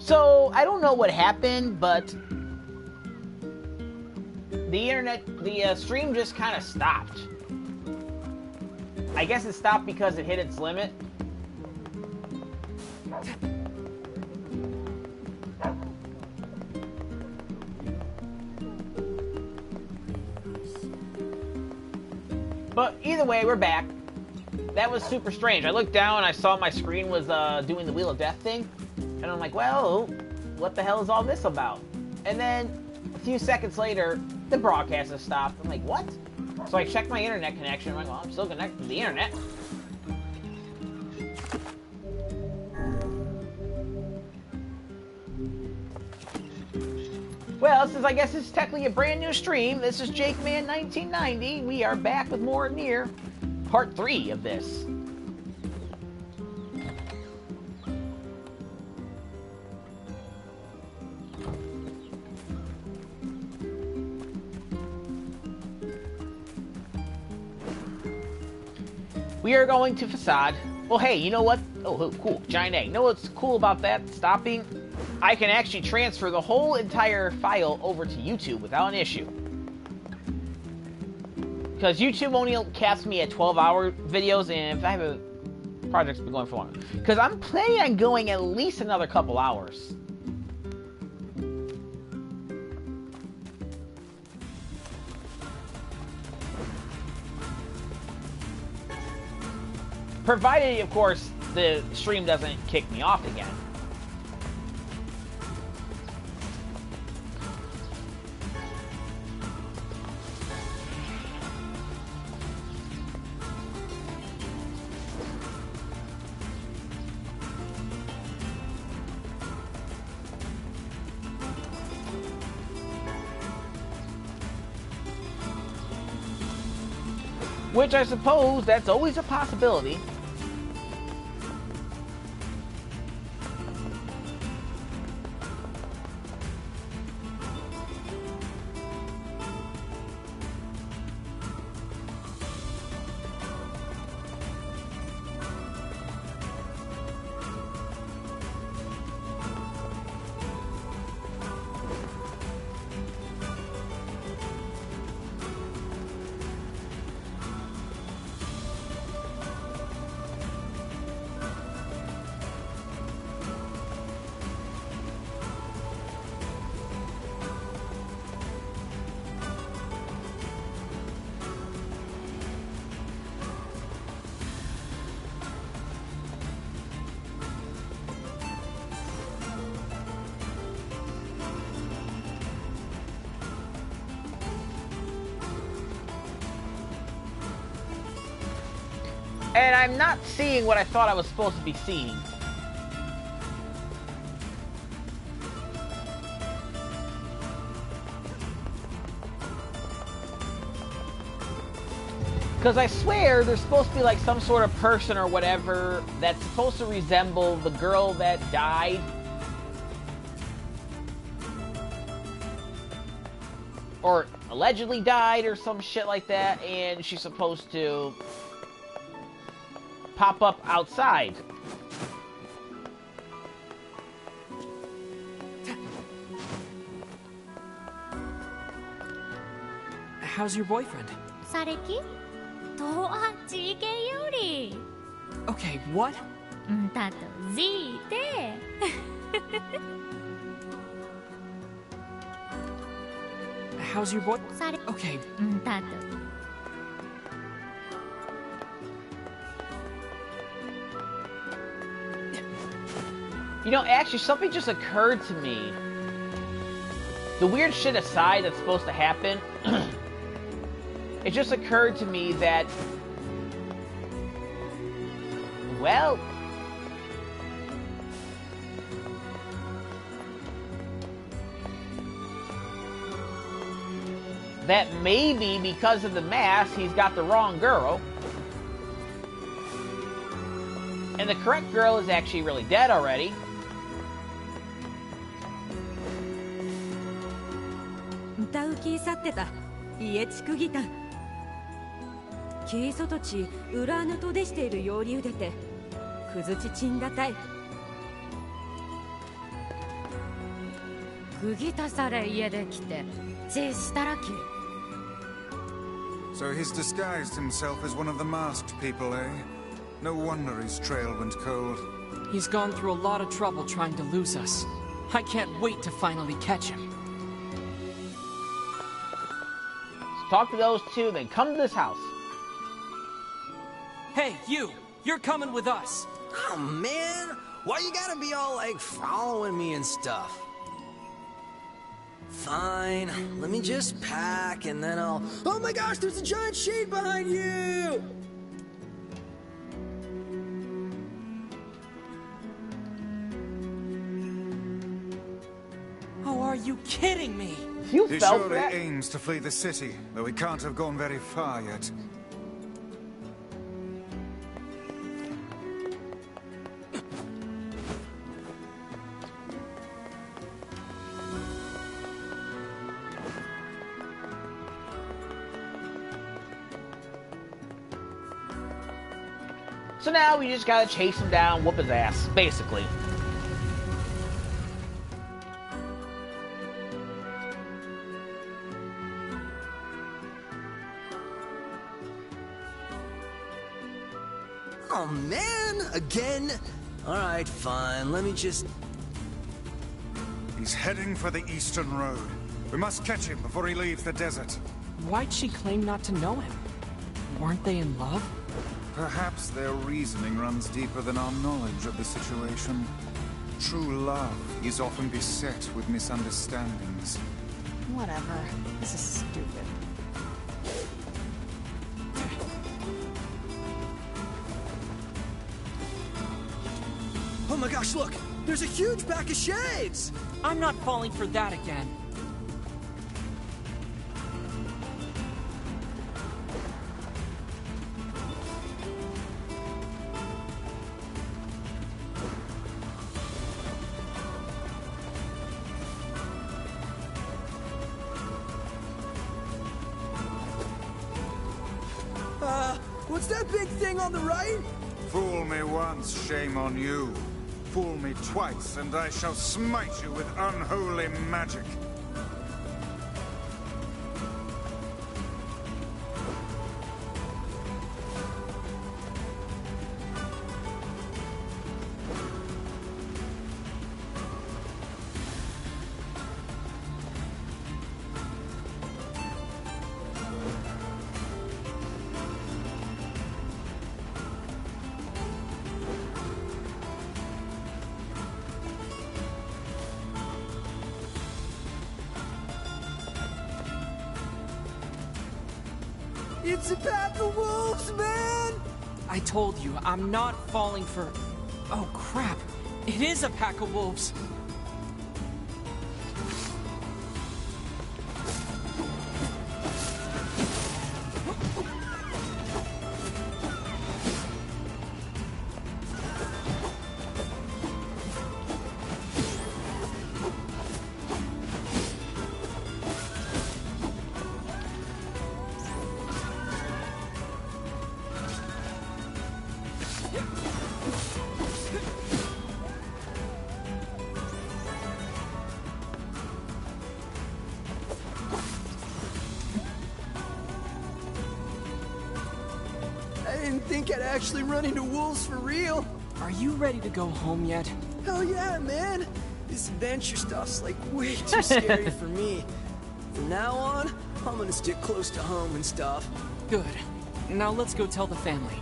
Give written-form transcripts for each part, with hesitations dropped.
So, I don't know what happened, but the stream just kind of stopped. I guess it stopped because it hit its limit. But either way, we're back. That was super strange. I looked down and I saw my screen was doing the Wheel of Death thing. And I'm like, well, what the hell is all this about? And then a few seconds later, the broadcast has stopped. I'm like, what? So I checked my internet connection. I'm like, well, I'm still connected to the internet. Well, since I guess this is technically a brand new stream, this is JakeMan1990. We are back with more NieR, part 3 of this. We are going to Facade. Well, hey, you know what? Oh, cool. Giant egg. You know what's cool about that stopping? I can actually transfer the whole entire file over to YouTube without an issue. Because YouTube only caps me at 12-hour videos, and if I have a project's been going for longer. Because I'm planning on going at least another couple hours. Provided, of course, the stream doesn't kick me off again. Which I suppose that's always a possibility. And I'm not seeing what I thought I was supposed to be seeing. Because I swear there's supposed to be like some sort of person or whatever that's supposed to resemble the girl that died. Or allegedly died or some shit like that, and she's supposed to pop up outside. How's your boyfriend? Sareki? Okay, what? How's your boy? Okay. You know, actually, something just occurred to me. The weird shit aside that's supposed to happen, it just occurred to me that, well, that maybe because of the mask, he's got the wrong girl. And the correct girl is actually really dead already. So he's disguised himself as one of the masked people, eh? No wonder his trail went cold. He's gone through a lot of trouble trying to lose us. I can't wait to finally catch him. So talk to those two, then come to this house. Hey, you! You're coming with us! Oh, man! Why you gotta be all, like, following me and stuff? Fine, let me just pack and then I'll... Oh my gosh, there's a giant shade behind you! Oh, are you kidding me? You He felt surely that? aims to flee the city, though he can't have gone very far yet. So now we just gotta chase him down, whoop his ass, basically. Oh, man! Again? Alright, fine, let me just... He's heading for the Eastern Road. We must catch him before he leaves the desert. Why'd she claim not to know him? Weren't they in love? Perhaps their reasoning runs deeper than our knowledge of the situation. True love is often beset with misunderstandings. Whatever. This is stupid. Oh my gosh, look! There's a huge pack of shades! I'm not falling for that again. What's that big thing on the right? Fool me once, shame on you. Fool me twice, and I shall smite you with unholy magic. It's a pack of wolves, man! I told you, I'm not falling for... Oh, crap. It is a pack of wolves. I didn't think I'd actually run into wolves for real. Are you ready to go home yet? Hell yeah, man! This adventure stuff's like way too scary for me. From now on, I'm gonna stick close to home and stuff. Good. Now let's go tell the family.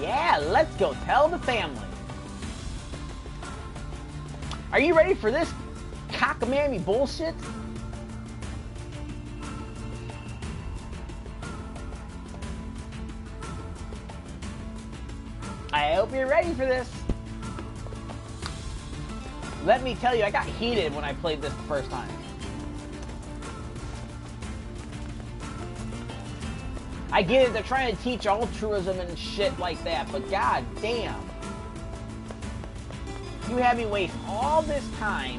Yeah, let's go tell the family. Are you ready for this cockamamie bullshit? I hope you're ready for this. Let me tell you, I got heated when I played this the first time. I get it, they're trying to teach altruism and shit like that, but god damn. You had me waste all this time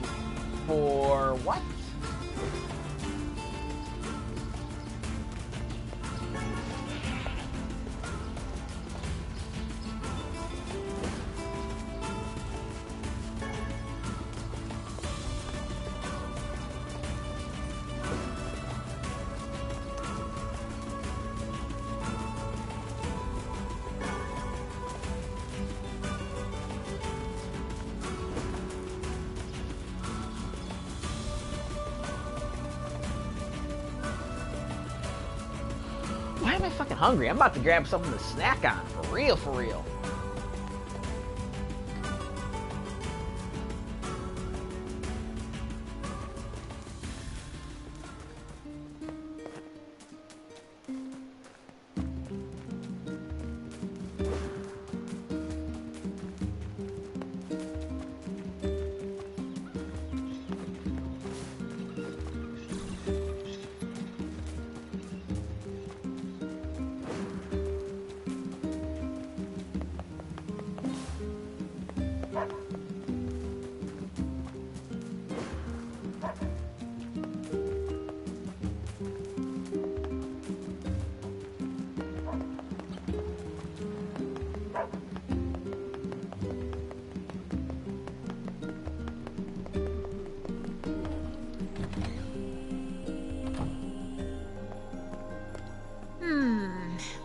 for what? am I fucking hungry? I'm about to grab something to snack on. For real, for real.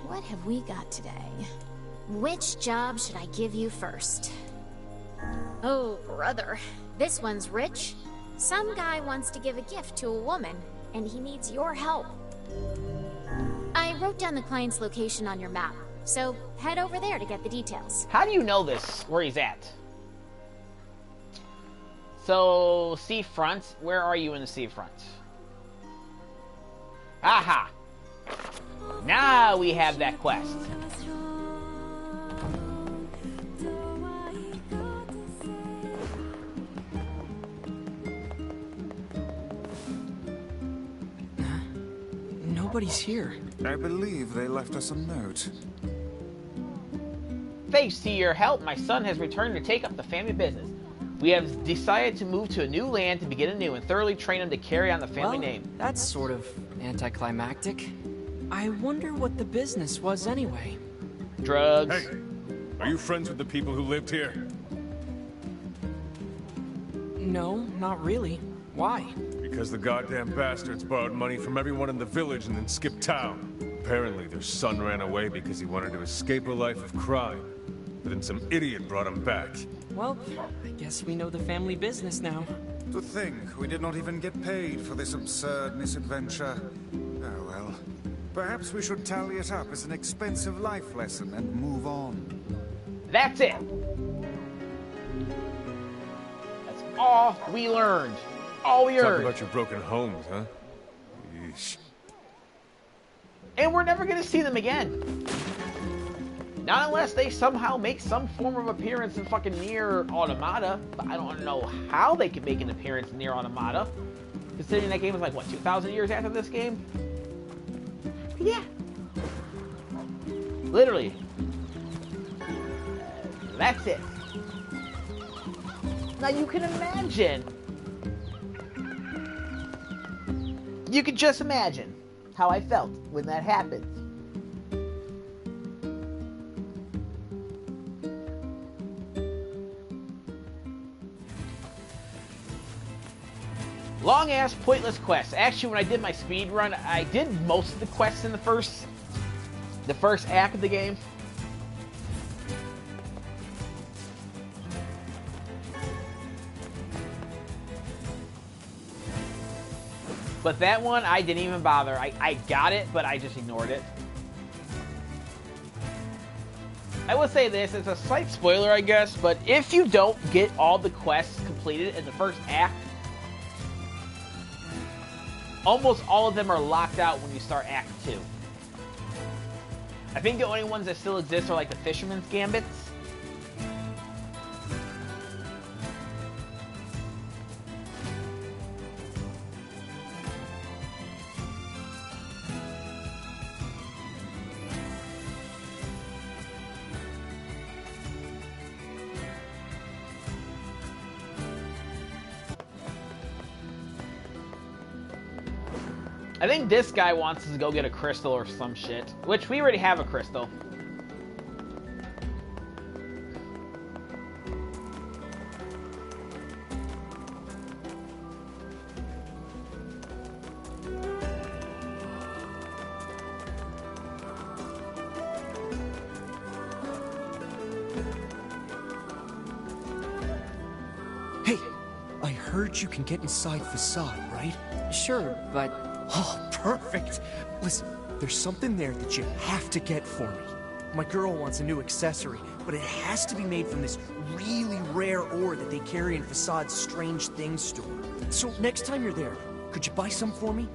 What have we got today? Which job should I give you first? Oh, brother. This one's rich. Some guy wants to give a gift to a woman, and he needs your help. I wrote down the client's location on your map, so head over there to get the details. How do you know this, where he's at? So, seafront. Where are you in the seafront? Aha! Now we have that quest. Nobody's here. I believe they left us a note. Thanks to your help, my son has returned to take up the family business. We have decided to move to a new land to begin anew and thoroughly train him to carry on the family name. That's sort of anticlimactic. I wonder what the business was anyway. Drugs. Hey, are you friends with the people who lived here? No, not really. Why? Because the goddamn bastards borrowed money from everyone in the village and then skipped town. Apparently their son ran away because he wanted to escape a life of crime. But then some idiot brought him back. Well, I guess we know the family business now. To think we did not even get paid for this absurd misadventure. Oh well. Perhaps we should tally it up as an expensive life lesson and move on. That's it. That's all we learned. All we Talk earned. about your broken homes, huh? Yeesh. And we're never going to see them again. Not unless they somehow make some form of appearance in fucking NieR Automata. But I don't know how they could make an appearance in NieR Automata. Considering that game was like, what, 2,000 years after this game? Yeah. Literally. That's it. Now you can imagine. You could just imagine how I felt when that happened. Long ass pointless quests. Actually, when I did my speed run, I did most of the quests in the first act of the game. But that one, I didn't even bother. I got it, but I just ignored it. I will say this, it's a slight spoiler, I guess, but if you don't get all the quests completed in the first act, almost all of them are locked out when you start Act 2. I think the only ones that still exist are like the Fisherman's Gambits. I think this guy wants us to go get a crystal or some shit, which we already have a crystal. Hey, I heard you can get inside Facade, right? Sure, but... Oh, perfect. Listen, There's something there that you have to get for me. My girl wants a new accessory, but it has to be made from this really rare ore that they carry in Facade's Strange Things store. So next time you're there, could you buy some for me?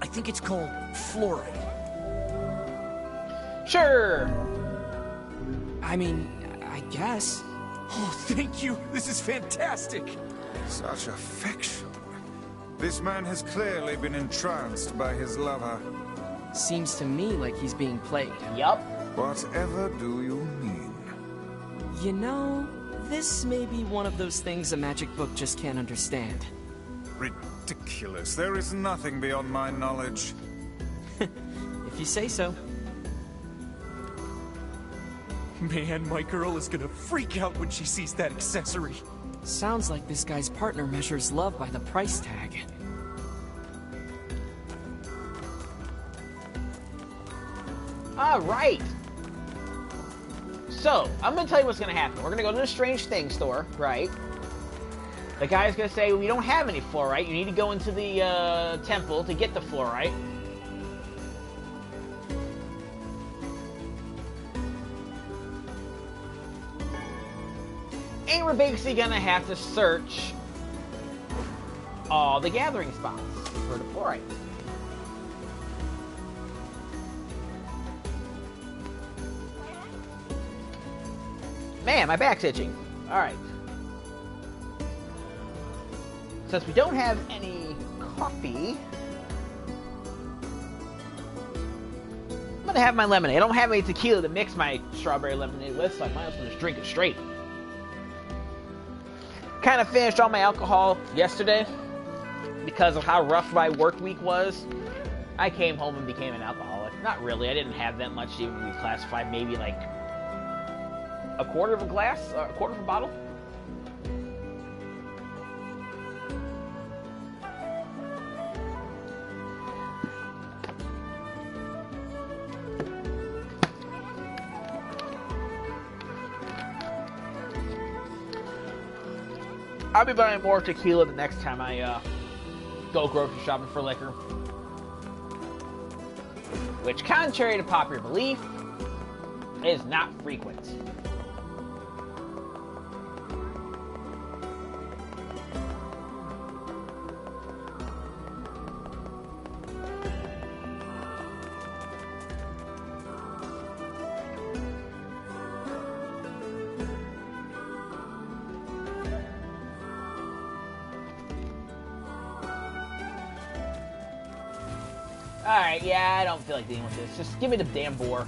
I think it's called fluorite. Sure. I mean, I guess. Oh, thank you. This is fantastic. Such affection. This man has clearly been entranced by his lover. Seems to me like he's being played. Yup. Whatever do you mean? You know, this may be one of those things a magic book just can't understand. Ridiculous. There is nothing beyond my knowledge. If you say so. Man, my girl is gonna freak out when she sees that accessory. Sounds like this guy's partner measures love by the price tag. Alright. So, I'm going to tell you what's going to happen. We're going to go to the Strange Things store, right? The guy's going to say, we don't have any fluorite. You need to go into the temple to get the fluorite. And we're basically going to have to search all the gathering spots for the fluorite. Man, my back's itching. Alright. Since we don't have any coffee, I'm gonna have my lemonade. I don't have any tequila to mix my strawberry lemonade with, so I might as well just drink it straight. Kind of finished all my alcohol yesterday because of how rough my work week was. I came home and became an alcoholic. Not really. I didn't have that much to even be classified. Maybe like a quarter of a glass, or a quarter of a bottle. I'll be buying more tequila the next time I go grocery shopping for liquor. Which, contrary to popular belief, is not frequent. Alright, yeah, I don't feel like dealing with this. Just give me the damn boar.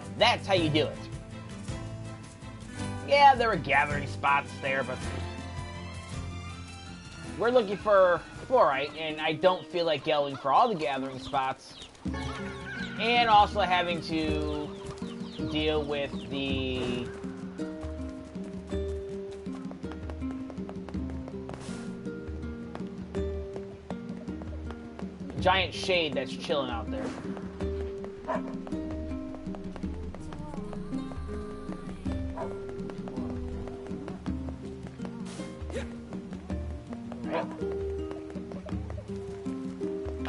And that's how you do it. Yeah, there were gathering spots there, but we're looking for fluorite, and I don't feel like going for all the gathering spots. And also having to deal with the giant shade that's chilling out there.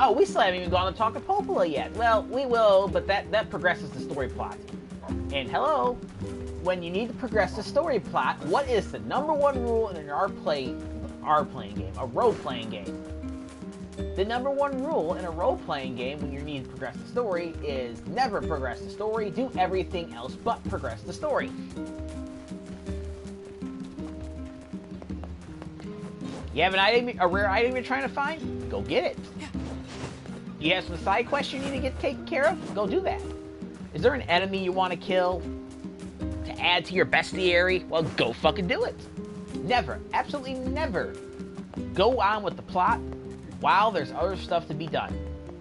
Oh, we still haven't even gone to talk to Popola yet. Well, we will, but that progresses the story plot. And hello, when you need to progress the story plot, what is the number one rule in an role-playing game, a role-playing game? The number one rule in a role-playing game when you need to progress the story is never progress the story, do everything else but progress the story. You have an item, a rare item you're trying to find? Go get it. You have some side quests you need to get taken care of? Go do that. Is there an enemy you want to kill to add to your bestiary? Well, go fucking do it. Never, absolutely never go on with the plot while there's other stuff to be done.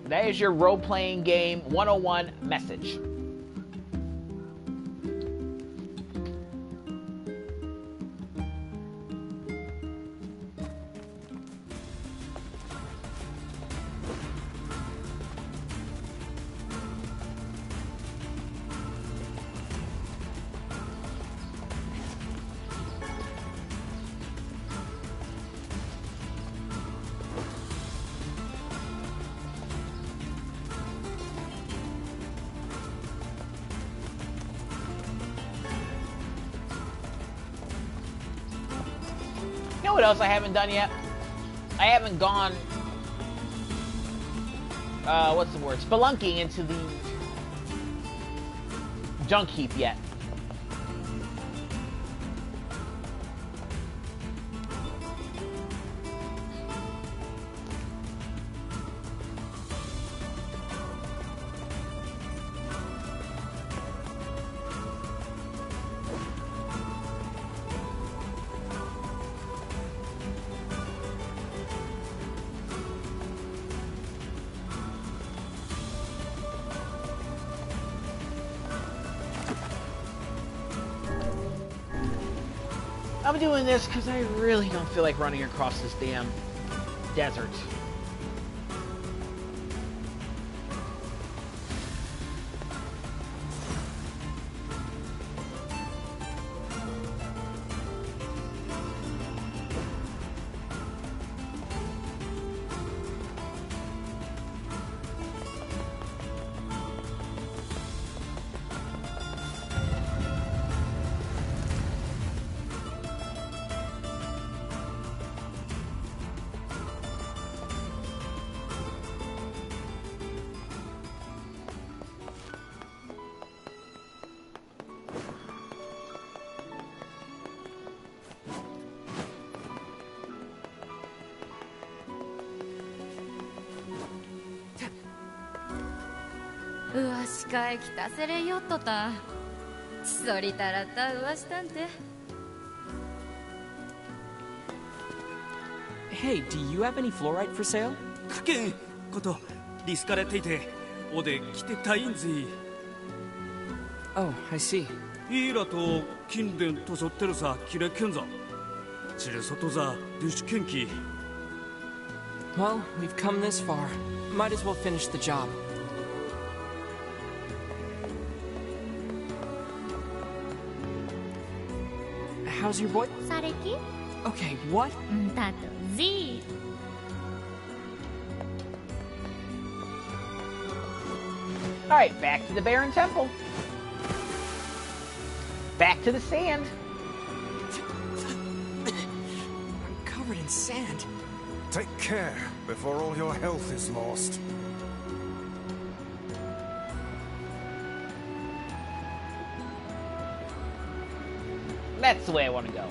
That is your role-playing game 101 message. know what else I haven't done yet? I haven't gone, what's the word? Spelunking into the junk heap yet. I'm doing this because I really don't feel like running across this damn desert. Hey, do you have any fluorite for sale? Oh, I see. Well, we've come this far. Might as well finish the job. How's your boy? Okay, what? Alright, back to the Barren Temple. Back to the sand. I'm covered in sand. Take care before all your health is lost. That's the way I want to go.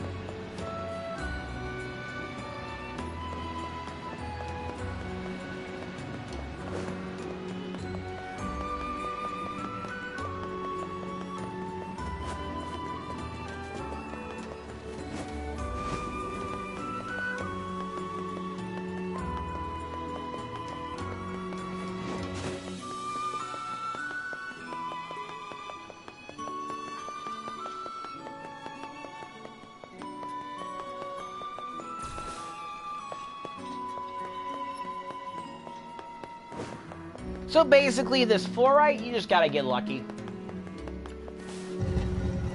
So basically, this fluorite, you just gotta get lucky.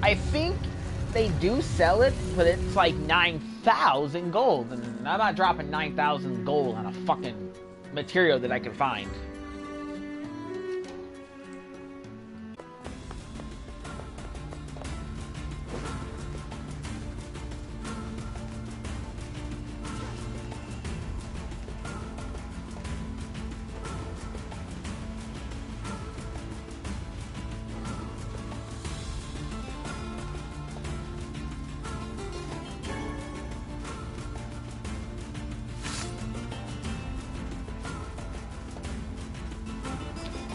I think they do sell it, but it's like 9,000 gold, and I'm not dropping 9,000 gold on a fucking material that I can find.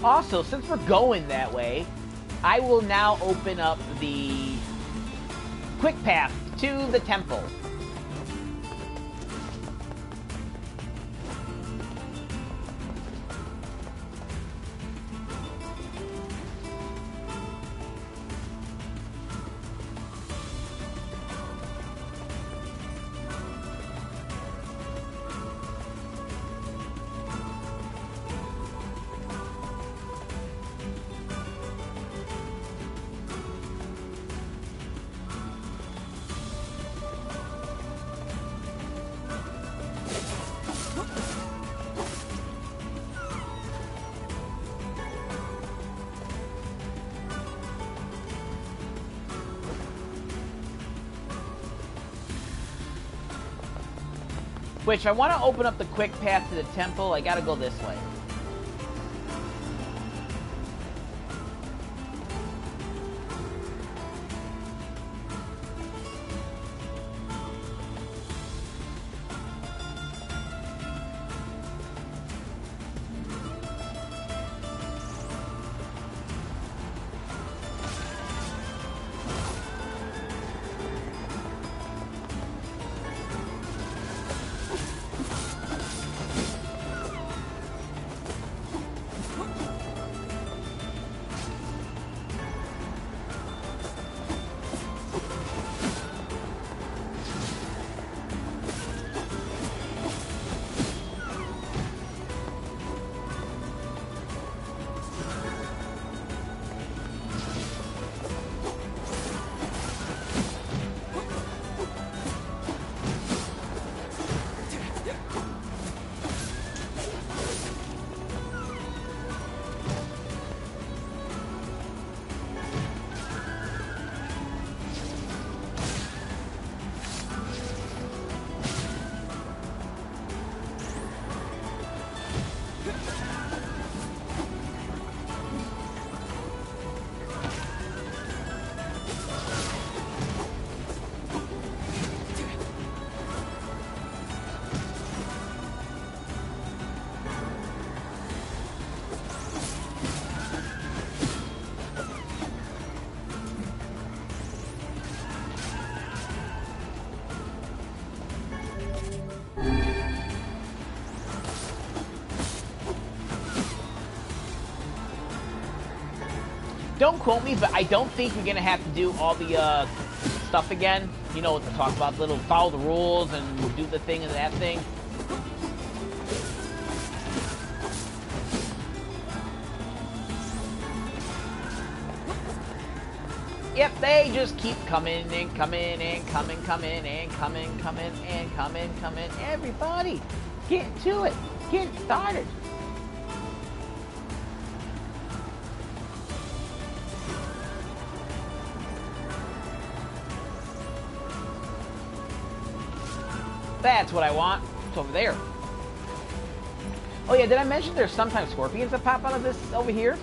Also, since we're going that way, I will now open up the quick path to the temple. Which, I want to open up the quick path to the temple. I gotta go this way. Don't quote me, but I don't think we're gonna have to do all the stuff again. You know what to talk about, little follow the rules and do the thing and that thing. Yep, they just keep coming and coming and coming and coming. Everybody, get to it. Get started. That's what I want. It's over there. Oh yeah, did I mention there's sometimes scorpions that pop out of this over here?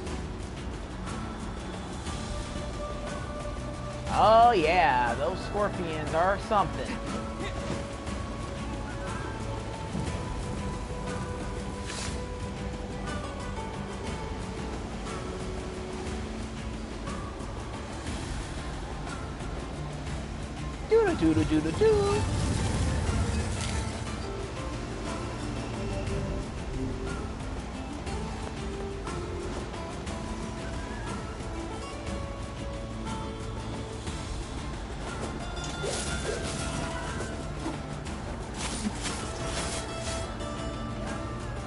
Oh yeah, those scorpions are something. Doo-doo-doo-doo-doo-doo.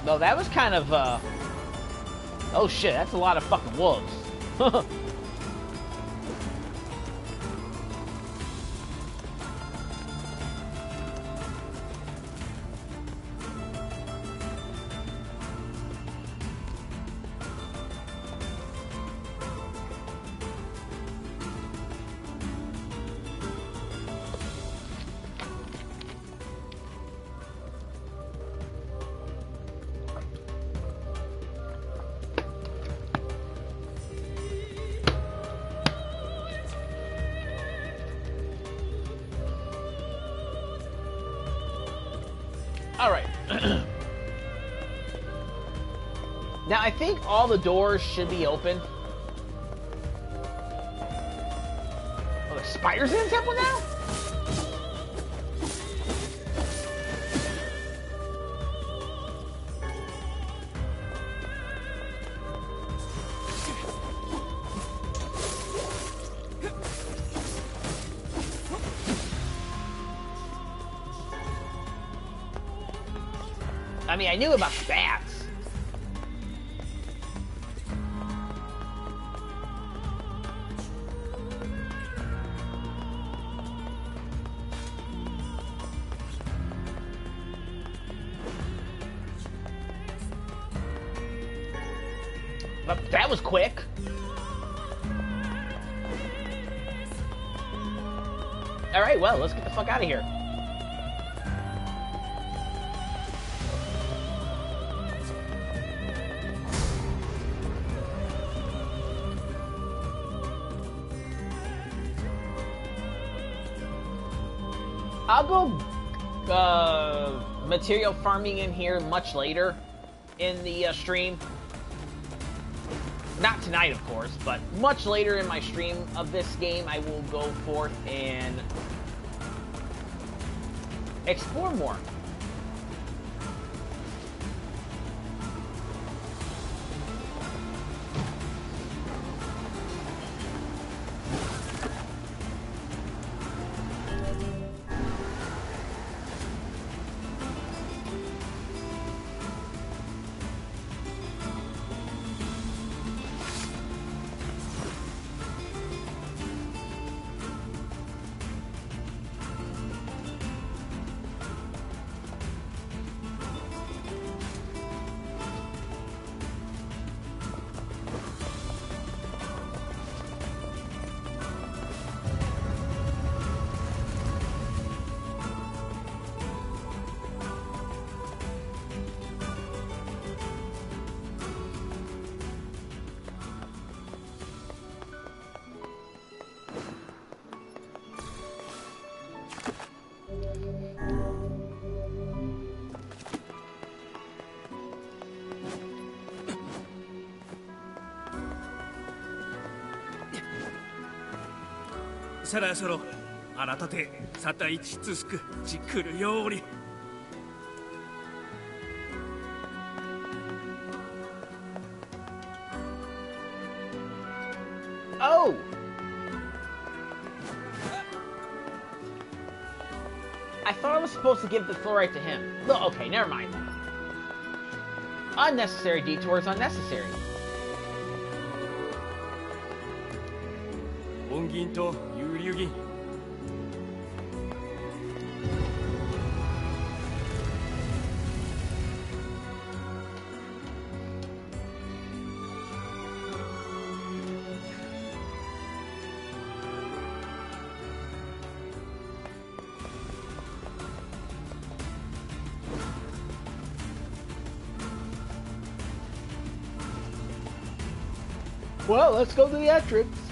No, that was kind of, oh shit, that's a lot of fucking wolves. Alright. Now, I think all the doors should be open. Oh, there's spiders in the temple now? I mean, I knew about the bats. But that was quick. All right, well, let's get the fuck out of here. I'll go material farming in here much later in the stream. Not tonight, of course, but much later in my stream of this game, I will go forth and explore more. 서로 아나타테 사타이치 츠스크 지크르 요리. Oh! I thought I was supposed to give the fluorite to him. Okay, never mind. Unnecessary detours, unnecessary. 音銀と有流銀 Well, let's go to the entrance.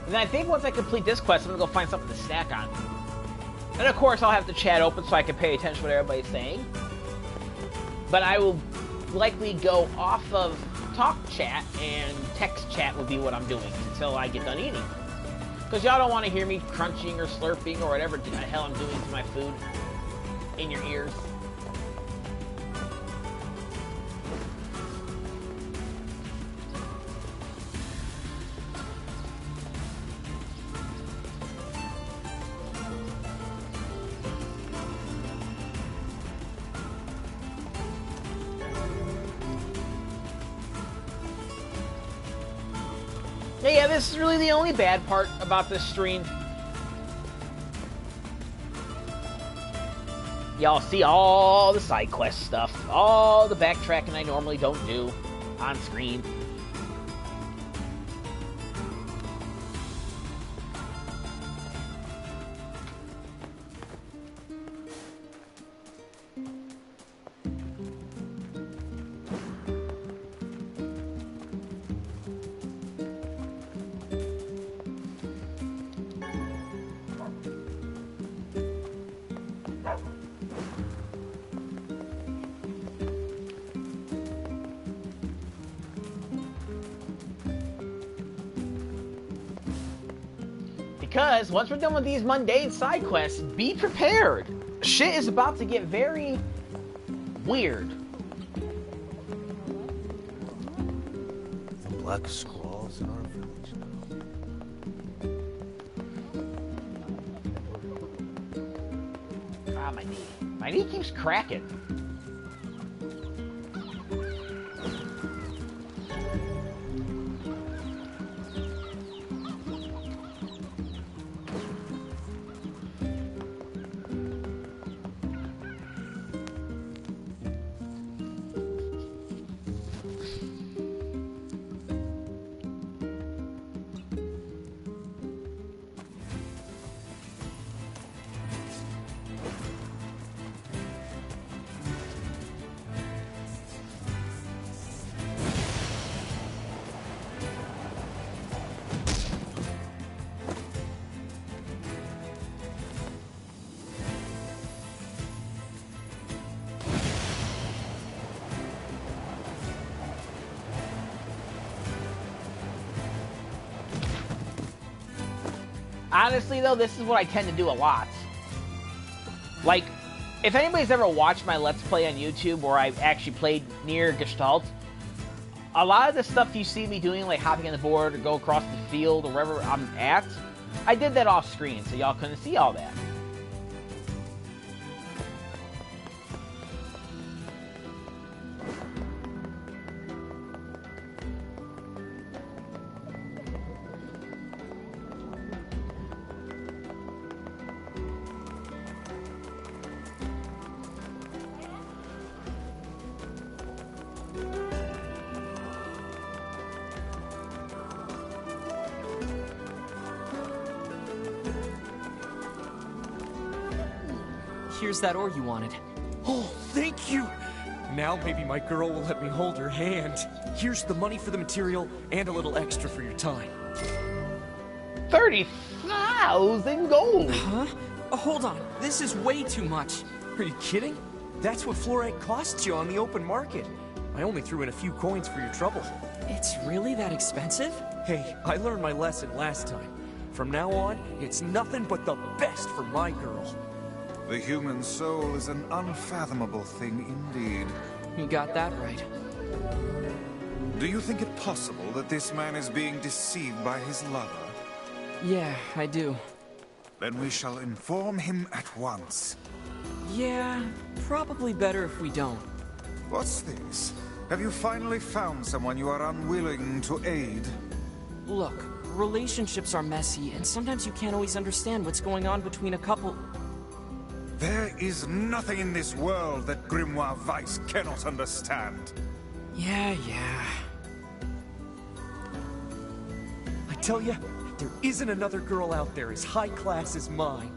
And I think once I complete this quest, I'm gonna go find something to snack on. And of course, I'll have the chat open so I can pay attention to what everybody's saying. But I will likely go off of talk chat, and text chat will be what I'm doing until I get done eating. Because y'all don't want to hear me crunching or slurping or whatever the hell I'm doing to my food in your ears. Yeah, this is really the only bad part about this stream. Y'all see all the side quest stuff, all the backtracking I normally don't do on screen. Because once we're done with these mundane side quests, be prepared. Shit is about to get very weird. The Black Scrawl's in our village now. Ah, my knee. My knee keeps cracking. Honestly, though, this is what I tend to do a lot. Like, if anybody's ever watched my Let's Play on YouTube where I've actually played NieR Gestalt, a lot of the stuff you see me doing, like hopping on the board or go across the field or wherever I'm at, I did that off screen, so y'all couldn't see all that. Here's that ore you wanted. Oh, thank you! Now maybe my girl will let me hold her hand. Here's the money for the material and a little extra for your time. 30,000 gold! Huh? Oh, hold on. This is way too much. Are you kidding? That's what fluorite costs you on the open market. I only threw in a few coins for your trouble. It's really that expensive? Hey, I learned my lesson last time. From now on, it's nothing but the best for my girl. The human soul is an unfathomable thing indeed. You got that right. Do you think it possible that this man is being deceived by his lover? Yeah, I do. Then we shall inform him at once. Yeah, probably better if we don't. What's this? Have you finally found someone you are unwilling to aid? Look, relationships are messy, and sometimes you can't always understand what's going on between a couple. There is nothing in this world that Grimoire Weiss cannot understand. Yeah. I tell ya, there isn't another girl out there as high class as mine.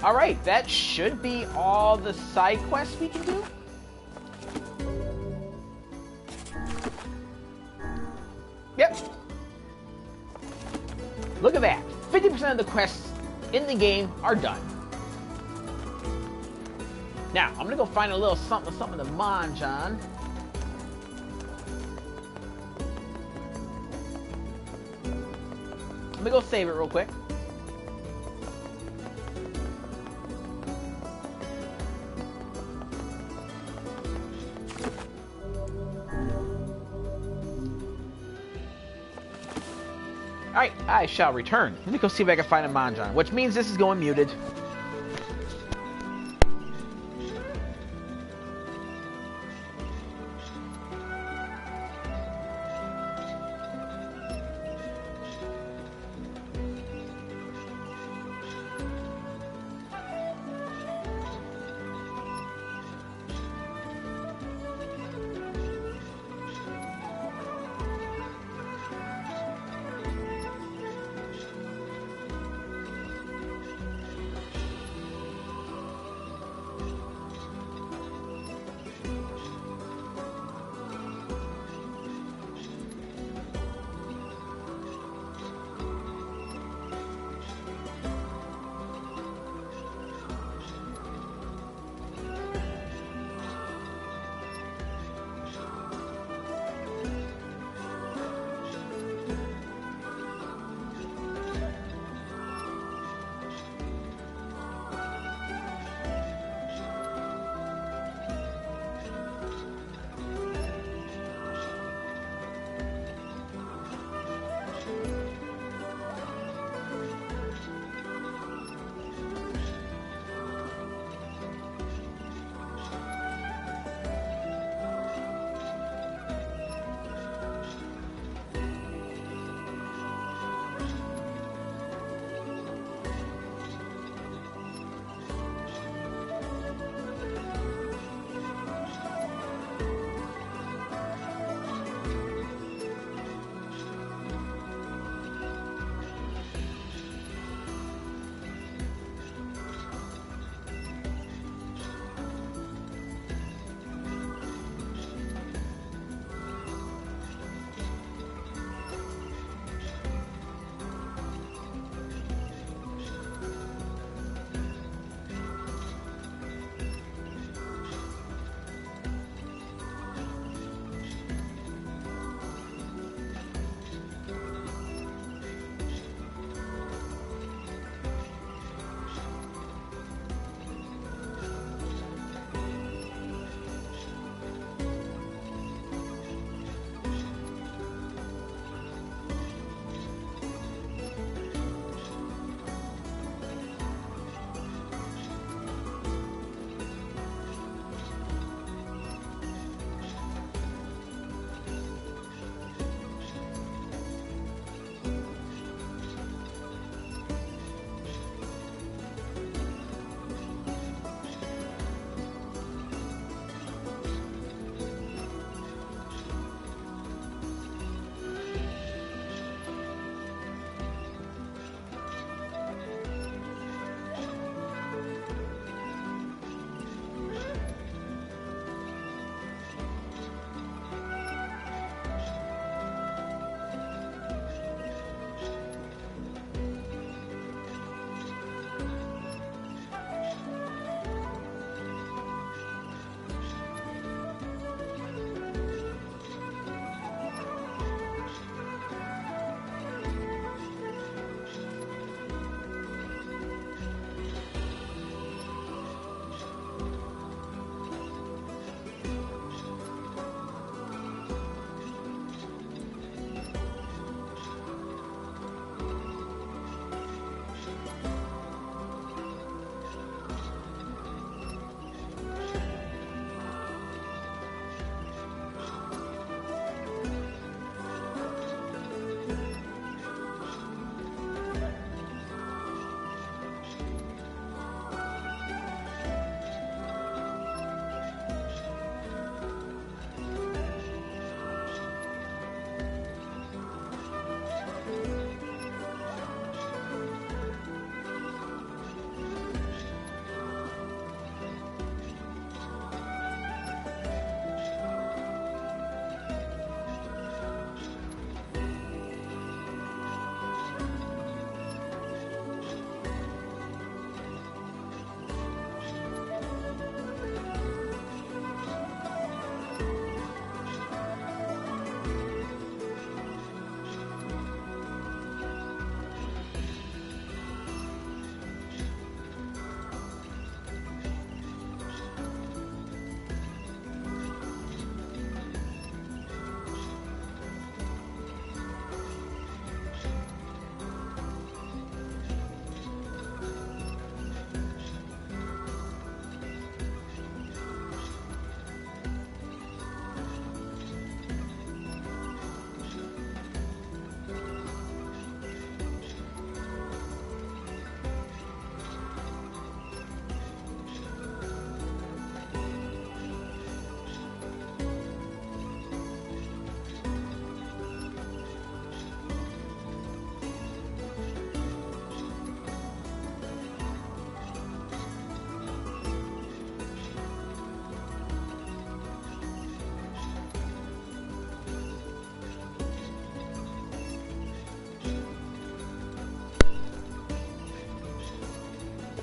Alright, that should be all the side quests we can do. Yep. Look at that. 50% of the quests in the game are done. Now, I'm gonna go find a little something to munch on. Let me go save it real quick. Alright, I shall return. Let me go see if I can find a Manjan, which means this is going muted.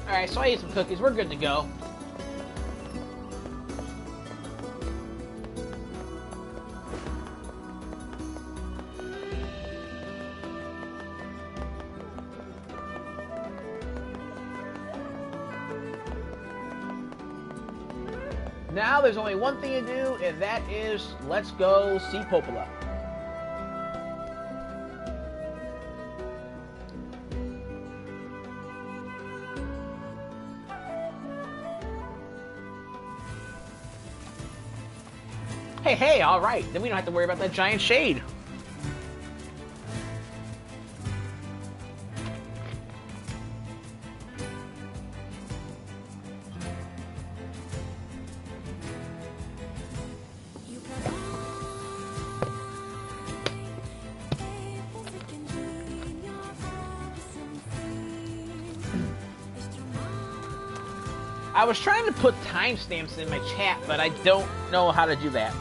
Alright, so I ate some cookies. We're good to go. Now there's only one thing to do, and that is let's go see Popola. Hey, alright. Then we don't have to worry about that giant shade. I was trying to put timestamps in my chat, but I don't know how to do that.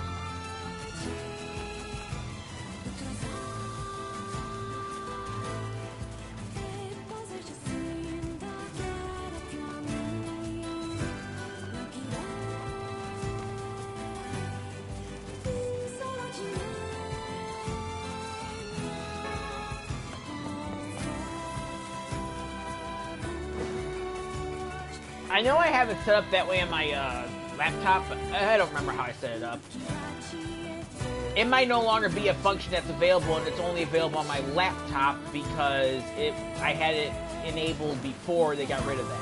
I know I have it set up that way on my laptop, but I don't remember how I set it up. It might no longer be a function that's available, and it's only available on my laptop because I had it enabled before they got rid of that.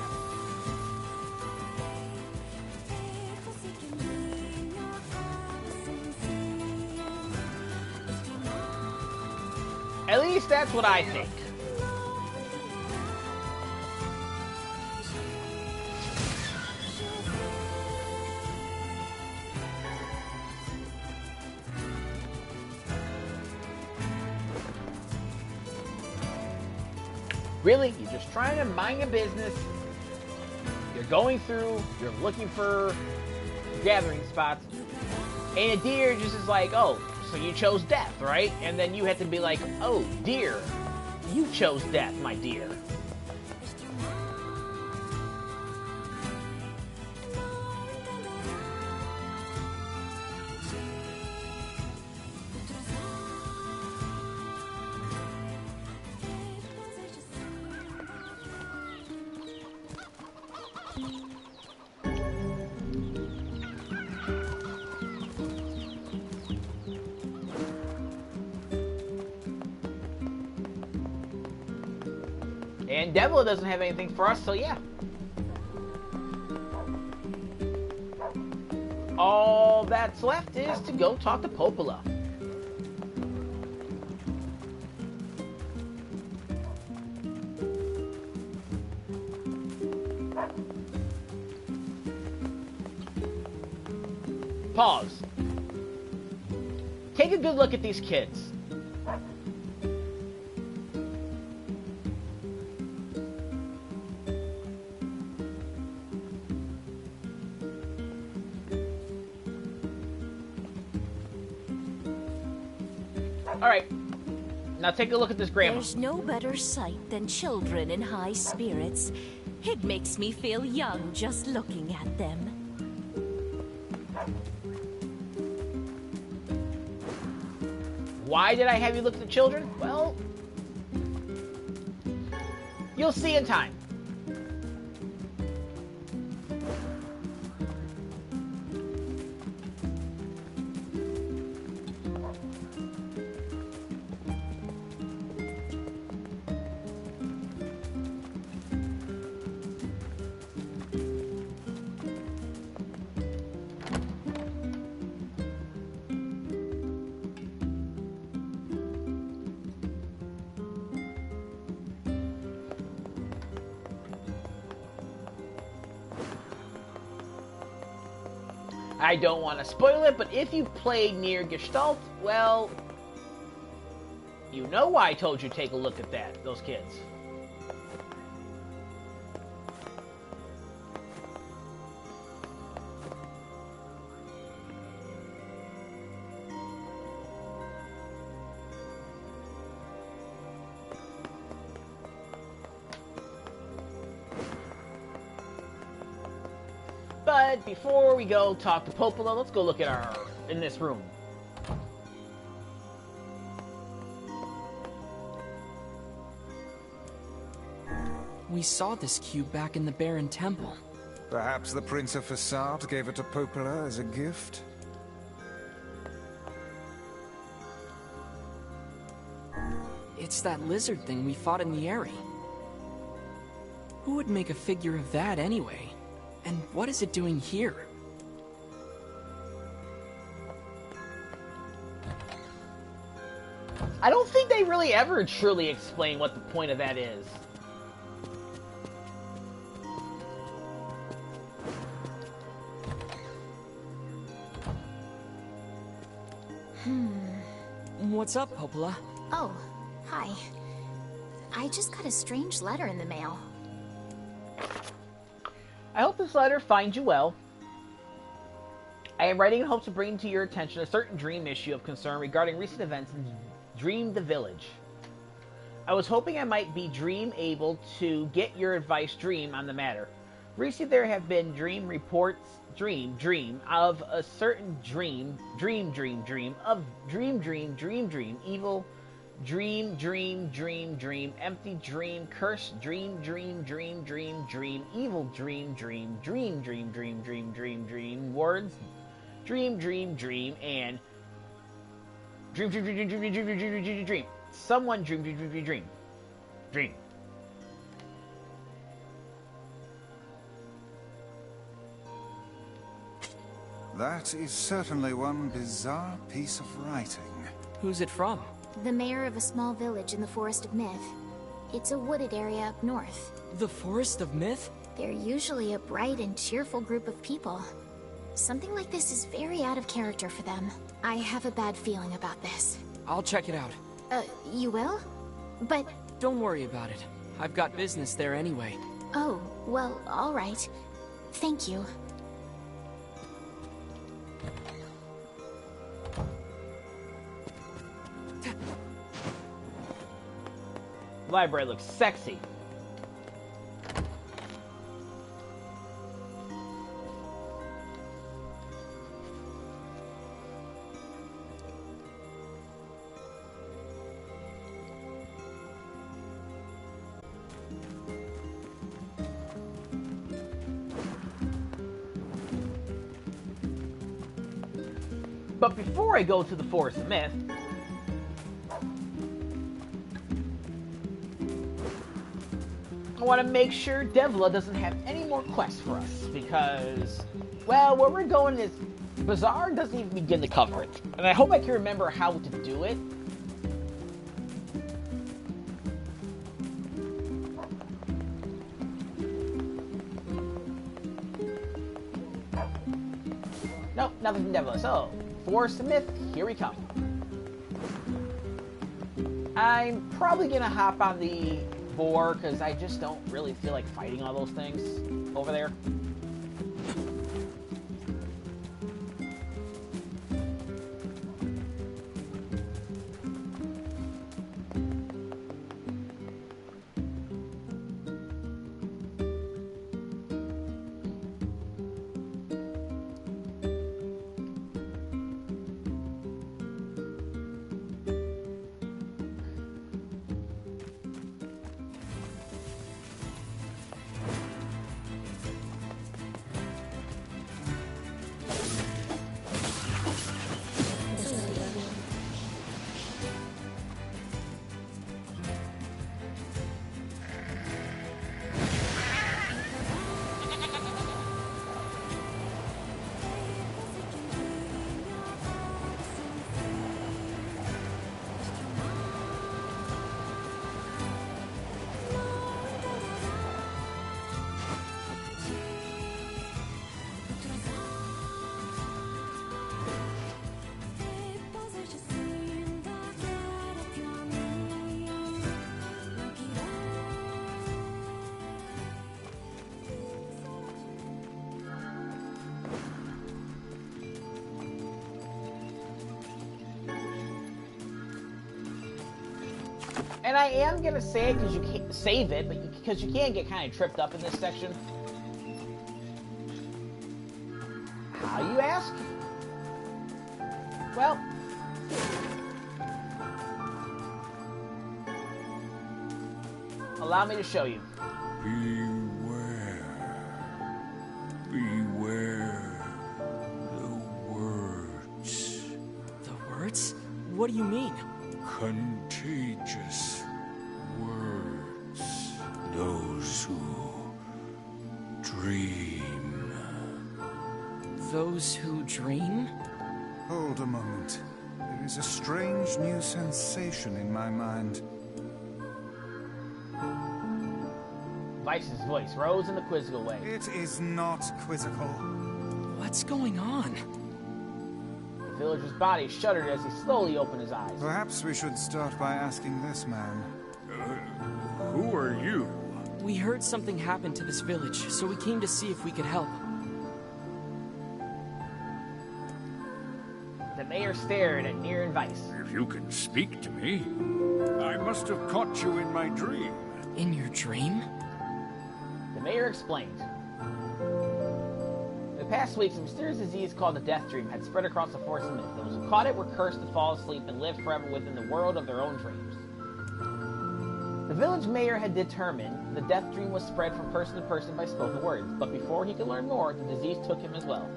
At least that's what I think. Really, you're just trying to mind your business. You're going through, you're looking for gathering spots, and a deer just is like, oh, so you chose death, right? And then you have to be like, oh, dear, you chose death, my dear. And Devil doesn't have anything for us, so yeah. All that's left is to go talk to Popola. Pause. Take a good look at these kids. Alright, now take a look at this grandma. There's no better sight than children in high spirits. It makes me feel young just looking at them. Why did I have you look at the children? Well, you'll see in time. I don't want to spoil it, but if you've played NieR Gestalt, well, you know why I told you to take a look at those kids. But before we go talk to Popola, let's go look at in this room. We saw this cube back in the Baron Temple. Perhaps the Prince of Facade gave it to Popola as a gift? It's that lizard thing we fought in the area. Who would make a figure of that anyway? And what is it doing here? I don't think they really ever truly explain what the point of that is. What's up, Popola? Oh, hi. I just got a strange letter in the mail. I hope this letter finds you well. I am writing in hopes of bringing to your attention a certain dream issue of concern regarding recent events in Dream the Village. I was hoping I might be able to get your advice on the matter. Recently there have been dream reports of a certain dream, of evil, empty dream, cursed dream, evil dream, words, dream, and dream. Someone dream. That is certainly one bizarre piece of writing. Who's it from? The mayor of a small village in the Forest of Myth. It's a wooded area up north. The Forest of Myth? They're usually a bright and cheerful group of people. Something like this is very out of character for them. I have a bad feeling about this. I'll check it out. You will? But... Don't worry about it. I've got business there anyway. Oh, well, all right. Thank you. The library looks sexy. But before I go to the Forest of Myth, I want to make sure Devla doesn't have any more quests for us, because, well, where we're going is Bazaar doesn't even begin to cover it. And I hope I can remember how to do it. Nope, nothing from Devla. So, Forest of Myth, here we come. I'm probably going to hop on the boar, because I just don't really feel like fighting all those things over there. And I am gonna say it because you can't save it, but because you can get kind of tripped up in this section. How, you ask? Well... allow me to show you. Beware. Beware the words. The words? What do you mean? Contagious words. Those who dream. Those who dream? Hold a moment. There is a strange new sensation in my mind. Weiss's voice rose in a quizzical way. It is not quizzical. What's going on? The villager's body shuddered as he slowly opened his eyes. Perhaps we should start by asking this man. Who are you? We heard something happened to this village, so we came to see if we could help. The mayor stared at NieR and Weiss. If you can speak to me, I must have caught you in my dream. In your dream? The mayor explained. In the past weeks, a mysterious disease called the Death Dream had spread across the forest of myth. Those who caught it were cursed to fall asleep and live forever within the world of their own dreams. The village mayor had determined the Death Dream was spread from person to person by spoken words, but before he could learn more, the disease took him as well.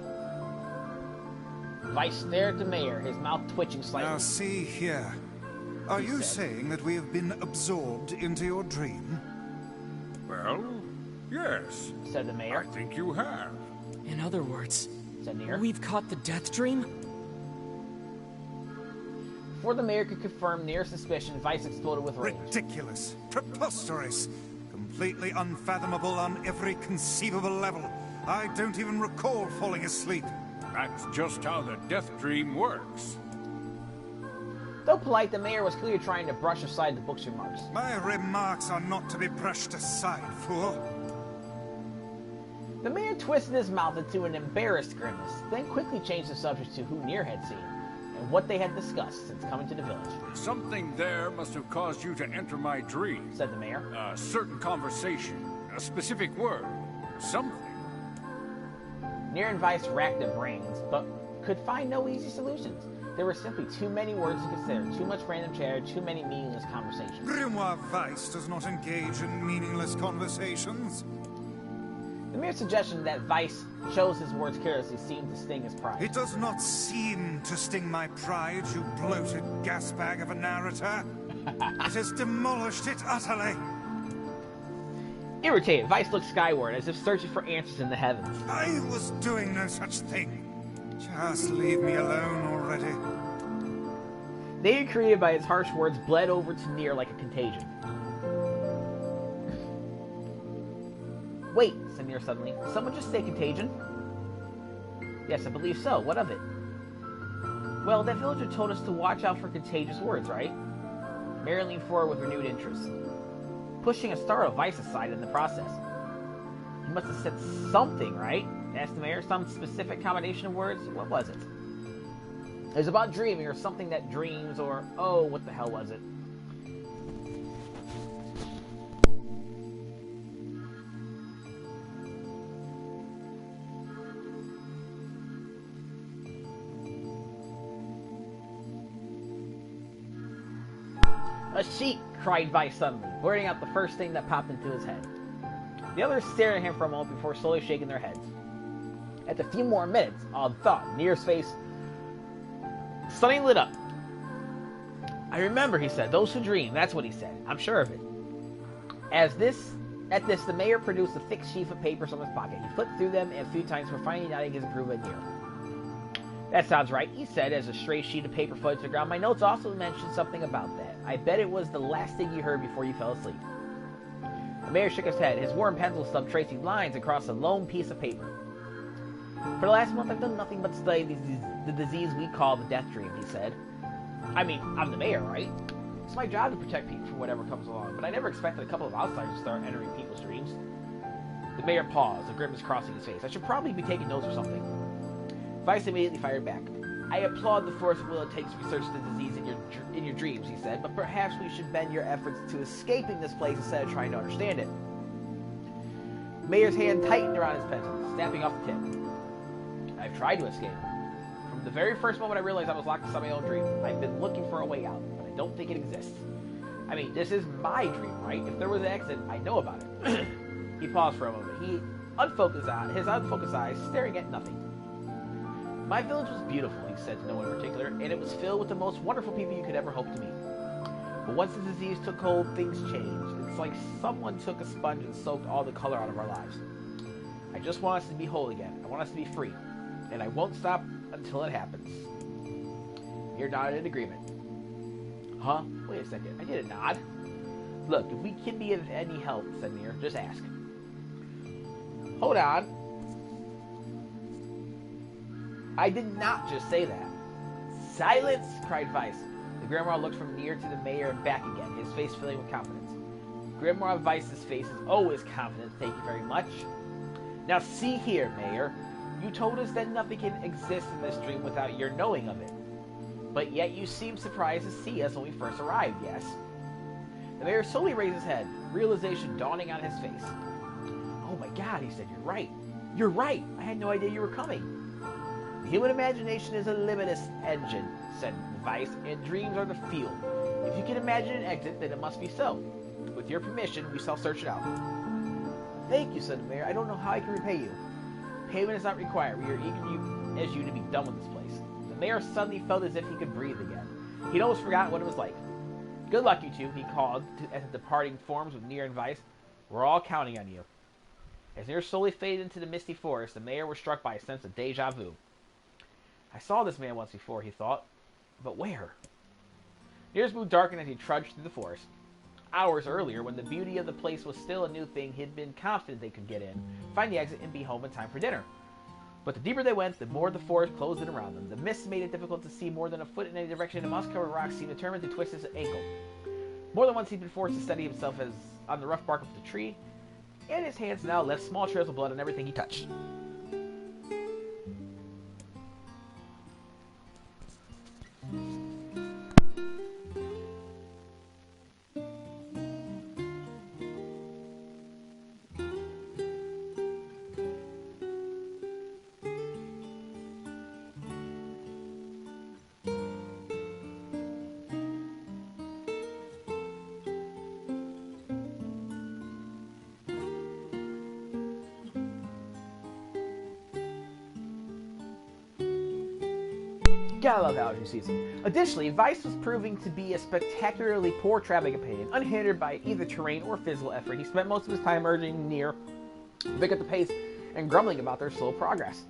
Weiss stared at the mayor, his mouth twitching slightly. Now see here. Are you saying that we have been absorbed into your dream? Well, yes, said the mayor. I think you have. In other words, said NieR. We've caught the Death Dream? Before the mayor could confirm NieR's suspicion, Weiss exploded with rage. Ridiculous. Preposterous. Completely unfathomable on every conceivable level. I don't even recall falling asleep. That's just how the Death Dream works. Though polite, the mayor was clearly trying to brush aside the book's remarks. My remarks are not to be brushed aside, fool. The mayor twisted his mouth into an embarrassed grimace, then quickly changed the subject to who NieR had seen, and what they had discussed since coming to the village. Something there must have caused you to enter my dream, said the mayor. A certain conversation, a specific word, something. NieR and Weiss racked their brains, but could find no easy solutions. There were simply too many words to consider, too much random chatter, too many meaningless conversations. Grimoire Weiss does not engage in meaningless conversations. The mere suggestion that Weiss chose his words carelessly seemed to sting his pride. It does not seem to sting my pride, you bloated gasbag of a narrator. It has demolished it utterly. Irritated, Weiss looked skyward as if searching for answers in the heavens. I was doing no such thing. Just leave me alone already. The anger created by his harsh words bled over to NieR like a contagion. Wait, said NieR suddenly. Did someone just say contagion? Yes, I believe so. What of it? Well, that villager told us to watch out for contagious words, right? Mayor leaned forward with renewed interest, pushing a startled Weiss aside in the process. He must have said something, right? Asked the mayor. Some specific combination of words? What was it? It was about dreaming or something that dreams or... oh, what the hell was it? A sheep! Cried Weiss suddenly, blurting out the first thing that popped into his head. The others stared at him for a moment before slowly shaking their heads. After a few more minutes, odd thought, NieR's face suddenly lit up. I remember, he said. Those who dream, that's what he said. I'm sure of it. At this, the mayor produced a thick sheaf of papers from his pocket. He flipped through them a few times before finally nodding his approval at NieR. That sounds right, he said as a stray sheet of paper fell to the ground. My notes also mentioned something about that. I bet it was the last thing you heard before you fell asleep. The mayor shook his head, his worn pencil stub tracing lines across a lone piece of paper. For the last month, I've done nothing but study the disease we call the Death Dream, he said. I mean, I'm the mayor, right? It's my job to protect people from whatever comes along, but I never expected a couple of outsiders to start entering people's dreams. The mayor paused, a grimace crossing his face. I should probably be taking notes or something. Weiss immediately fired back. I applaud the force of will it takes to research the disease in your dreams, he said, but perhaps we should bend your efforts to escaping this place instead of trying to understand it. The mayor's hand tightened around his pencil, snapping off the tip. I I've tried to escape. From the very first moment I realized I was locked inside my own dream, I've been looking for a way out, but I don't think it exists. I mean, this is my dream, right? If there was an exit, I know about it. He paused for a moment. His unfocused eyes staring at nothing. My village was beautiful, he said to no one in particular, and it was filled with the most wonderful people you could ever hope to meet. But once the disease took hold, things changed. It's like someone took a sponge and soaked all the color out of our lives. I just want us to be whole again. I want us to be free. And I won't stop until it happens. NieR nodded in agreement. Huh? Wait a second. I did a nod. Look, if we can be of any help, said NieR, just ask. Hold on. I did not just say that. Silence! Cried Weiss. The Grimoire looked from NieR to the mayor and back again, his face filling with confidence. Grimoire Weiss's face is always confident, thank you very much. Now see here, Mayor. You told us that nothing can exist in this dream without your knowing of it. But yet you seemed surprised to see us when we first arrived, yes? The mayor slowly raised his head, realization dawning on his face. Oh my god, he said, you're right. You're right! I had no idea you were coming. The human imagination is a limitless engine, said Weiss, and dreams are the fuel. If you can imagine an exit, then it must be so. With your permission, we shall search it out. Thank you, said the mayor. I don't know how I can repay you. Payment is not required. We are eager as you to be done with this place. The mayor suddenly felt as if he could breathe again. He'd almost forgotten what it was like. Good luck, you two, he called as the departing forms with NieR and Weiss. We're all counting on you. As NieR slowly faded into the misty forest, the mayor was struck by a sense of deja vu. I saw this man once before, he thought. But where? NieR's mood darkened as he trudged through the forest. Hours earlier, when the beauty of the place was still a new thing, he'd been confident they could get in, find the exit, and be home in time for dinner. But the deeper they went, the more the forest closed in around them. The mist made it difficult to see more than a foot in any direction, and moss-covered rocks seemed determined to twist his ankle. More than once he'd been forced to steady himself on the rough bark of the tree, and his hands now left small trails of blood on everything he touched. Gotta love how she sees him. Additionally, Weiss was proving to be a spectacularly poor traveling companion, unhindered by either terrain or physical effort. He spent most of his time urging NieR to pick up the pace and grumbling about their slow progress.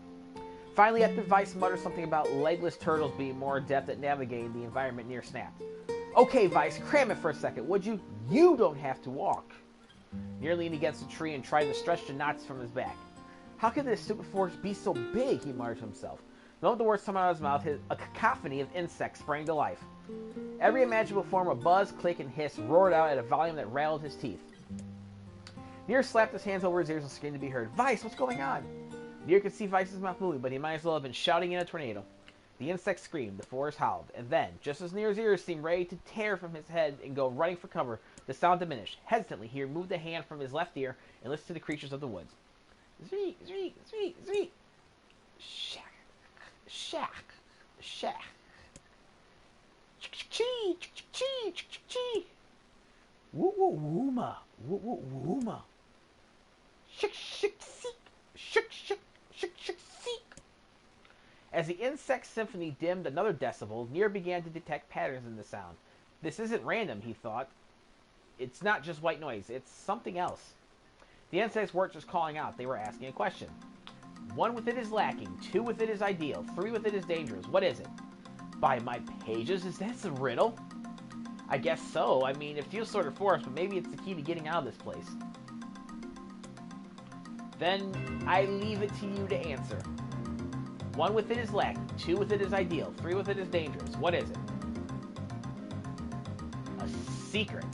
Finally, after Weiss muttered something about legless turtles being more adept at navigating the environment, NieR snapped. Okay, Weiss, cram it for a second, would you? You don't have to walk. NieR leaned against a tree and tried to stretch the knots from his back. How could this stupid forest be so big, he muttered to himself. The moment the words came out of his mouth, a cacophony of insects sprang to life. Every imaginable form of buzz, click, and hiss roared out at a volume that rattled his teeth. NieR slapped his hands over his ears and screamed to be heard. Weiss, what's going on? NieR could see Weiss's mouth moving, but he might as well have been shouting in a tornado. The insects screamed, the forest howled, and then, just as NieR's ears seemed ready to tear from his head and go running for cover, the sound diminished. Hesitantly, he removed a hand from his left ear and listened to the creatures of the woods. Zreek, zreek, zreek, zreek. Shack. Shack, shack. Chee, chee, chee, chee. Woo woo wooma, woo woo wooma. Shik shik seek, shik shik shik shik seek. As the insect symphony dimmed another decibel, NieR began to detect patterns in the sound. This isn't random, he thought. It's not just white noise, it's something else. The insects weren't just calling out, they were asking a question. 1 with it is lacking, 2 with it is ideal, 3 with it is dangerous. What is it? By my pages, is that a riddle? I guess so. I mean, it feels sort of forced, but maybe it's the key to getting out of this place. Then I leave it to you to answer. 1 with it is lacking, 2 with it is ideal, 3 with it is dangerous. What is it? A secret.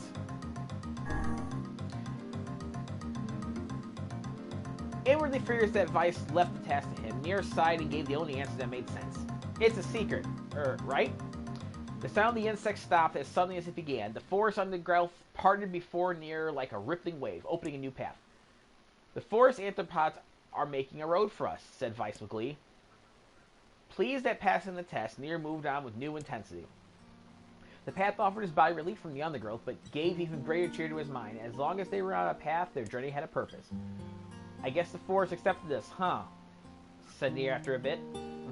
Inwardly furious that Weiss left the task to him, NieR sighed and gave the only answer that made sense. It's a secret. Right? The sound of the insect stopped as suddenly as it began. The forest undergrowth parted before NieR like a rippling wave, opening a new path. The forest anthropods are making a road for us, said Weiss with glee. Pleased at passing the test, NieR moved on with new intensity. The path offered his body relief from the undergrowth, but gave even greater cheer to his mind. As long as they were on a path, their journey had a purpose. I guess the forest accepted this, huh? Said NieR after a bit.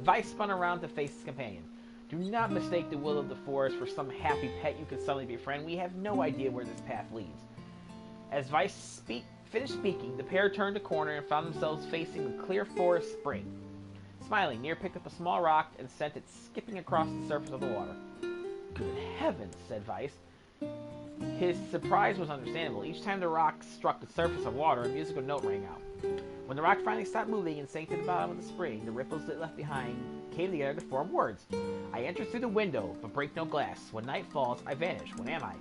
Weiss spun around to face his companion. Do not mistake the will of the forest for some happy pet you could suddenly befriend. We have no idea where this path leads. As Weiss finished speaking, the pair turned a corner and found themselves facing a clear forest spring. Smiling, NieR picked up a small rock and sent it skipping across the surface of the water. Good heavens, said Weiss. His surprise was understandable. Each time the rock struck the surface of water, a musical note rang out. When the rock finally stopped moving and sank to the bottom of the spring, the ripples it left behind came together to form words. I enter through the window, but break no glass. When night falls, I vanish. When am I?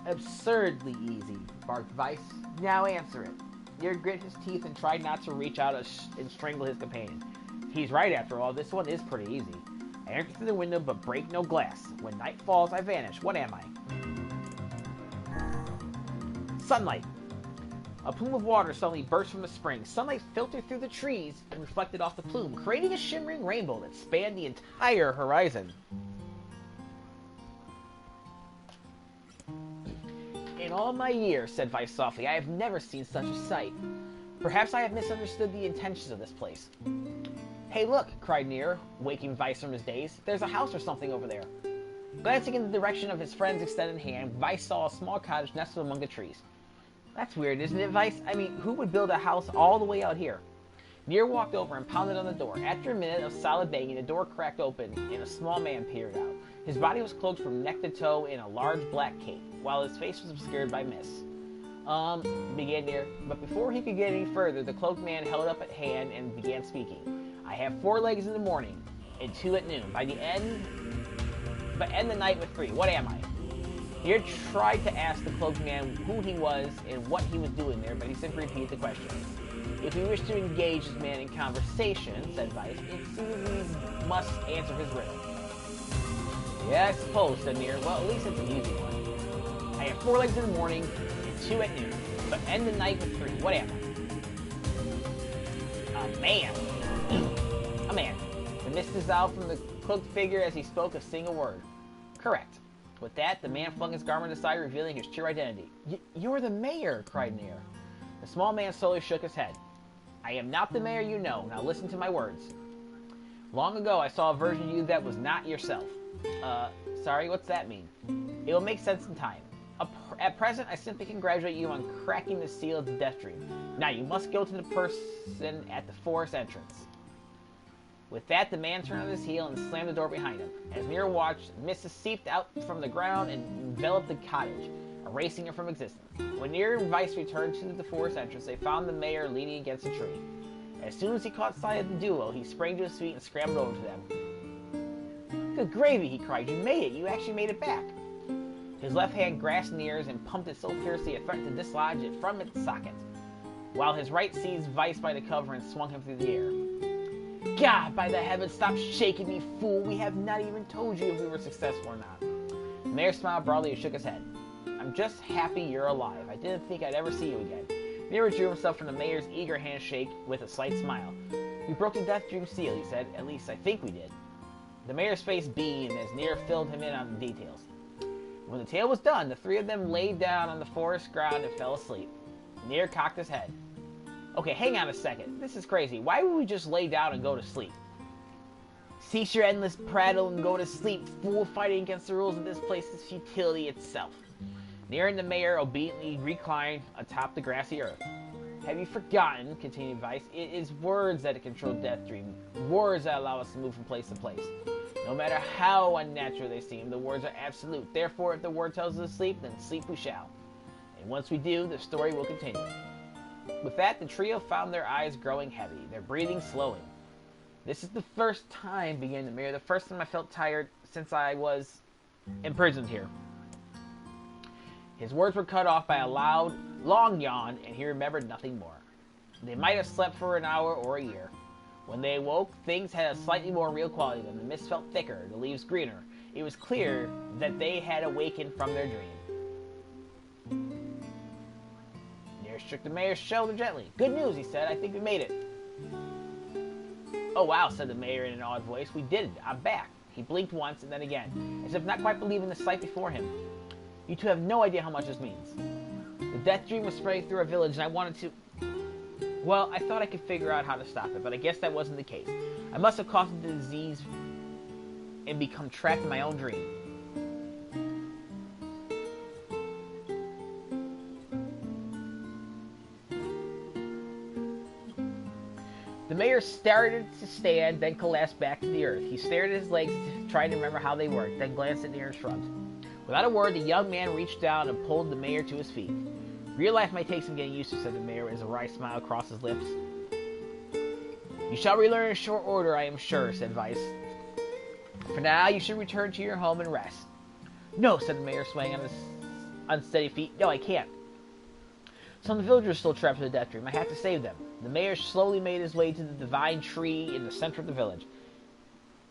Absurdly easy, barked Weiss. Now answer it. NieR grit his teeth and tried not to reach out and strangle his companion. He's right after all, this one is pretty easy. I enter through the window, but break no glass. When night falls, I vanish. What am I? Sunlight. A plume of water suddenly burst from the spring. Sunlight filtered through the trees and reflected off the plume, creating a shimmering rainbow that spanned the entire horizon. In all my years, said Weiss softly, I have never seen such a sight. Perhaps I have misunderstood the intentions of this place. Hey, look, cried NieR, waking Weiss from his daze. There's a house or something over there. Glancing in the direction of his friend's extended hand, Weiss saw a small cottage nestled among the trees. That's weird, isn't it, Weiss? I mean, who would build a house all the way out here? NieR walked over and pounded on the door. After a minute of solid banging, the door cracked open and a small man peered out. His body was cloaked from neck to toe in a large black cape, while his face was obscured by mist. Began NieR, but before he could get any further, the cloaked man held up a hand and began speaking. I have 4 legs in the morning and 2 at noon. But end the night with 3. What am I? NieR tried to ask the cloaked man who he was and what he was doing there, but he simply repeated the question. If we wish to engage this man in conversation, said Weiss, it seems we must answer his riddle. Yeah, I suppose, said NieR. Well, at least it's an easy one. I have 4 legs in the morning and 2 at noon, but end the night with 3. What am I? A man. A man. The mist dissolved from the cloaked figure as he spoke a single word. Correct. With that, the man flung his garment aside, revealing his true identity. You're the mayor, cried NieR. The small man slowly shook his head. I am not the mayor you know. Now listen to my words. Long ago, I saw a version of you that was not yourself. Sorry, what's that mean? It will make sense in time. At present, I simply congratulate you on cracking the seal of the Death Dream. Now, you must go to the person at the forest entrance. With that, the man turned on his heel and slammed the door behind him. As NieR watched, mist seeped out from the ground and enveloped the cottage, erasing it from existence. When NieR and Weiss returned to the forest entrance, they found the mayor leaning against a tree. As soon as he caught sight of the duo, he sprang to his feet and scrambled over to them. Good gravy, he cried. You made it. You actually made it back. His left hand grasped NieR's and pumped it so fiercely it threatened to dislodge it from its socket, while his right seized Weiss by the cover and swung him through the air. God, by the heavens, stop shaking me, fool! We have not even told you if we were successful or not. The mayor smiled broadly and shook his head. I'm just happy you're alive. I didn't think I'd ever see you again. NieR withdrew himself from the mayor's eager handshake with a slight smile. We broke the Death Dream seal, he said. At least I think we did. The mayor's face beamed as NieR filled him in on the details. When the tale was done, the 3 of them laid down on the forest ground and fell asleep. NieR cocked his head. Okay, hang on a second. This is crazy. Why would we just lay down and go to sleep? Cease your endless prattle and go to sleep, fool. Fighting against the rules of this place is futility itself. NieR and the mayor obediently reclined atop the grassy earth. Have you forgotten, continued Weiss, it is words that control Death Dream. Words that allow us to move from place to place. No matter how unnatural they seem, the words are absolute. Therefore, if the word tells us to sleep, then sleep we shall. And once we do, the story will continue. With that, the trio found their eyes growing heavy, their breathing slowing. This is the first time, began the mayor, the first time I felt tired since I was imprisoned here. His words were cut off by a loud, long yawn, and he remembered nothing more. They might have slept for an hour or a year. When they awoke, things had a slightly more real quality to them. The mist felt thicker, the leaves greener. It was clear that they had awakened from their dream. NieR shook the mayor's shoulder gently. Good news, he said. I think we made it. Oh wow, said the mayor in an awed voice. We did it. I'm back. He blinked once and then again, as if not quite believing the sight before him. You two have no idea how much this means. The death dream was spreading through our village and I wanted to... Well, I thought I could figure out how to stop it, but I guess that wasn't the case. I must have caused the disease and become trapped in my own dream. The mayor started to stand, then collapsed back to the earth. He stared at his legs, trying to remember how they worked, then glanced at NieR and shrugged. Without a word, the young man reached down and pulled the mayor to his feet. Real life might take some getting used to, said the mayor as a wry smile crossed his lips. You shall relearn in short order, I am sure, said Weiss. For now, you should return to your home and rest. No, said the mayor, swaying on his unsteady feet. No, I can't. Some of the villagers are still trapped in the death dream. I have to save them. The mayor slowly made his way to the divine tree in the center of the village,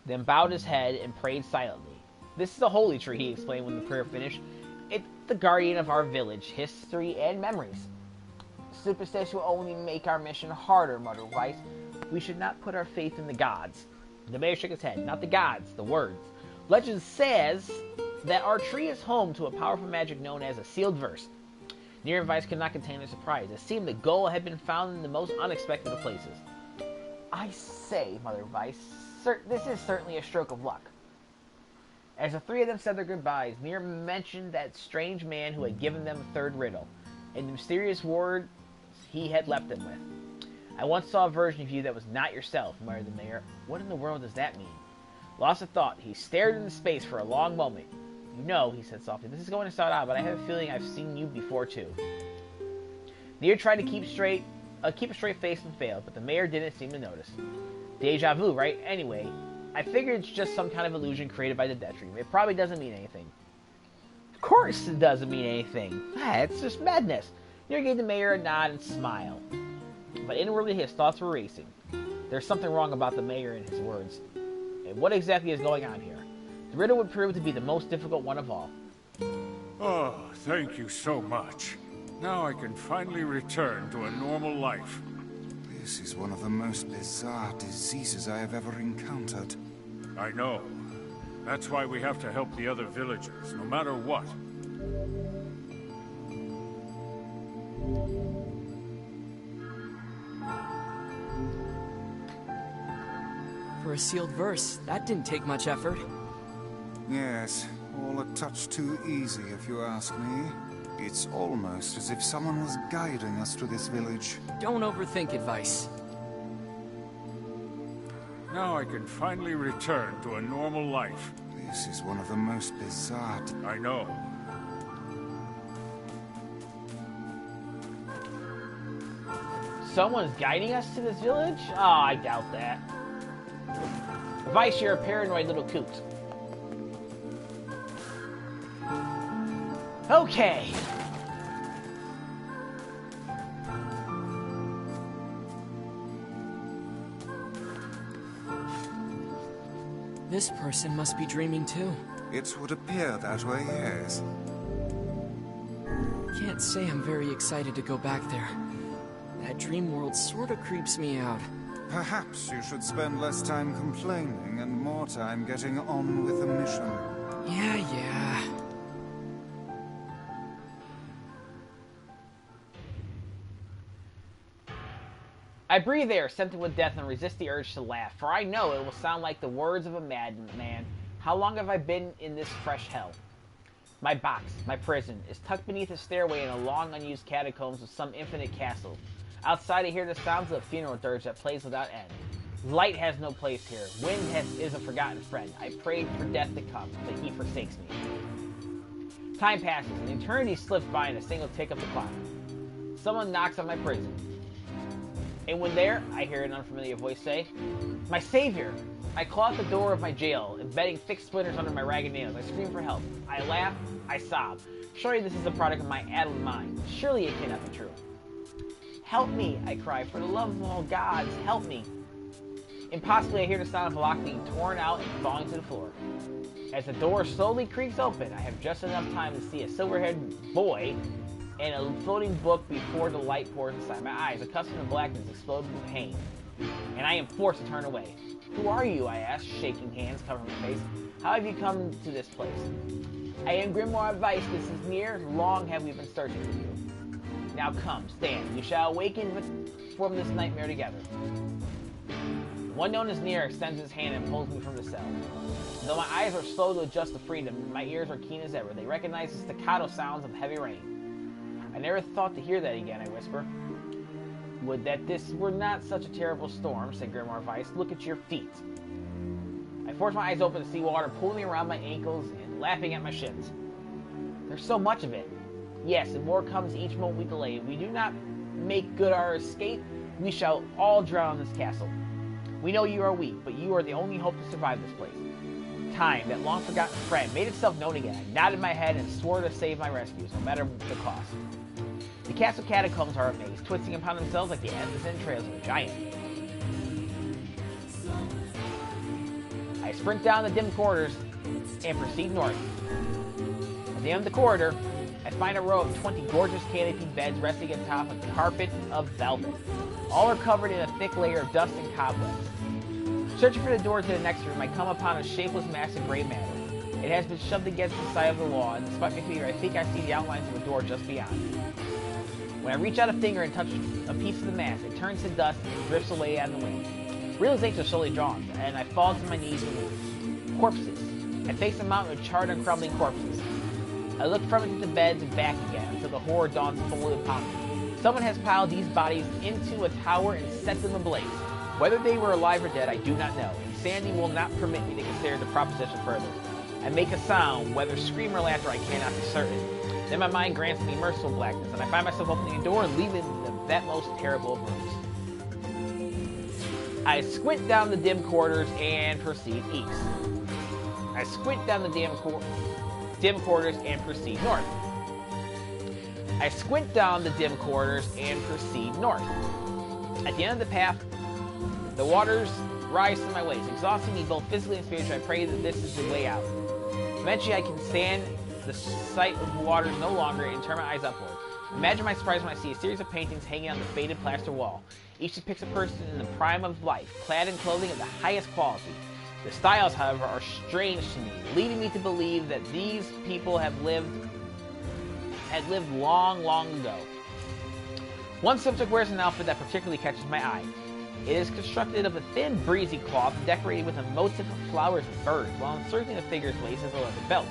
then bowed his head and prayed silently. This is a holy tree, he explained when the prayer finished. It's the guardian of our village, history, and memories. Superstition will only make our mission harder, muttered Weiss. We should not put our faith in the gods. The mayor shook his head. Not the gods, the words. Legend says that our tree is home to a powerful magic known as a sealed verse. NieR and Weiss could not contain their surprise. It seemed the goal had been found in the most unexpected of places. I say, muttered Weiss, this is certainly a stroke of luck. As the three of them said their goodbyes, NieR mentioned that strange man who had given them a third riddle, and the mysterious words he had left them with. I once saw a version of you that was not yourself, muttered the mayor. What in the world does that mean? Lost of thought, he stared into space for a long moment. You know, he said softly, this is going to start out, but I have a feeling I've seen you before too. NieR tried to keep a straight face and failed, but the mayor didn't seem to notice. Deja vu, right? Anyway, I figured it's just some kind of illusion created by the death dream. It probably doesn't mean anything. Of course it doesn't mean anything. It's just madness. NieR gave the mayor a nod and smile. But inwardly his thoughts were racing. There's something wrong about the mayor and his words. And what exactly is going on here? The riddle would prove to be the most difficult one of all. Oh, thank you so much. Now I can finally return to a normal life. This is one of the most bizarre diseases I have ever encountered. I know. That's why we have to help the other villagers, no matter what. For a sealed verse, that didn't take much effort. Yes, all a touch too easy if you ask me. It's almost as if someone was guiding us to this village. Don't overthink it, Weiss. Now I can finally return to a normal life. This is one of the most bizarre... I know. Someone's guiding us to this village? Oh, I doubt that. Weiss, you're a paranoid little coot. Okay. This person must be dreaming too. It would appear that way, yes. Can't say I'm very excited to go back there. That dream world sort of creeps me out. Perhaps you should spend less time complaining and more time getting on with the mission. Yeah. I breathe air, scented with death, and resist the urge to laugh, for I know it will sound like the words of a madman. How long have I been in this fresh hell? My box, my prison, is tucked beneath a stairway in a long unused catacombs of some infinite castle. Outside I hear the sounds of a funeral dirge that plays without end. Light has no place here. Wind is a forgotten friend. I prayed for death to come, but he forsakes me. Time passes, and eternity slips by in a single tick of the clock. Someone knocks on my prison. And when there, I hear an unfamiliar voice say, "My savior!" I claw at the door of my jail, embedding thick splinters under my ragged nails. I scream for help. I laugh. I sob. Surely this is a product of my addled mind. Surely it cannot be true. Help me, I cry. For the love of all gods, help me. Impossibly, I hear the sound of a lock being torn out and falling to the floor. As the door slowly creaks open, I have just enough time to see a silver-haired boy and a floating book before the light pours inside. My eyes, accustomed to blackness, explode with pain. and I am forced to turn away. Who are you? I asked, shaking hands, covering my face. How have you come to this place? I am Grimoire Weiss. This is NieR. Long have we been searching for you. Now come, stand. We shall awaken from this nightmare together. One known as NieR extends his hand and pulls me from the cell. Though my eyes are slow to adjust to freedom, my ears are keen as ever. They recognize the staccato sounds of heavy rain. I never thought to hear that again, I whisper. Would that this were not such a terrible storm, said Grimoire Weiss. Look at your feet. I force my eyes open to see water pulling around my ankles and lapping at my shins. There's so much of it. Yes, and more comes each moment we delay. If we do not make good our escape, we shall all drown in this castle. We know you are weak, but you are the only hope to survive this place. Time, that long-forgotten friend, made itself known again. I nodded my head and swore to save my rescues, no matter the cost. The castle catacombs are a maze, twisting upon themselves like the endless entrails of a giant. I sprint down the dim corridors and proceed north. At the end of the corridor, I find a row of 20 gorgeous canopied beds resting atop a carpet of velvet. All are covered in a thick layer of dust and cobwebs. Searching for the door to the next room, I come upon a shapeless mass of gray matter. It has been shoved against the side of the wall, and despite my fear, I think I see the outlines of a door just beyond. When I reach out a finger and touch a piece of the mass, it turns to dust and drifts away on the wind. Realization is slowly drawn, and I fall to my knees and weep. Corpses. I face a mountain of charred and crumbling corpses. I look from into the beds and back again until the horror dawns fully upon me. Someone has piled these bodies into a tower and set them ablaze. Whether they were alive or dead, I do not know. Insanity will not permit me to consider the proposition further. I make a sound, whether scream or laughter, I cannot be certain. Then my mind grants me merciful blackness, and I find myself opening a door and leaving that most terrible of rooms. I squint down the dim corridors and proceed east. I squint down the dim corridors and proceed north. I squint down the dim corridors and proceed north. At the end of the path, the waters rise to my waist, exhausting me both physically and spiritually. I pray that this is the way out. Eventually, I can stand the sight of waters no longer and turn my eyes upward. Imagine my surprise when I see a series of paintings hanging on the faded plaster wall. Each depicts a person in the prime of life, clad in clothing of the highest quality. The styles, however, are strange to me, leading me to believe that these people had lived long, long ago. One subject wears an outfit that particularly catches my eye. It is constructed of a thin, breezy cloth decorated with a motif of flowers and birds, while encircling the figure's waist is a leather belt.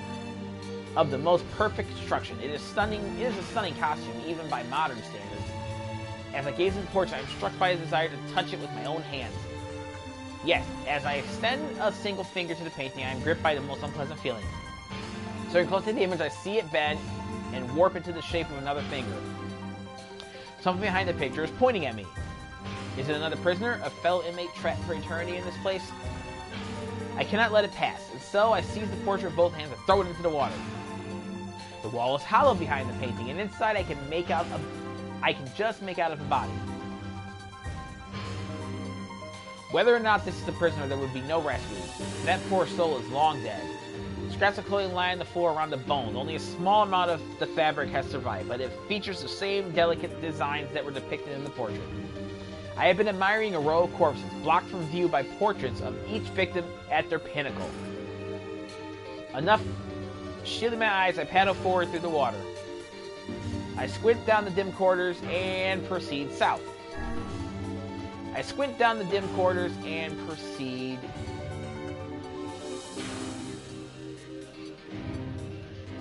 Of the most perfect construction. It is a stunning costume, even by modern standards. As I gaze at the portrait, I am struck by a desire to touch it with my own hands. Yes, as I extend a single finger to the painting, I am gripped by the most unpleasant feeling. Staring close to the image, I see it bend and warp into the shape of another finger. Something behind the picture is pointing at me. Is it another prisoner, a fellow inmate trapped for eternity in this place? I cannot let it pass, and so I seize the portrait with both hands and throw it into the water. The wall is hollow behind the painting, and inside I can just make out a body. Whether or not this is the prisoner, there would be no rescue. That poor soul is long dead. Scraps of clothing lie on the floor around the bones. Only a small amount of the fabric has survived, but it features the same delicate designs that were depicted in the portrait. I have been admiring a row of corpses, blocked from view by portraits of each victim at their pinnacle. Enough shielding my eyes, I paddle forward through the water. I squint down the dim corridors and proceed south. I squint down the dim corridors and proceed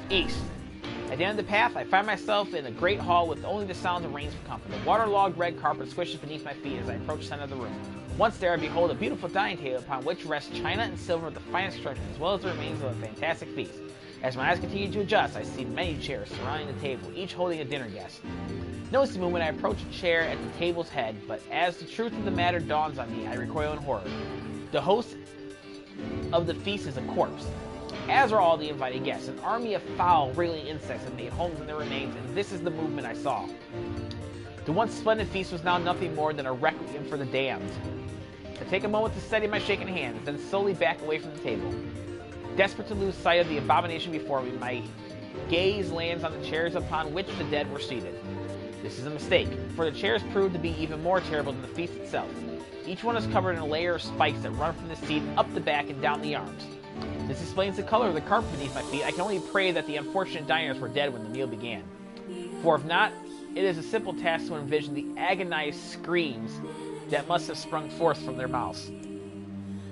east. At the end of the path, I find myself in a great hall with only the sounds of rains for comfort. The waterlogged red carpet swishes beneath my feet as I approach the center of the room. Once there, I behold a beautiful dining table upon which rests china and silver of the finest construction, as well as the remains of a fantastic feast. As my eyes continue to adjust, I see many chairs surrounding the table, each holding a dinner guest. Notice the moment I approach a chair at the table's head, but as the truth of the matter dawns on me, I recoil in horror. The host of the feast is a corpse, as are all the invited guests. An army of foul, wriggling insects have made homes in their remains, and this is the movement I saw. The once splendid feast was now nothing more than a requiem for the damned. I take a moment to steady my shaking hands, then slowly back away from the table. Desperate to lose sight of the abomination before me, my gaze lands on the chairs upon which the dead were seated. This is a mistake, for the chairs proved to be even more terrible than the feast itself. Each one is covered in a layer of spikes that run from the seat up the back and down the arms. This explains the color of the carpet beneath my feet. I can only pray that the unfortunate diners were dead when the meal began. For if not, it is a simple task to envision the agonized screams that must have sprung forth from their mouths.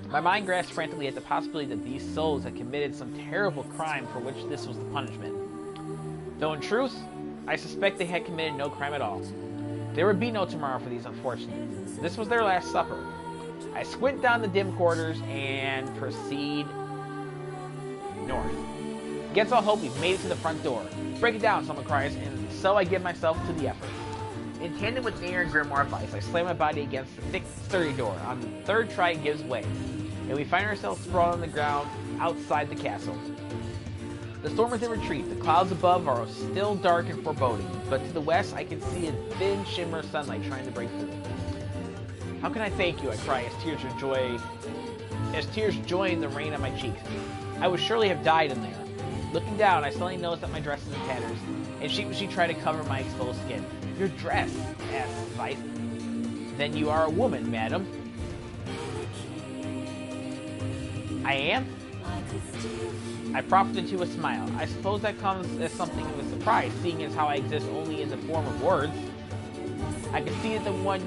My mind grasped frantically at the possibility that these souls had committed some terrible crime for which this was the punishment. Though in truth, I suspect they had committed no crime at all. There would be no tomorrow for these unfortunates. This was their last supper. I squint down the dim quarters and proceed north. Against all hope, we've made it to the front door. Break it down, someone cries, and so I give myself to the effort. In tandem with NieR and Grimoire Weiss, I slam my body against the thick, sturdy door. On the third try, it gives way, and we find ourselves sprawled on the ground outside the castle. The storm is in retreat. The clouds above are still dark and foreboding, but to the west, I can see a thin shimmer of sunlight trying to break through. How can I thank you? I cry as tears join the rain on my cheeks. I would surely have died in there. Looking down, I suddenly notice that my dress is in tatters, and sheepishly try to cover my exposed skin. Your dress? Asks Weiss. Then you are a woman, madam. I am? I profited to a smile. I suppose that comes as something of a surprise, seeing as how I exist only in the form of words. I can see that the one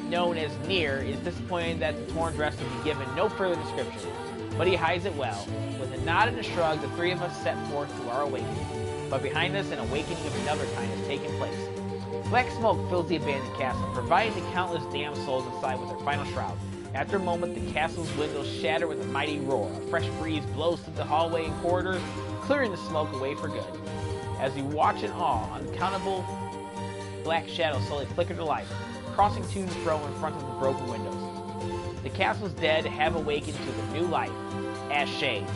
known as NieR is disappointed that the torn dress will be given no further description, but he hides it well. With a nod and a shrug, the three of us set forth to our awakening. But behind us, an awakening of another kind has taken place. Black smoke fills the abandoned castle, providing the countless damned souls inside with their final shroud. After a moment, the castle's windows shatter with a mighty roar. A fresh breeze blows through the hallway and corridors, clearing the smoke away for good. As we watch in awe, uncountable black shadows slowly flicker to life, crossing to and fro in front of the broken windows. The castle's dead have awakened to the new life, as shades.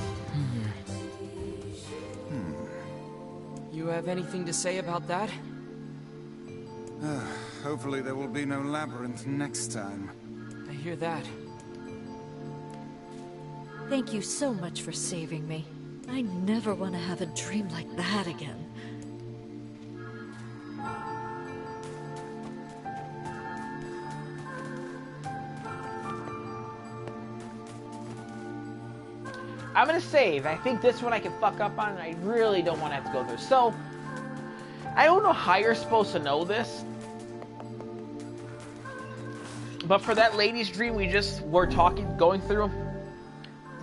You have anything to say about that? Hopefully there will be no labyrinth next time. I hear that. Thank you so much for saving me. I never want to have a dream like that again. I'm gonna save. I think this one I can fuck up on, and I really don't want to have to go through. So, I don't know how you're supposed to know this, but for that lady's dream we just were going through,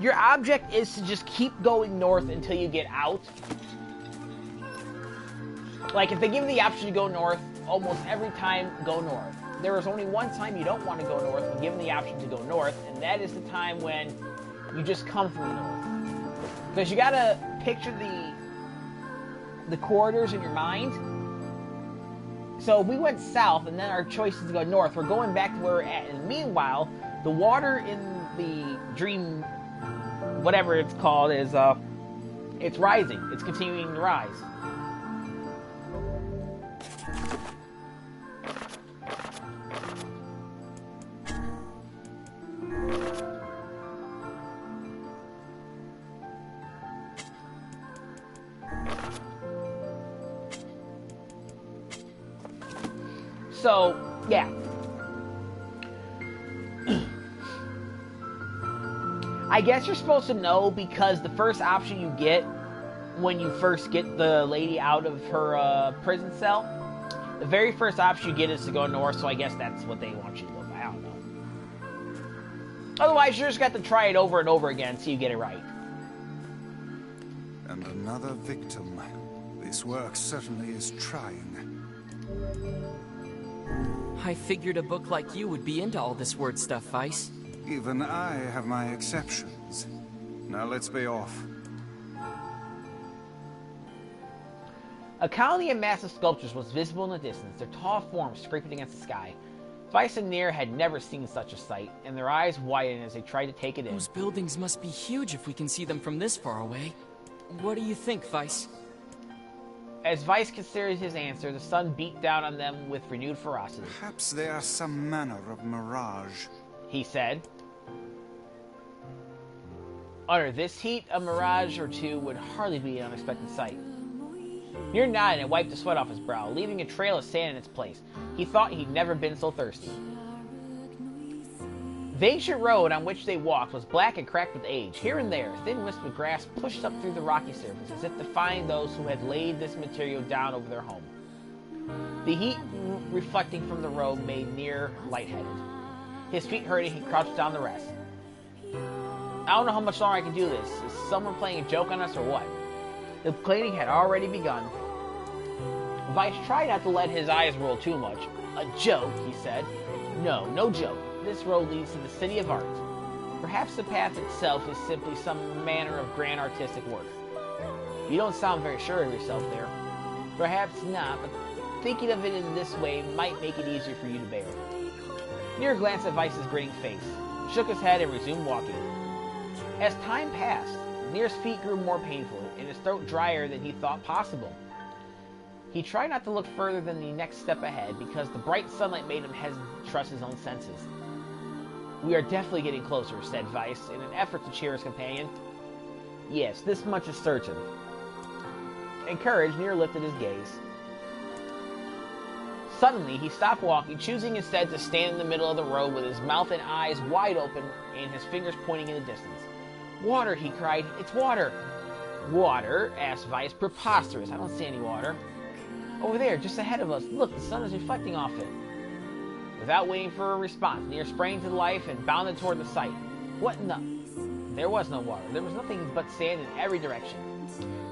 your object is to just keep going north until you get out. Like, if they give you the option to go north, almost every time, go north. There is only one time you don't want to go north and given the option to go north, and that is the time when you just come from the north. Because you gotta picture the corridors in your mind. So we went south, and then our choice is to go north. We're going back to where we're at. And meanwhile, the water in the dream, whatever it's called, is it's rising. It's continuing to rise. So, yeah. I guess you're supposed to know because the first option you get when you first get the lady out of her prison cell, the very first option you get is to go north, so I guess that's what they want you to go by. I don't know. Otherwise, you just got to try it over and over again until you get it right. And another victim. This work certainly is trying. I figured a book like you would be into all this word stuff, Weiss. Even I have my exceptions. Now let's be off. A colony of massive sculptures was visible in the distance, their tall forms scraping against the sky. Weiss and NieR had never seen such a sight, and their eyes widened as they tried to take it in. Those buildings must be huge if we can see them from this far away. What do you think, Weiss? As Weiss considered his answer, the sun beat down on them with renewed ferocity. Perhaps they are some manner of mirage, he said. Under this heat, a mirage or two would hardly be an unexpected sight. NieR nodded and wiped the sweat off his brow, leaving a trail of sand in its place. He thought he'd never been so thirsty. The ancient road on which they walked was black and cracked with age. Here and there, thin wisps of grass pushed up through the rocky surface, as if defying those who had laid this material down over their home. The heat reflecting from the road made NieR lightheaded. His feet hurting, he crouched down to rest. I don't know how much longer I can do this. Is someone playing a joke on us or what? The cleaning had already begun. Weiss tried not to let his eyes roll too much. A joke, he said. No, no joke. This road leads to the City of Art. Perhaps the path itself is simply some manner of grand artistic work. You don't sound very sure of yourself there. Perhaps not, but thinking of it in this way might make it easier for you to bear. NieR glanced at Weiss's grinning face, shook his head, and resumed walking. As time passed, NieR's feet grew more painful, and his throat drier than he thought possible. He tried not to look further than the next step ahead, because the bright sunlight made him hesitant to trust his own senses. We are definitely getting closer, said Weiss, in an effort to cheer his companion. Yes, this much is certain. Encouraged, NieR lifted his gaze. Suddenly, he stopped walking, choosing instead to stand in the middle of the road with his mouth and eyes wide open and his fingers pointing in the distance. Water, he cried. It's water. Water? Asked Weiss. Preposterous. I don't see any water. Over there, just ahead of us. Look, the sun is reflecting off it. Without waiting for a response, NieR sprang to life and bounded toward the sight. What in the... There was no water. There was nothing but sand in every direction.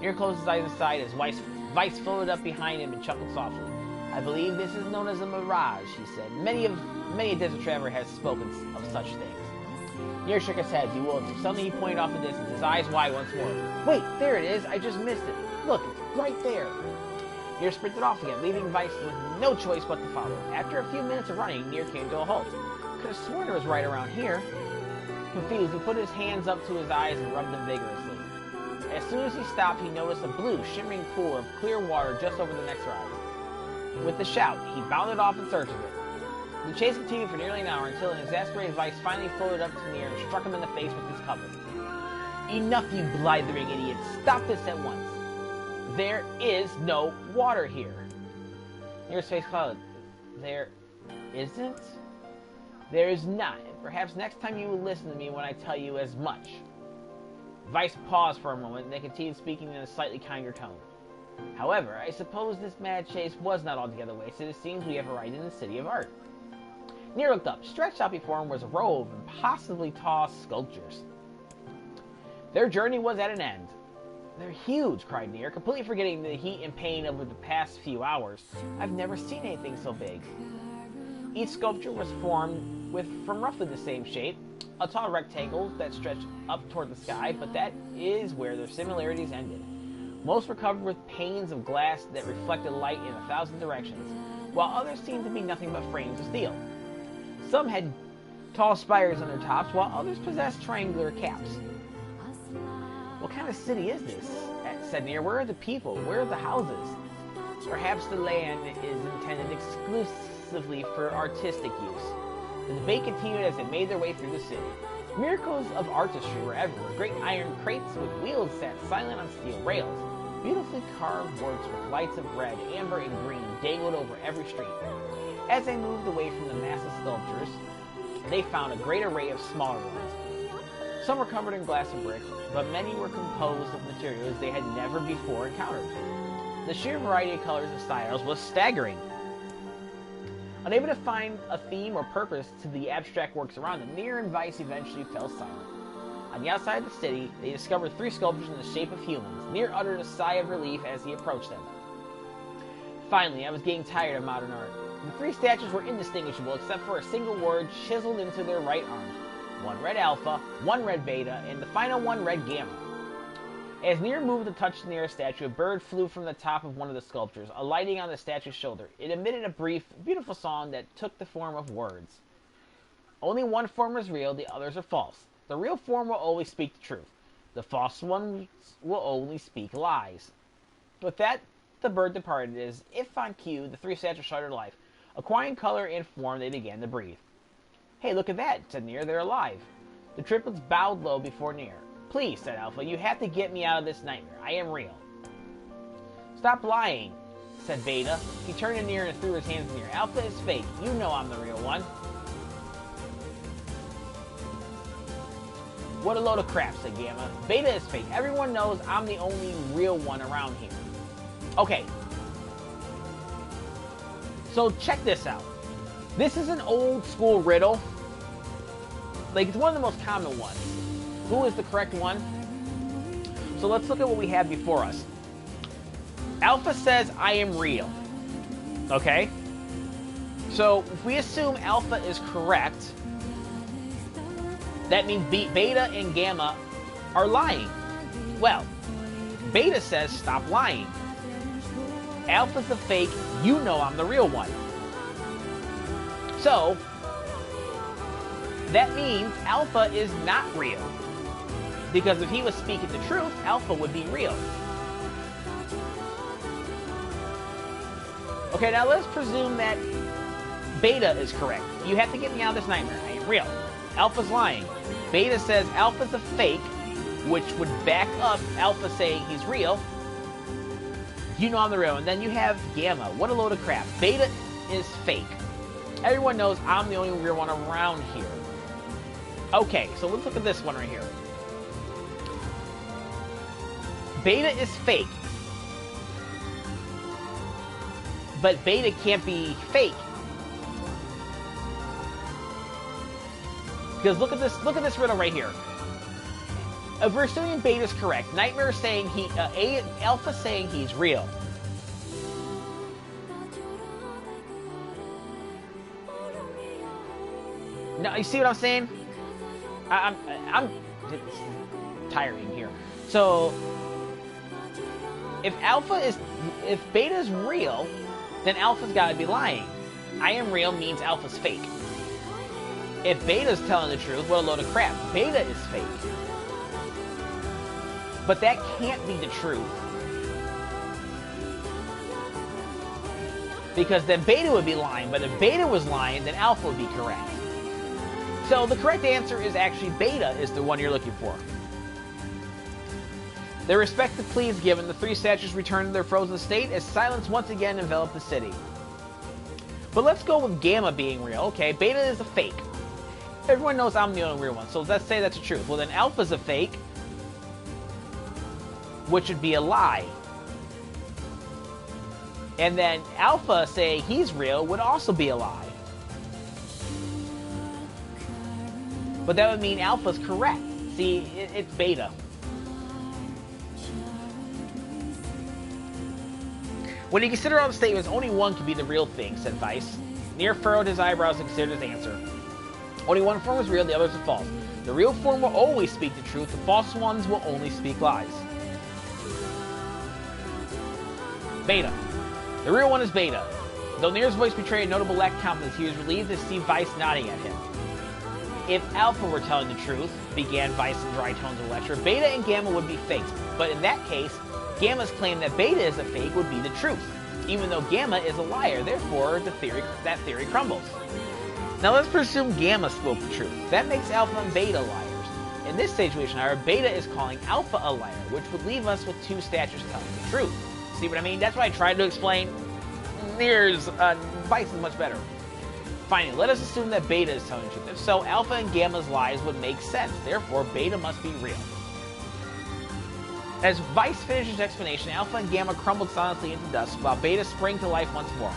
NieR closed his eyes and sighed as Weiss floated up behind him and chuckled softly. I believe this is known as a mirage, he said. Many a desert traveler has spoken of such things. NieR shook his head, bewildered. Suddenly he pointed off the distance, his eyes wide once more. Wait, there it is. I just missed it. Look, it's right there. NieR sprinted off again, leaving Weiss with no choice but to follow. After a few minutes of running, NieR came to a halt. Could have sworn it was right around here. Confused, he put his hands up to his eyes and rubbed them vigorously. As soon as he stopped, he noticed a blue, shimmering pool of clear water just over the next rise. With a shout, he bounded off in search of it. The chase continued for nearly an hour until an exasperated Weiss finally floated up to NieR and struck him in the face with his cover. Enough, you blithering idiot! Stop this at once! There is no water here! NieR's face clouded. There isn't? There is not. Perhaps next time you will listen to me when I tell you as much. Weiss paused for a moment and then continued speaking in a slightly kinder tone. However, I suppose this mad chase was not altogether wasted. It seems we have arrived in the City of Art. NieR looked up. Stretched out before him was a row of impossibly tall sculptures. Their journey was at an end. They're huge, cried NieR, completely forgetting the heat and pain over the past few hours. I've never seen anything so big. Each sculpture was formed from roughly the same shape, a tall rectangle that stretched up toward the sky, but that is where their similarities ended. Most were covered with panes of glass that reflected light in 1,000 directions, while others seemed to be nothing but frames of steel. Some had tall spires on their tops, while others possessed triangular caps. What kind of city is this? Said NieR. Where are the people? Where are the houses? Perhaps the land is intended exclusively for artistic use. The debate continued as they made their way through the city. Miracles of artistry were everywhere. Great iron crates with wheels sat silent on steel rails. Beautifully carved works with lights of red, amber, and green dangled over every street. As they moved away from the massive sculptures, they found a great array of smaller ones. Some were covered in glass and brick, but many were composed of materials they had never before encountered. The sheer variety of colors and styles was staggering. Unable to find a theme or purpose to the abstract works around them, NieR and Weiss eventually fell silent. On the outside of the city, they discovered 3 sculptures in the shape of humans. NieR uttered a sigh of relief as he approached them. Finally, I was getting tired of modern art. The 3 statues were indistinguishable except for a single word chiseled into their right arms. One read alpha, one read beta, and the final one read gamma. As NieR moved to touch the nearest statue, a bird flew from the top of one of the sculptures, alighting on the statue's shoulder. It emitted a brief, beautiful song that took the form of words. Only one form is real, the others are false. The real form will always speak the truth. The false ones will only speak lies. With that, the bird departed as, if on cue, the 3 statues started to life. Acquiring color and form, they began to breathe. Hey, look at that, said NieR. They're alive. The triplets bowed low before NieR. Please, said Alpha, you have to get me out of this nightmare. I am real. Stop lying, said Beta. He turned to NieR and threw his hands in the air. Alpha is fake. You know I'm the real one. What a load of crap, said Gamma. Beta is fake. Everyone knows I'm the only real one around here. Okay. So check this out. This is an old school riddle. Like, it's one of the most common ones. Who is the correct one? So let's look at what we have before us. Alpha says, I am real. Okay? So, if we assume Alpha is correct, that means Beta and Gamma are lying. Well, Beta says, stop lying. Alpha's the fake, you know I'm the real one. So, that means Alpha is not real. Because if he was speaking the truth, Alpha would be real. Okay, now let's presume that Beta is correct. You have to get me out of this nightmare. I am real. Alpha's lying. Beta says Alpha's a fake, which would back up Alpha saying he's real. You know I'm the real one. And then you have Gamma. What a load of crap. Beta is fake. Everyone knows I'm the only real one around here. Okay, so let's look at this one right here. Beta is fake. But Beta can't be fake. Because look at this riddle right here. If we're assuming Beta's correct, Nightmare is saying Alpha's saying he's real. Now, you see what I'm saying? I'm tiring here. So, if Beta's real, then Alpha's got to be lying. I am real means Alpha's fake. If Beta's telling the truth, what a load of crap. Beta is fake. But that can't be the truth. Because then Beta would be lying, but if Beta was lying, then Alpha would be correct. So the correct answer is actually Beta is the one you're looking for. Their respective pleas given, the three statues returned to their frozen state as silence once again enveloped the city. But let's go with Gamma being real. Okay, Beta is a fake. Everyone knows I'm the only real one, so let's say that's the truth. Well, then Alpha's a fake, which would be a lie. And then Alpha saying he's real would also be a lie. But that would mean Alpha's correct. See, it's Beta. When you consider all the statements, only one could be the real thing, said Weiss. NieR furrowed his eyebrows and considered his answer. Only one form is real, the others are false. The real form will always speak the truth, the false ones will only speak lies. Beta. The real one is Beta. Though NieR's voice betrayed a notable lack of confidence, he was relieved to see Weiss nodding at him. If Alpha were telling the truth, began Weiss in dry tones of lecture, Beta and Gamma would be fakes. But in that case, Gamma's claim that Beta is a fake would be the truth, even though Gamma is a liar. Therefore, that theory crumbles. Now let's presume Gamma spoke the truth. That makes Alpha and Beta liars. In this situation, however, Beta is calling Alpha a liar, which would leave us with two statues telling the truth. See what I mean? That's what I tried to explain. NieR's Weiss is much better. Finally, let us assume that Beta is telling the truth. If so, Alpha and Gamma's lies would make sense. Therefore, Beta must be real. As Weiss finished his explanation, Alpha and Gamma crumbled silently into dust, while Beta sprang to life once more.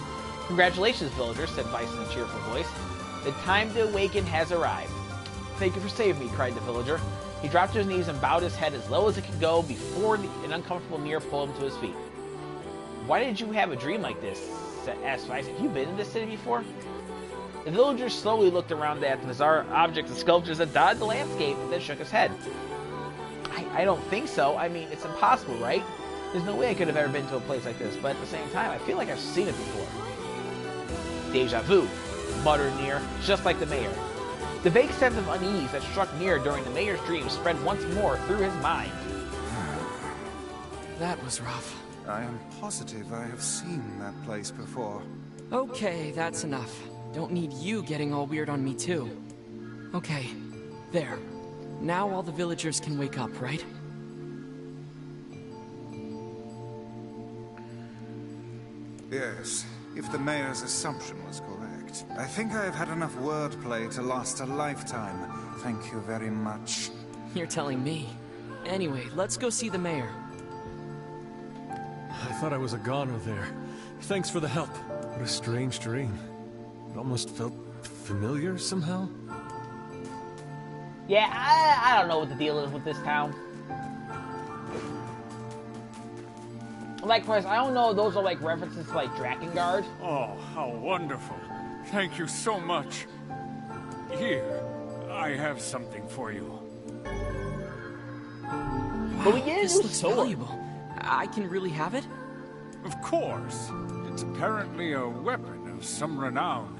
Congratulations, villagers, said Weiss in a cheerful voice. The time to awaken has arrived. Thank you for saving me, cried the villager. He dropped to his knees and bowed his head as low as it could go before an uncomfortable NieR pulled him to his feet. Why did you have a dream like this? Asked Weiss. Have you been in this city before? The villager slowly looked around at the bizarre objects and sculptures that dotted the landscape and then shook his head. I don't think so. I mean, it's impossible, right? There's no way I could have ever been to a place like this, but at the same time, I feel like I've seen it before. Deja vu, muttered NieR, just like the mayor. The vague sense of unease that struck NieR during the mayor's dream spread once more through his mind. That was rough. I am positive I have seen that place before. Okay, that's enough. Don't need you getting all weird on me too. Okay, there. Now all the villagers can wake up, right? Yes, if the mayor's assumption was correct. I think I have had enough wordplay to last a lifetime. Thank you very much. You're telling me. Anyway, let's go see the mayor. I thought I was a goner there. Thanks for the help. What a strange dream. It almost felt familiar somehow. Yeah, I don't know what the deal is with this town. Likewise, I don't know if those are like references to like Drakengard. Oh, how wonderful. Thank you so much. Here, I have something for you. But we get a This new looks sword. valuable. I can really have it? Of course. It's apparently a weapon of some renown,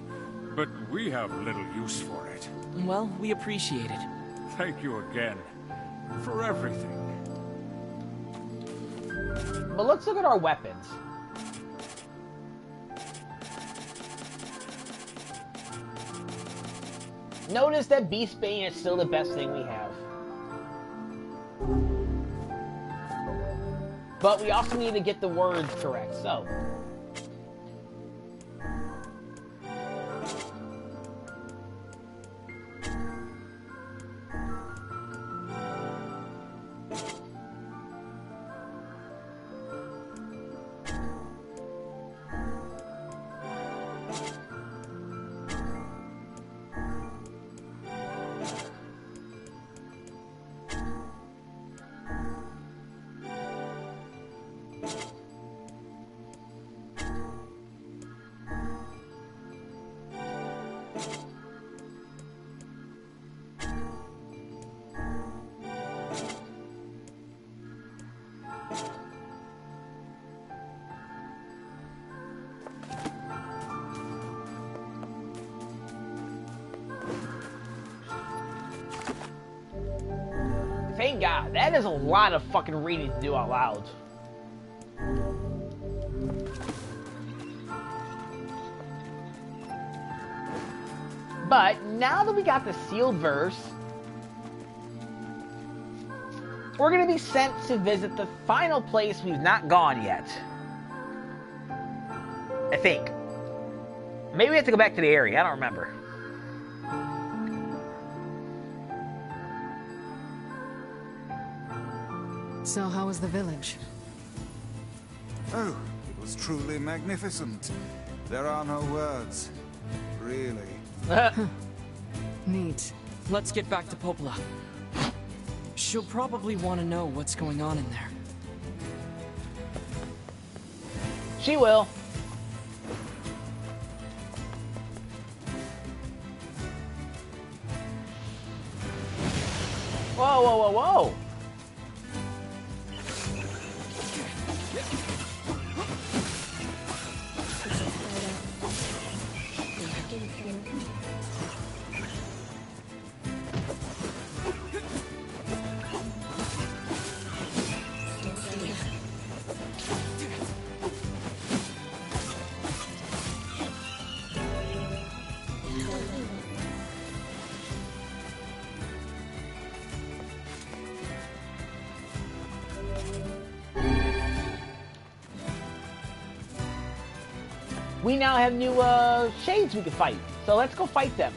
but we have little use for it. Well, we appreciate it. Thank you again for everything. But let's look at our weapons. Notice that Beastbane is still the best thing we have. But we also need to get the words correct, so... Thank God, that is a lot of fucking reading to do out loud. But now that we got the sealed verse, we're gonna be sent to visit the final place we've not gone yet. I think. Maybe we have to go back to the area, I don't remember. So how was the village? Oh, it was truly magnificent. There are no words. Really. Neat. Let's get back to Popola. She'll probably want to know what's going on in there. She will. Whoa, whoa, whoa, whoa! We now have new shades we can fight. So let's go fight them.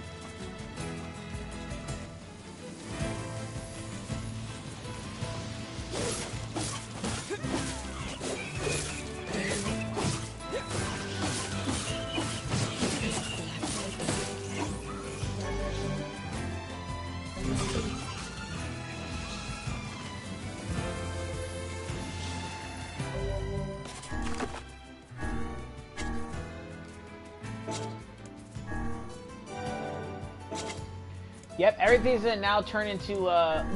Yep, everything's gonna now turn into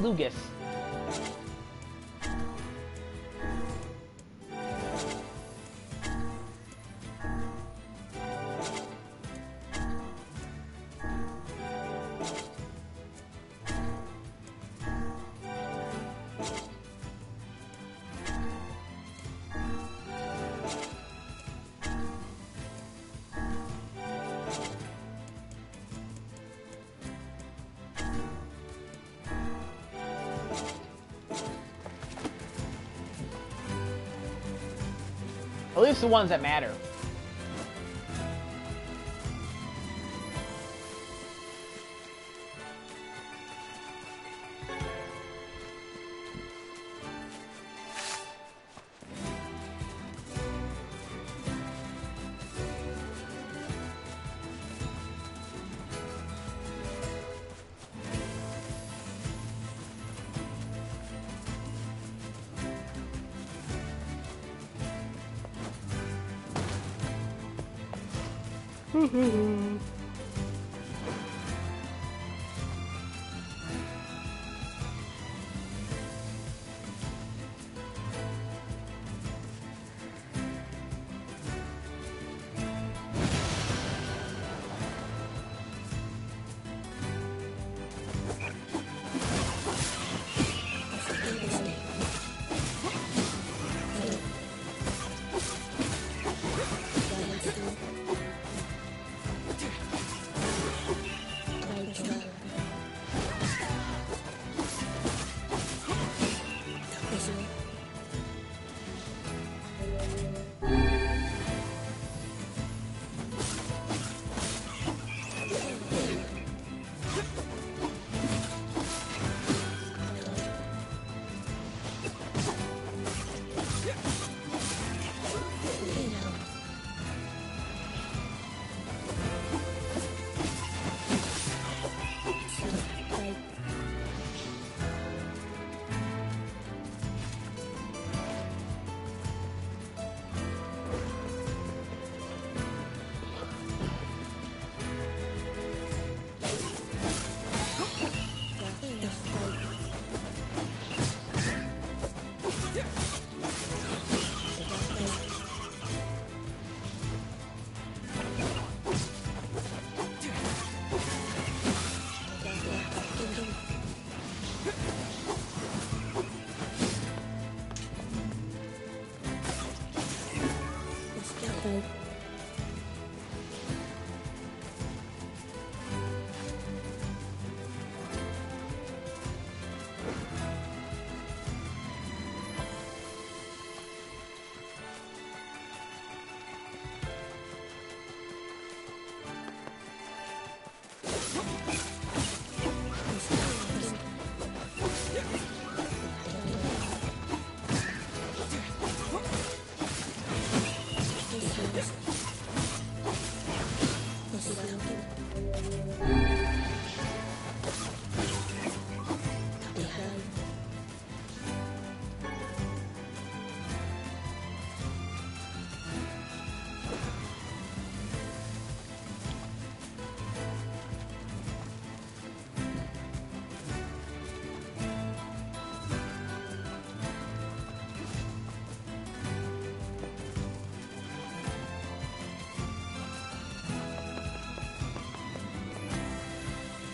Lugus. At least the ones that matter.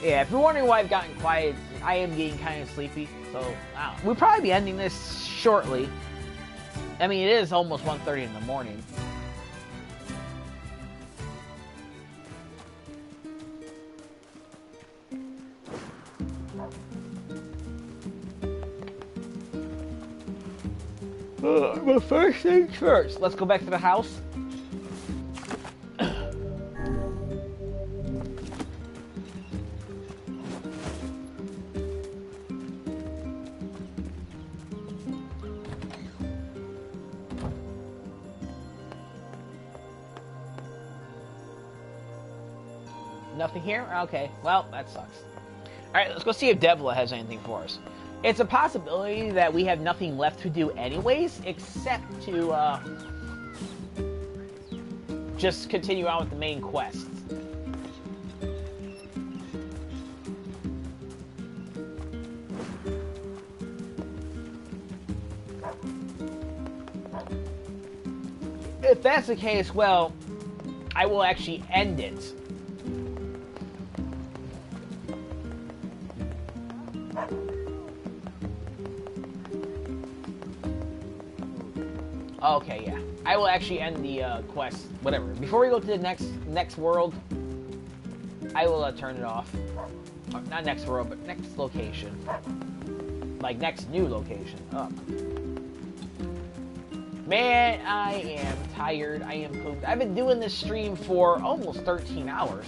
Yeah, if you're wondering why I've gotten quiet, I am getting kind of sleepy, so we'll probably be ending this shortly. I mean, it is almost 1:30 in the morning. But first things first, let's go back to the house. Nothing here? Okay, well, that sucks. Alright, let's go see if Devla has anything for us. It's a possibility that we have nothing left to do anyways, except to just continue on with the main quest. If that's the case, well, I will actually end it. Okay, yeah. I will actually end the quest, whatever. Before we go to the next world, I will turn it off. Not next world, but next location. Like, next new location. Oh. Man, I am tired. I am pooped. I've been doing this stream for almost 13 hours.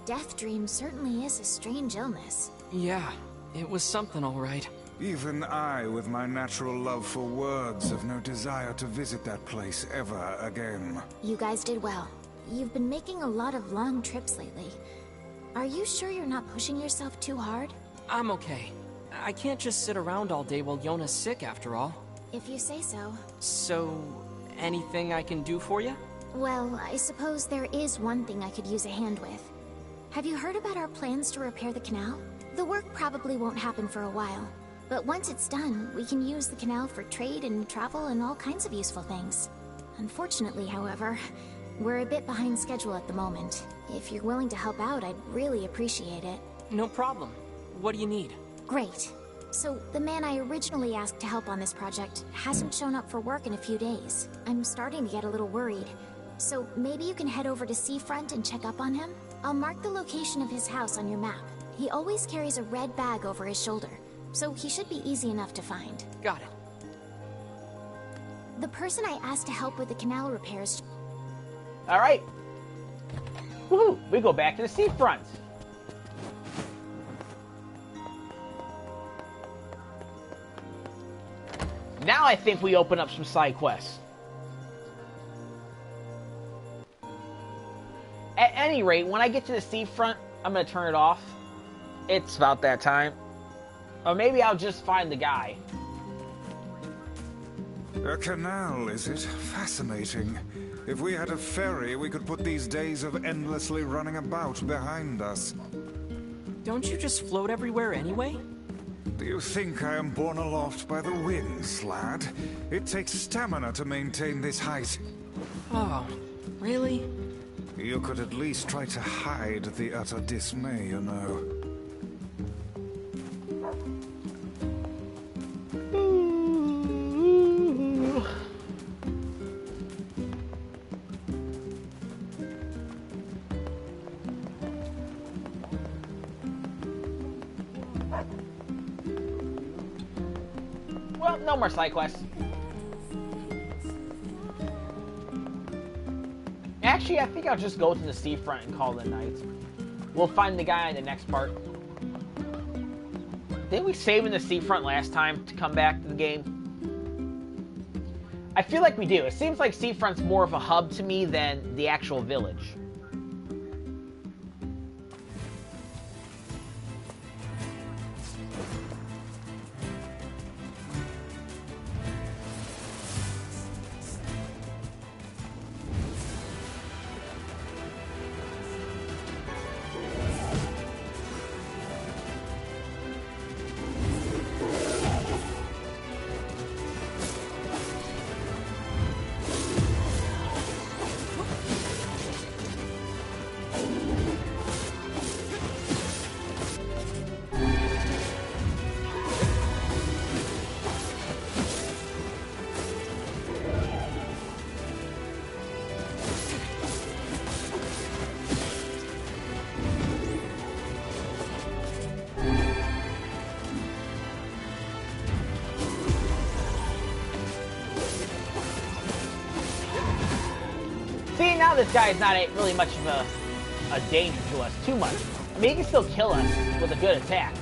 death dream certainly is a strange illness. Yeah, it was something all right. Even I, with my natural love for words, have no desire to visit that place ever again. You guys did well. You've been making a lot of long trips lately. Are you sure you're not pushing yourself too hard? I'm okay. I can't just sit around all day while Yona's sick, after all. If you say so. So, anything I can do for you? Well, I suppose there is one thing I could use a hand with. Have you heard about our plans to repair the canal? The work probably won't happen for a while, but once it's done, we can use the canal for trade and travel and all kinds of useful things. Unfortunately, however, we're a bit behind schedule at the moment. If you're willing to help out, I'd really appreciate it. No problem. What do you need? Great. So, the man I originally asked to help on this project hasn't shown up for work in a few days. I'm starting to get a little worried. So, maybe you can head over to Seafront and check up on him? I'll mark the location of his house on your map. He always carries a red bag over his shoulder, so he should be easy enough to find. Got it. The person I asked to help with the canal repairs... Alright. Woohoo! We go back to the seafront. Now I think we open up some side quests. At any rate, when I get to the seafront, I'm going to turn it off. It's about that time. Or maybe I'll just find the guy. A canal, is it? Fascinating. If we had a ferry, we could put these days of endlessly running about behind us. Don't you just float everywhere anyway? Do you think I am borne aloft by the winds, lad? It takes stamina to maintain this height. Oh, really? You could at least try to hide the utter dismay, you know. Well, no more side quests. Actually, I think I'll just go to the seafront and call it a night. We'll find the guy in the next part. Didn't we save in the seafront last time to come back to the game? I feel like we do. It seems like seafront's more of a hub to me than the actual village. See, now this guy is not really much of a danger to us, too much. I mean, he can still kill us with a good attack.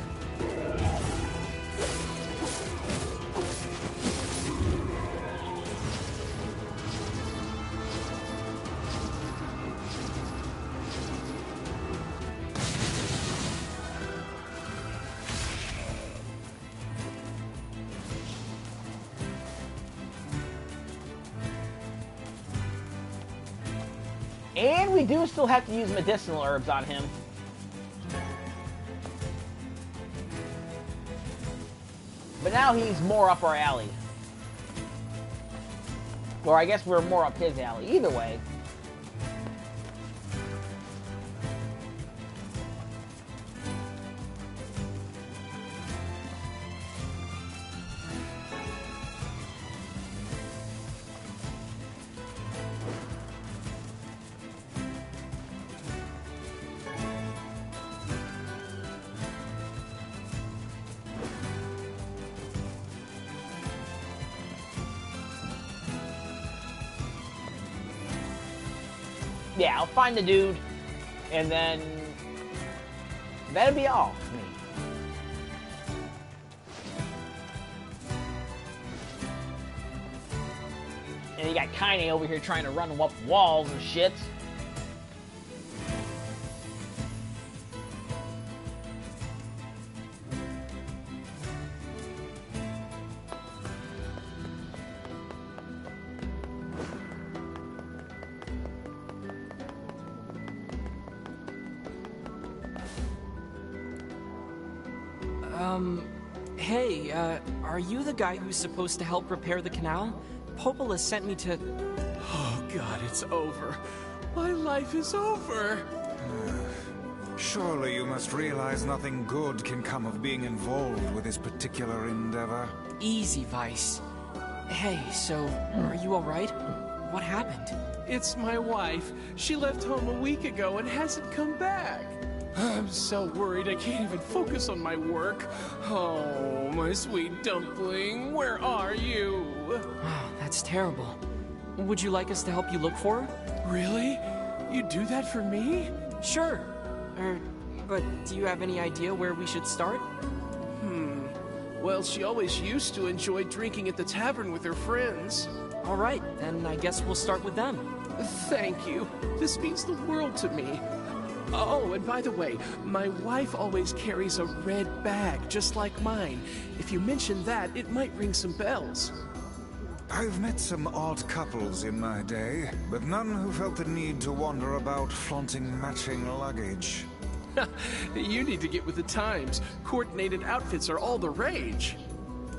And we do still have to use medicinal herbs on him. But now he's more up our alley. Or I guess we're more up his alley. Either way. Yeah, I'll find the dude, and then That'd be all for me. And you got Kainé over here trying to run up walls and shit. Hey, are you the guy who's supposed to help repair the canal? Popola sent me to... Oh god, it's over. My life is over. Surely you must realize nothing good can come of being involved with this particular endeavor. Easy, Weiss. Hey, so, are you alright? What happened? It's my wife. She left home a week ago and hasn't come back. I'm so worried I can't even focus on my work. Oh, my sweet dumpling, where are you? Oh, that's terrible. Would you like us to help you look for her? Really? You do that for me? Sure. But do you have any idea where we should start? Well, she always used to enjoy drinking at the tavern with her friends. Alright, then I guess we'll start with them. Thank you. This means the world to me. Oh, and by the way, my wife always carries a red bag, just like mine. If you mention that, it might ring some bells. I've met some odd couples in my day, but none who felt the need to wander about flaunting matching luggage. You need to get with the times. Coordinated outfits are all the rage.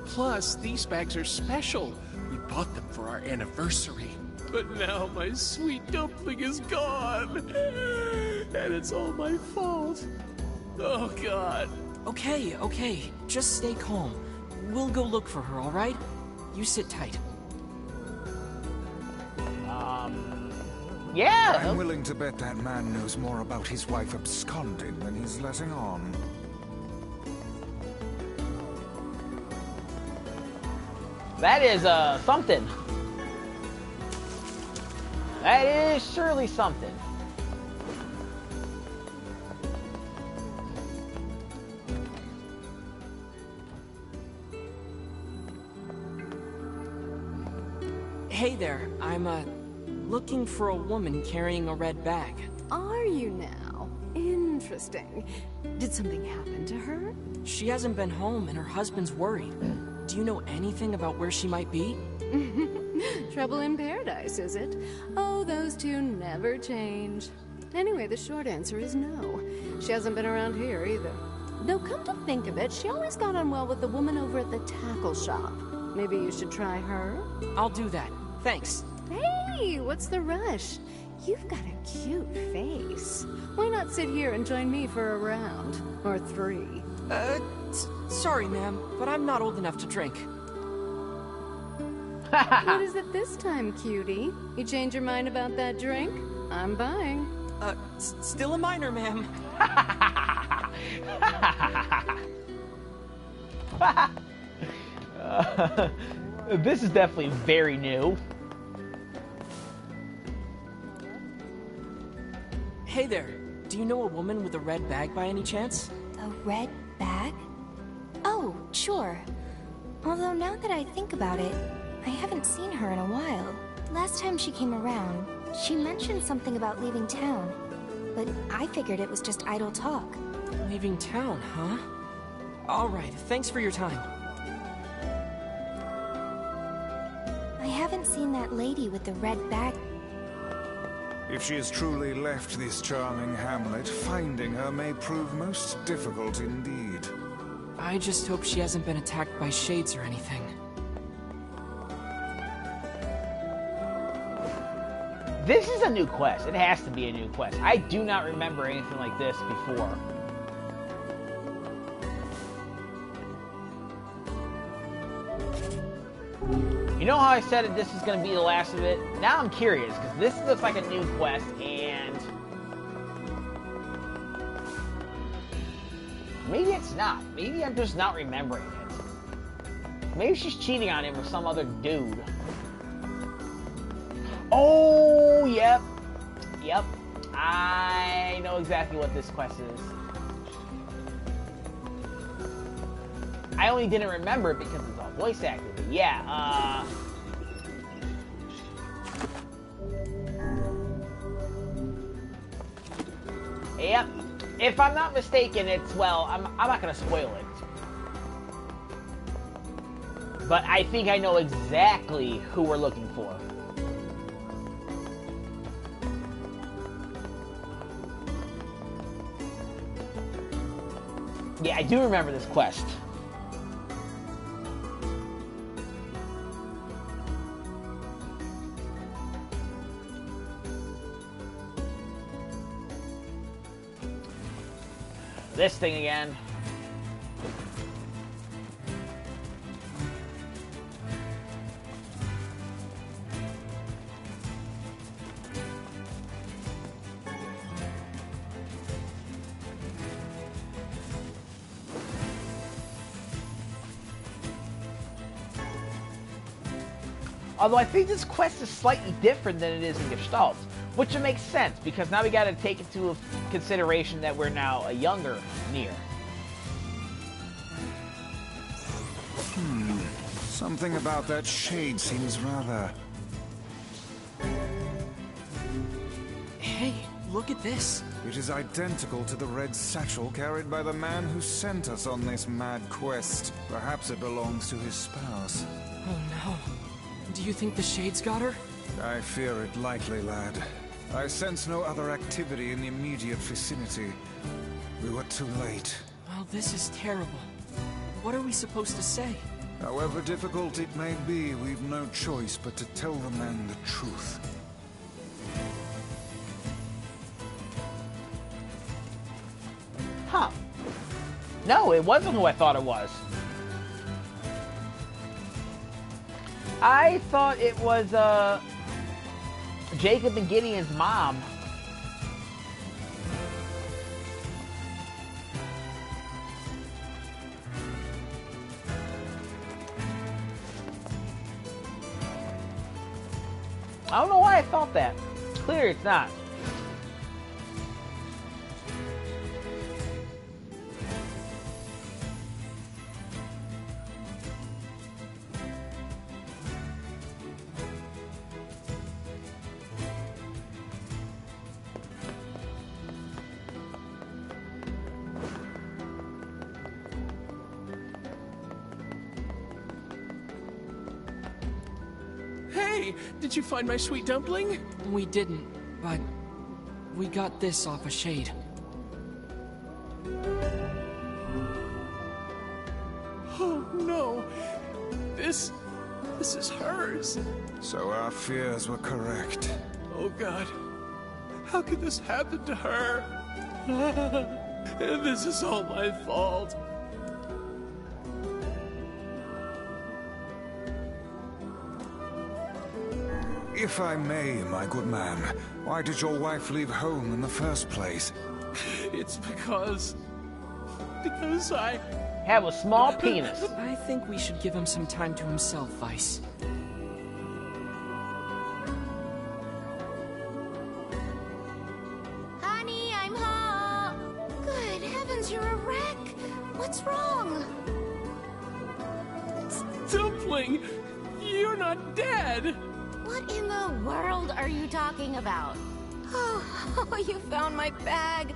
Plus, these bags are special. We bought them for our anniversary. But now my sweet dumpling is gone. And it's all my fault. Oh, God. Okay. Just stay calm. We'll go look for her, alright? You sit tight. Yeah! I'm willing to bet that man knows more about his wife absconding than he's letting on. That is, something. That is surely something. Hey there, I'm, looking for a woman carrying a red bag. Are you now? Interesting. Did something happen to her? She hasn't been home and her husband's worried. Do you know anything about where she might be? Trouble in paradise, is it? Oh, those two never change. Anyway, the short answer is no. She hasn't been around here either. Though come to think of it, she always got on well with the woman over at the tackle shop. Maybe you should try her? I'll do that. Thanks. Hey, what's the rush? You've got a cute face. Why not sit here and join me for a round? Or three? Sorry, ma'am, but I'm not old enough to drink. What is it this time, cutie? You change your mind about that drink? I'm buying. Still a minor, ma'am. This is definitely very new. Hey there, do you know a woman with a red bag by any chance? A red bag? Oh, sure. Although now that I think about it, I haven't seen her in a while. Last time she came around, she mentioned something about leaving town. But I figured it was just idle talk. Leaving town, huh? Alright, thanks for your time. I haven't seen that lady with the red bag. If she has truly left this charming hamlet, finding her may prove most difficult indeed. I just hope she hasn't been attacked by shades or anything. This is a new quest. It has to be a new quest. I do not remember anything like this before. You know how I said this is going to be the last of it? Now I'm curious, because this looks like a new quest, and... maybe it's not. Maybe I'm just not remembering it. Maybe she's cheating on him with some other dude. Oh, yep. I know exactly what this quest is. I only didn't remember it because it's all voice acted. But yeah, yep. If I'm not mistaken, it's, well, I'm not gonna spoil it. But I think I know exactly who we're looking for. Yeah, I do remember this quest. This thing again. Although I think this quest is slightly different than it is in Gestalt, which makes sense, because now we gotta take into consideration that we're now a younger NieR. Something about that shade seems rather... Hey, look at this. It is identical to the red satchel carried by the man who sent us on this mad quest. Perhaps it belongs to his spouse. Oh no. Do you think the Shade's got her? I fear it likely, lad. I sense no other activity in the immediate vicinity. We were too late. Well, this is terrible. What are we supposed to say? However difficult it may be, we've no choice but to tell the men the truth. Huh. No, it wasn't who I thought it was. I thought it was, Jacob and Gideon's mom. I don't know why I thought that. Clearly it's not. Hey, did you find my sweet dumpling? We didn't, but we got this off a Shade. Oh no, this is hers. So our fears were correct. Oh God, how could this happen to her? This is all my fault. If I may, my good man, why did your wife leave home in the first place? It's because I have a small penis. I think we should give him some time to himself, Weiss. Honey, I'm home. Good heavens, you're a wreck. What's wrong? Dumpling, you're not dead. What in the world are you talking about? Oh, you found my bag.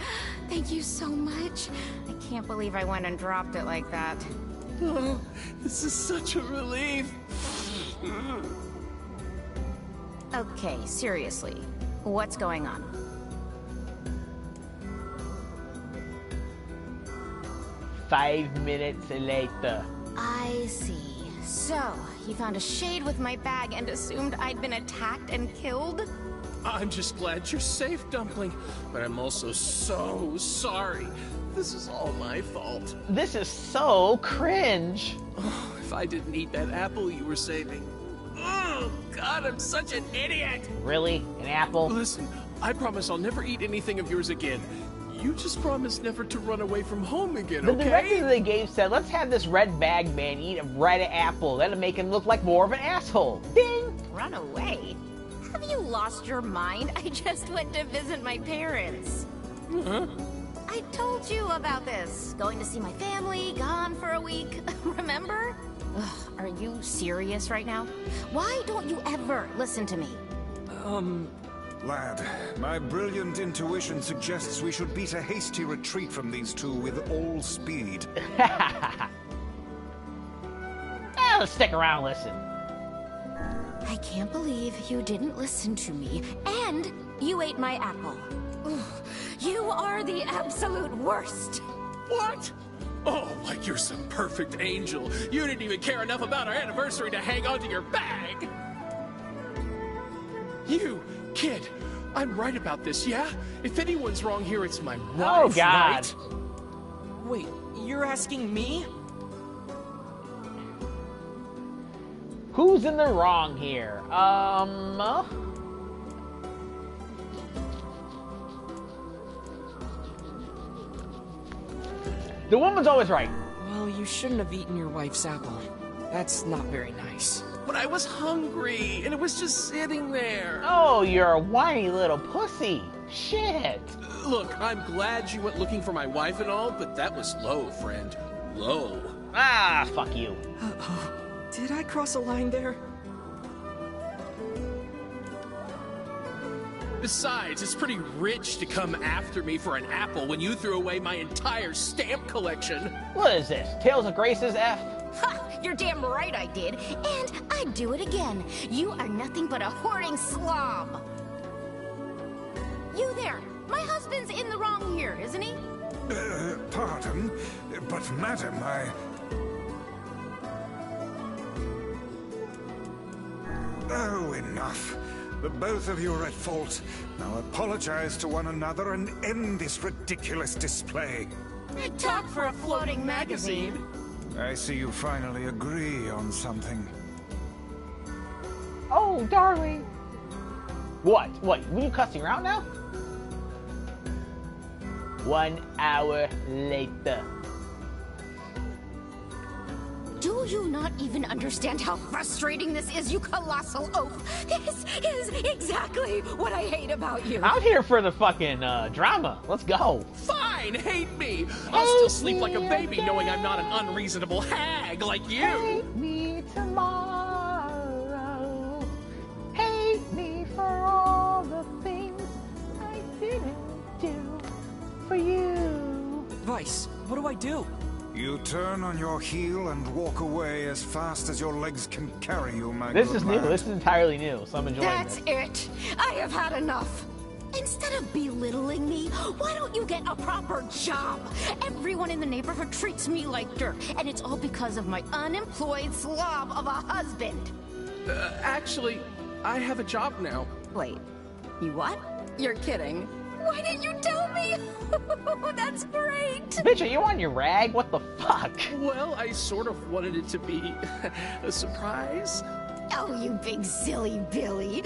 Thank you so much. I can't believe I went and dropped it like that. Oh, this is such a relief. Okay, seriously. What's going on? Five minutes later. I see. So, you found a Shade with my bag and assumed I'd been attacked and killed? I'm just glad you're safe, Dumpling, but I'm also so sorry. This is all my fault. This is so cringe. Oh, if I didn't eat that apple you were saving. Oh, God, I'm such an idiot. Really? An apple? Listen, I promise I'll never eat anything of yours again. You just promise never to run away from home again, okay? The director of the game said, let's have this red bag man eat a red apple. That'll make him look like more of an asshole. Ding! Run away? Have you lost your mind? I just went to visit my parents. Huh? I told you about this. Going to see my family, gone for a week. Remember? Ugh, are you serious right now? Why don't you ever listen to me? Lad, my brilliant intuition suggests we should beat a hasty retreat from these two with all speed. Let's stick around and listen. I can't believe you didn't listen to me, and you ate my apple. Ugh, you are the absolute worst. What? Oh, like you're some perfect angel. You didn't even care enough about our anniversary to hang on to your bag. You, kid, I'm right about this, yeah? If anyone's wrong here, it's my wife, Oh, God. right? Wait, you're asking me? Who's in the wrong here? The woman's always right. Well, you shouldn't have eaten your wife's apple. That's not very nice. But I was hungry, and it was just sitting there. Oh, you're a whiny little pussy. Shit. Look, I'm glad you went looking for my wife and all, but that was low, friend. Low. Ah, fuck you. Uh-oh. Did I cross a line there? Besides, it's pretty rich to come after me for an apple when you threw away my entire stamp collection. What is this? Tales of Grace's F? Ha! You're damn right I did, and I'd do it again. You are nothing but a hoarding slob. You there, my husband's in the wrong here, isn't he? Pardon, but madam, Oh, enough. The both of you are at fault. Now apologize to one another and end this ridiculous display. Big talk for a floating magazine. I see you finally agree on something. Oh, darling. What? What? Were you cussing her out now? 1 hour later. Do you not even understand how frustrating this is, you colossal oaf? This is exactly what I hate about you. I'm here for the fucking drama. Let's go. Fine, hate me. I'll still sleep like a baby knowing I'm not an unreasonable hag like you. Hate me tomorrow. Hate me for all the things I didn't do for you. Weiss, what do I do? You turn on your heel and walk away as fast as your legs can carry you, my This good is new. lad. This is entirely new, so I'm enjoying That's it. I have had enough. Instead of belittling me, why don't you get a proper job? Everyone in the neighborhood treats me like dirt, and it's all because of my unemployed slob of a husband. Actually, I have a job now. Wait, you what? You're kidding. Why didn't you tell me? That's great. Bitch, are you on your rag? What the fuck? Well, I sort of wanted it to be a surprise. Oh, you big silly Billy.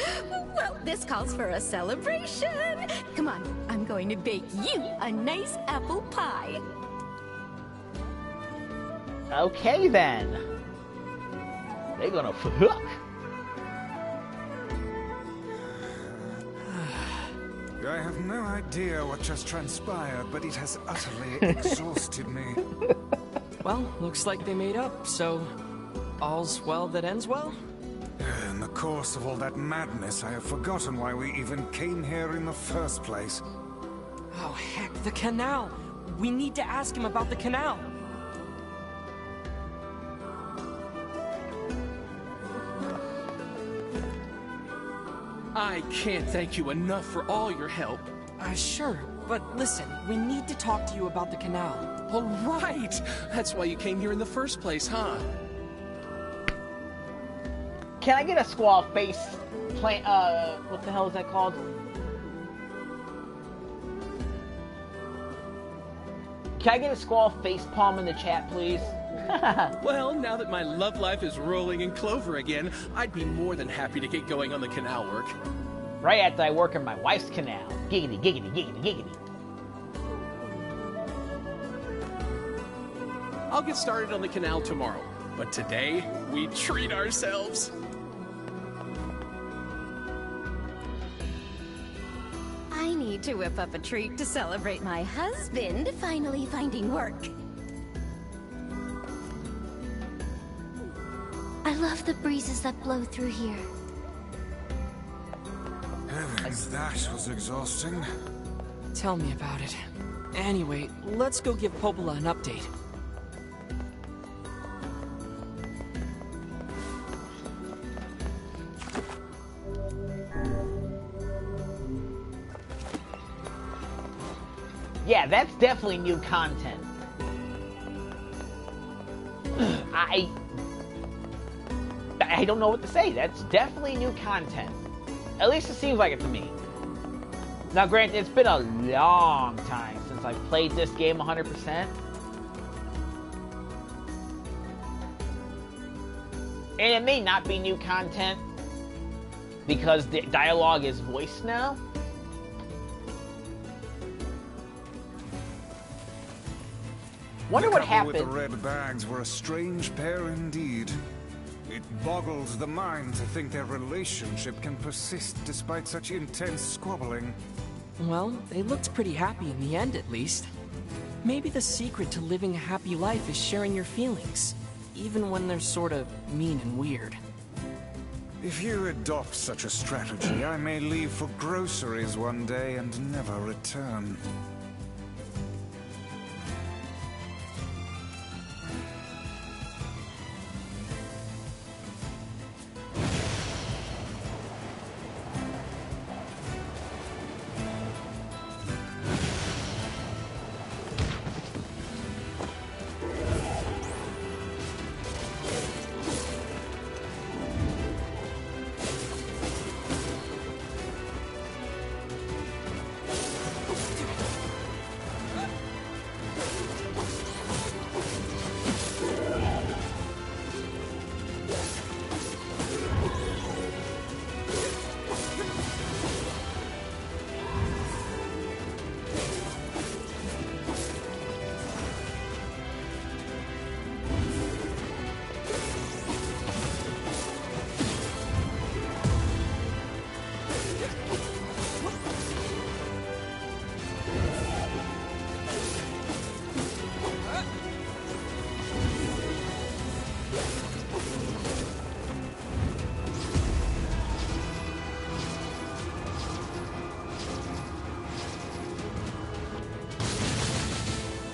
Well, this calls for a celebration. Come on, I'm going to bake you a nice apple pie. Okay, then. They're gonna fuck. I have no idea what just transpired, but it has utterly exhausted me. Well, looks like they made up, so all's well that ends well? In the course of all that madness, I have forgotten why we even came here in the first place. Oh, heck, the canal! We need to ask him about the canal! I can't thank you enough for all your help. Sure, but listen, we need to talk to you about the canal. All right! That's why you came here in the first place, huh? Can I get a squall face plant? What the hell is that called? Can I get a squall face palm in the chat, please? Well, now that my love life is rolling in clover again, I'd be more than happy to get going on the canal work. Right after I work in my wife's canal. Giggity, giggity, giggity, giggity. I'll get started on the canal tomorrow, but today, we treat ourselves. I need need to whip up a treat to celebrate my husband finally finding work. I love the breezes that blow through here. Heavens, that was exhausting. Tell me about it. Anyway, let's go give Popola an update. Yeah, that's definitely new content. I don't know what to say. That's definitely new content. At least it seems like it to me. Now, granted, it's been a long time since I've played this game 100%. And it may not be new content because the dialogue is voiced now. Wonder what happened. The red bags were a strange pair indeed. It boggles the mind to think their relationship can persist despite such intense squabbling. Well, they looked pretty happy in the end, at least. Maybe the secret to living a happy life is sharing your feelings, even when they're sort of mean and weird. If you adopt such a strategy, I may leave for groceries one day and never return.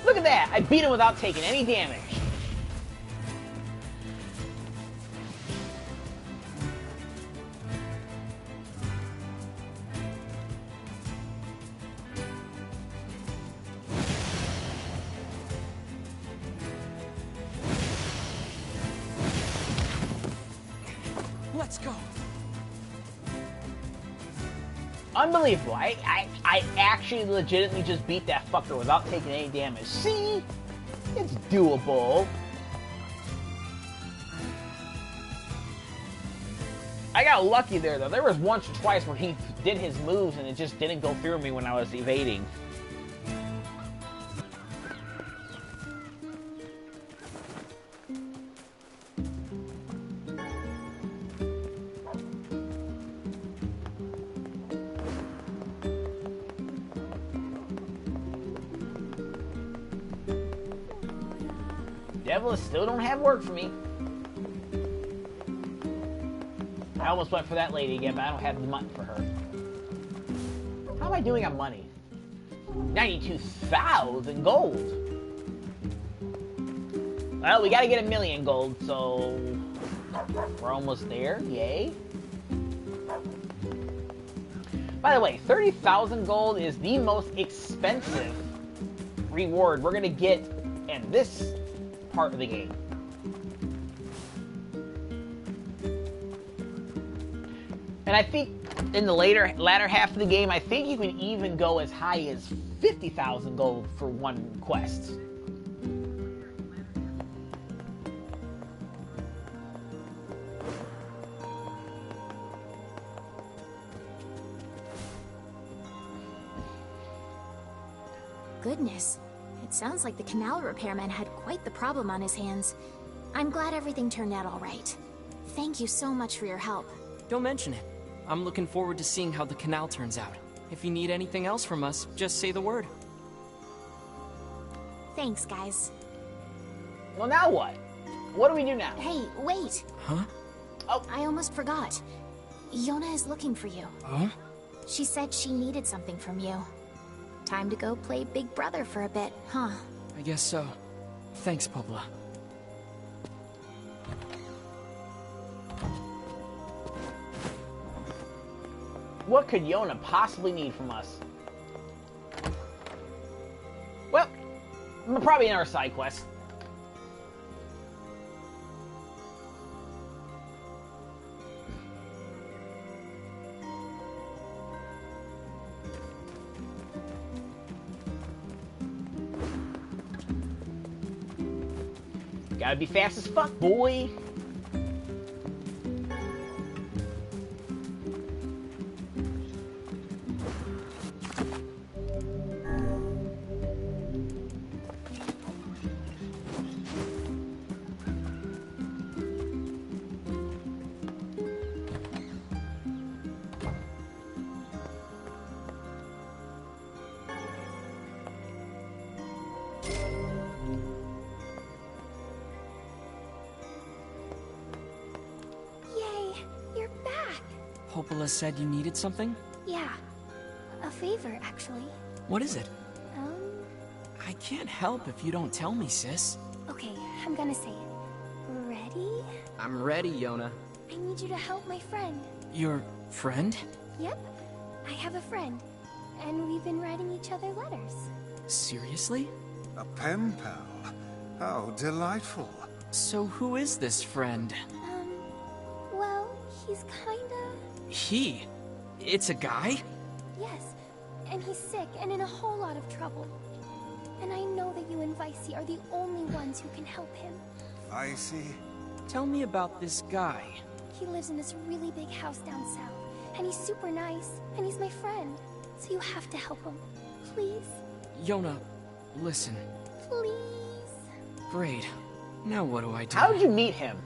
Look at that! I beat him without taking any damage. Let's go. Unbelievable. I actually legitimately just beat that fucker without taking any damage. See? It's doable. I got lucky there, though. There was once or twice where he did his moves and it just didn't go through me when I was evading. Devil still don't have work for me. I almost went for that lady again, but I don't have the money for her. How am I doing on money? 92,000 gold. Well, we gotta get 1,000,000 gold, so we're almost there. Yay. By the way, 30,000 gold is the most expensive reward we're gonna get in this part of the game. And I think in the latter half of the game, I think you can even go as high as 50,000 gold for one quest. Goodness. It sounds like the canal repairman had quite the problem on his hands. I'm glad everything turned out all right. Thank you so much for your help. Don't mention it. I'm looking forward to seeing how the canal turns out. If you need anything else from us, just say the word. Thanks, guys. Well, now what? What do we do now? Hey, wait! Huh? Oh, I almost forgot. Yona is looking for you. Huh? She said she needed something from you. Time to go play Big Brother for a bit, huh? I guess so. Thanks, Popla. What could Yona possibly need from us? Well, probably another side quest. Gotta be fast as fuck, boy. Popola said you needed something? Yeah. A favor, actually. What is it? I can't help if you don't tell me, sis. Okay, I'm gonna say it. Ready? I'm ready, Yona. I need you to help my friend. Your friend? Yep. I have a friend. And we've been writing each other letters. Seriously? A pen pal? How delightful. So who is this friend? Well, he's kinda... He? It's a guy? Yes. And he's sick and in a whole lot of trouble. And I know that you and Vicey are the only ones who can help him. Vicey? Tell me about this guy. He lives in this really big house down south. And he's super nice. And he's my friend. So you have to help him. Please? Yona, listen. Please? Great. Now what do I do? How did you meet him?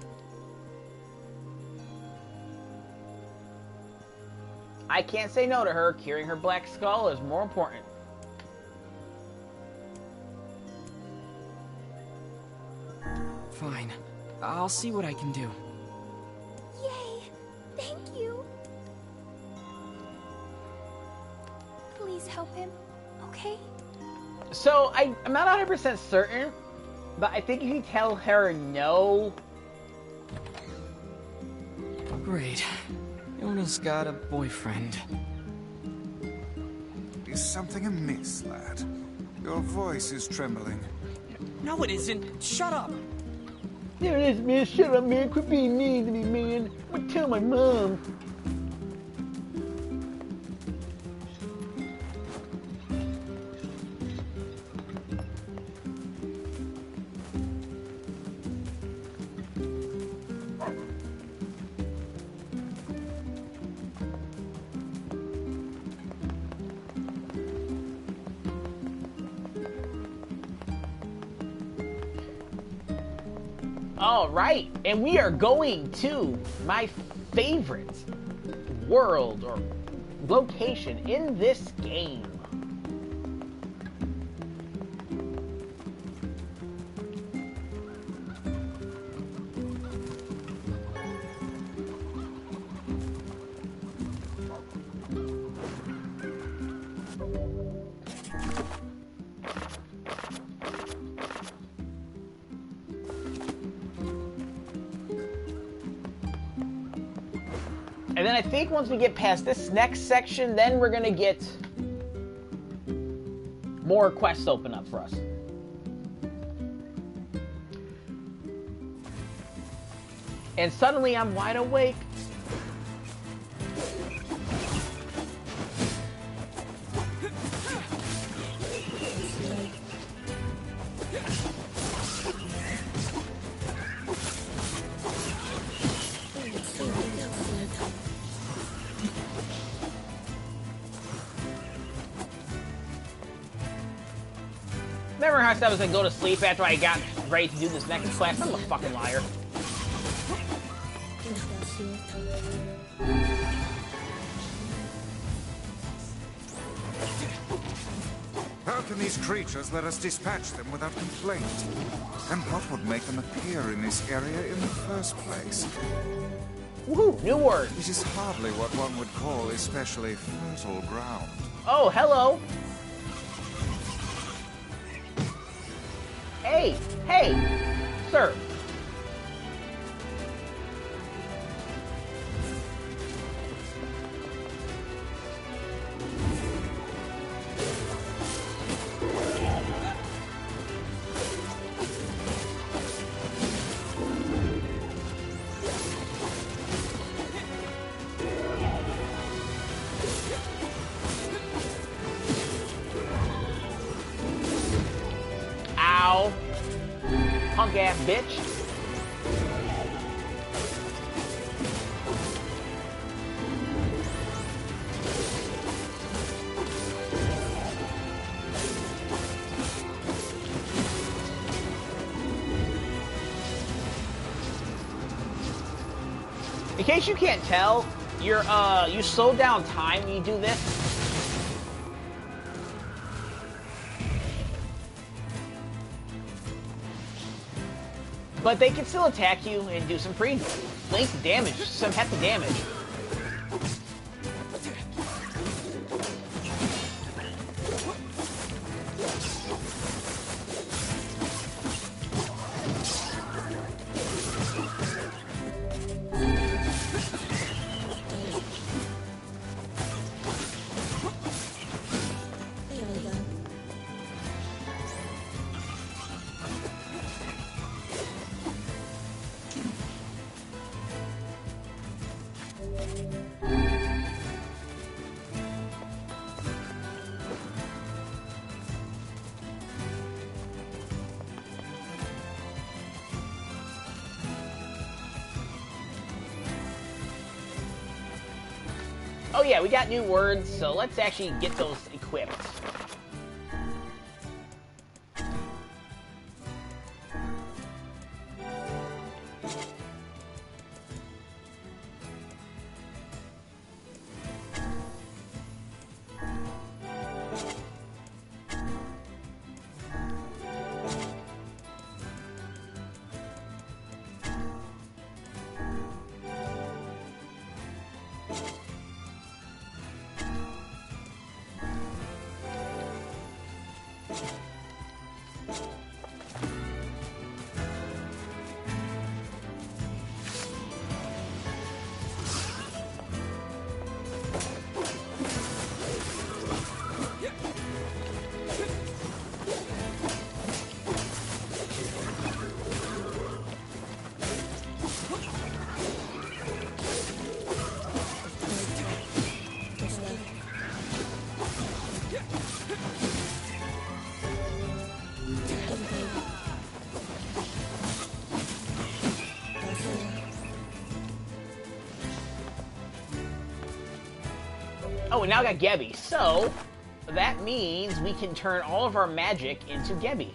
I can't say no to her. Curing her Black Scrawl is more important. Fine. I'll see what I can do. Yay! Thank you! Please help him, okay? So, I'm not 100% certain, but I think if you tell her no... Great. Yona's got a boyfriend. Is something amiss, lad? Your voice is trembling. No, it isn't. Shut up! There it is, man. Shut up, man. Quit being mean to me, man. I'm gonna tell my mom. All right, and we are going to my favorite world or location in this game. And then I think once we get past this next section, then we're gonna get more quests open up for us. And suddenly I'm wide awake. Remember how I said I was gonna go to sleep after I got ready to do this next quest? I'm a fucking liar. can these creatures let us dispatch them without complaint? And what would make them appear in this area in the first place? Woohoo, new word. It is hardly what one would call especially fertile ground. Oh, hello. Hey, hey, sir. Punk ass bitch. In case you can't tell, you slow down time when you do this. But they can still attack you and do some pretty length damage, some hefty damage. Oh yeah, we got new words, so let's actually get those equipped. Oh, and now I got Gebby. So, that means we can turn all of our magic into Gebby.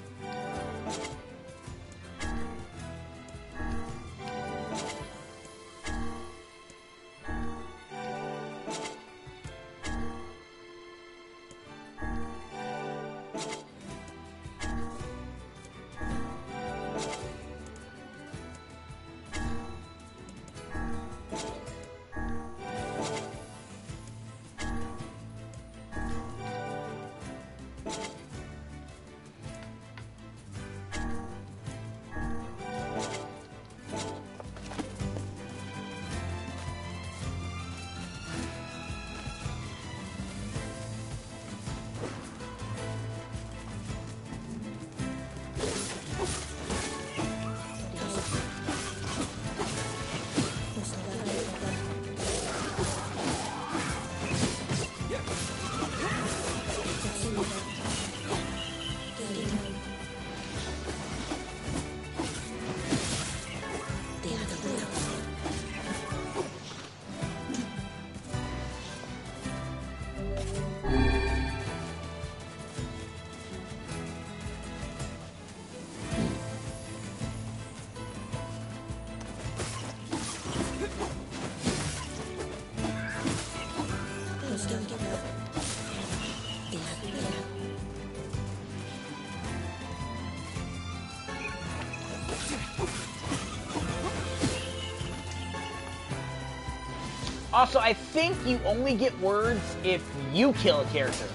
Also, I think you only get words if you kill a character.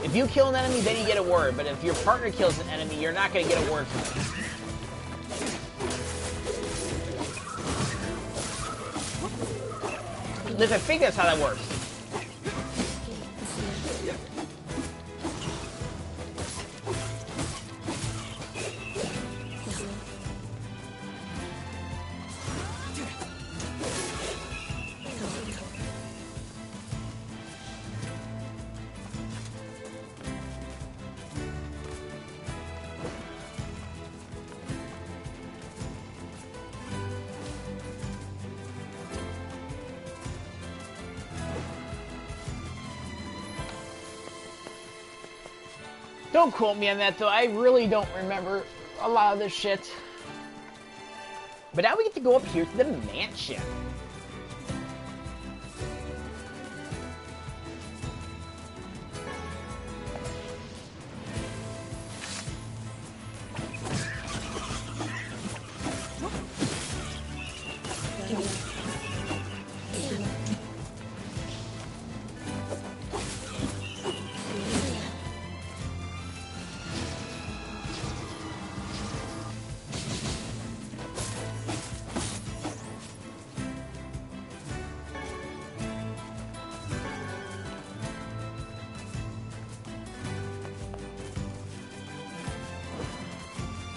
If you kill an enemy, then you get a word, but if your partner kills an enemy, you're not going to get a word from it. At least I think that's how that works. Don't quote me on that, though. I really don't remember a lot of this shit. But now we get to go up here to the mansion.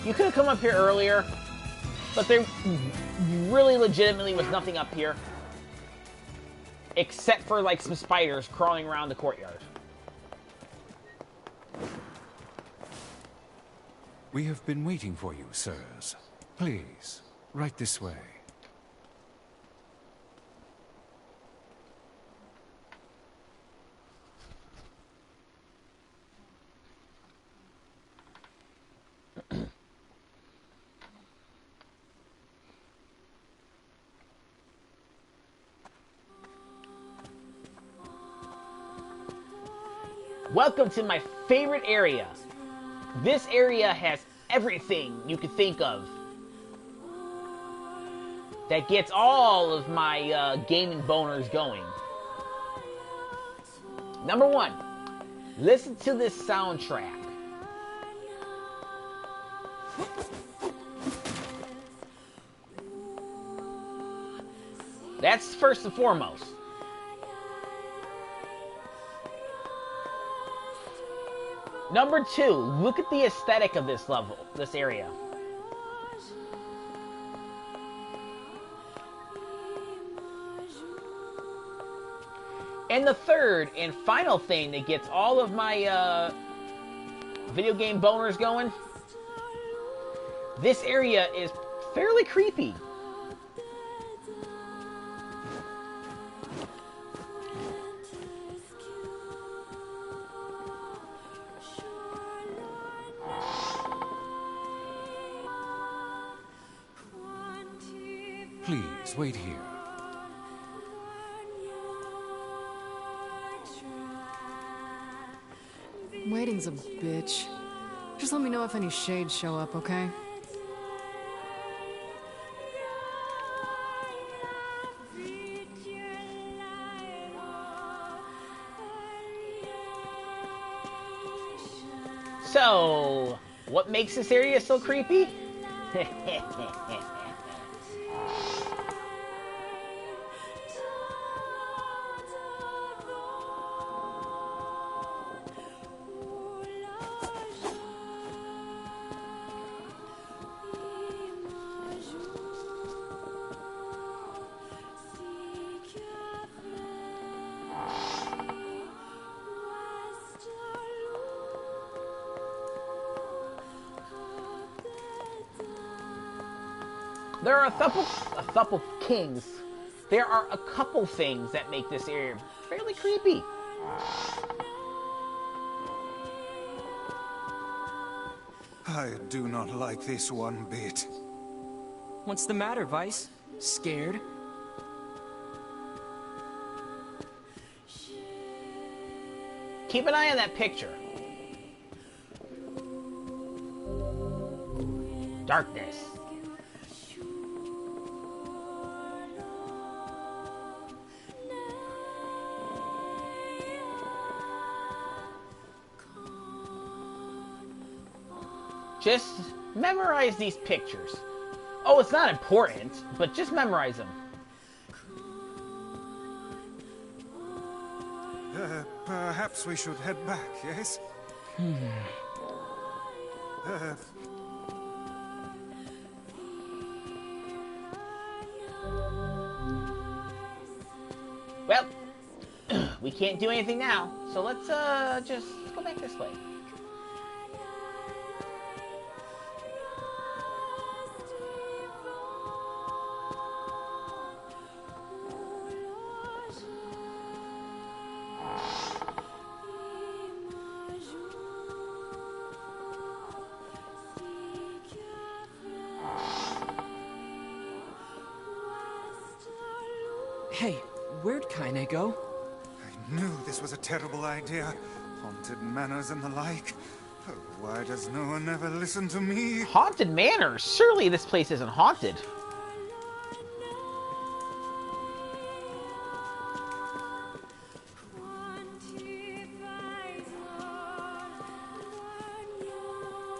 You could have come up here earlier, but there really legitimately was nothing up here. Except for, like, some spiders crawling around the courtyard. We have been waiting for you, sirs. Please, right this way. Welcome to my favorite area. This area has everything you could think of that gets all of my gaming boners going. Number one, listen to this soundtrack. That's first and foremost. Number two, look at the aesthetic of this level, this area. And the third and final thing that gets all of my video game boners going, this area is fairly creepy. Please, wait here. Waiting's a bitch. Just let me know if any shades show up, okay? So, what makes this area so creepy? There are a couple kings. There are a couple things that make this area fairly creepy. I do not like this one bit. What's the matter, Weiss? Scared? Keep an eye on that picture. darkness. Just memorize these pictures. Oh, it's not important, but just memorize them. Perhaps we should head back, yes? Well, we can't do anything now, so let's just go back this way. Hey, where'd Kainé go? I knew this was a terrible idea. Haunted manors and the like. Oh, why does no one ever listen to me? Haunted manors? Surely this place isn't haunted.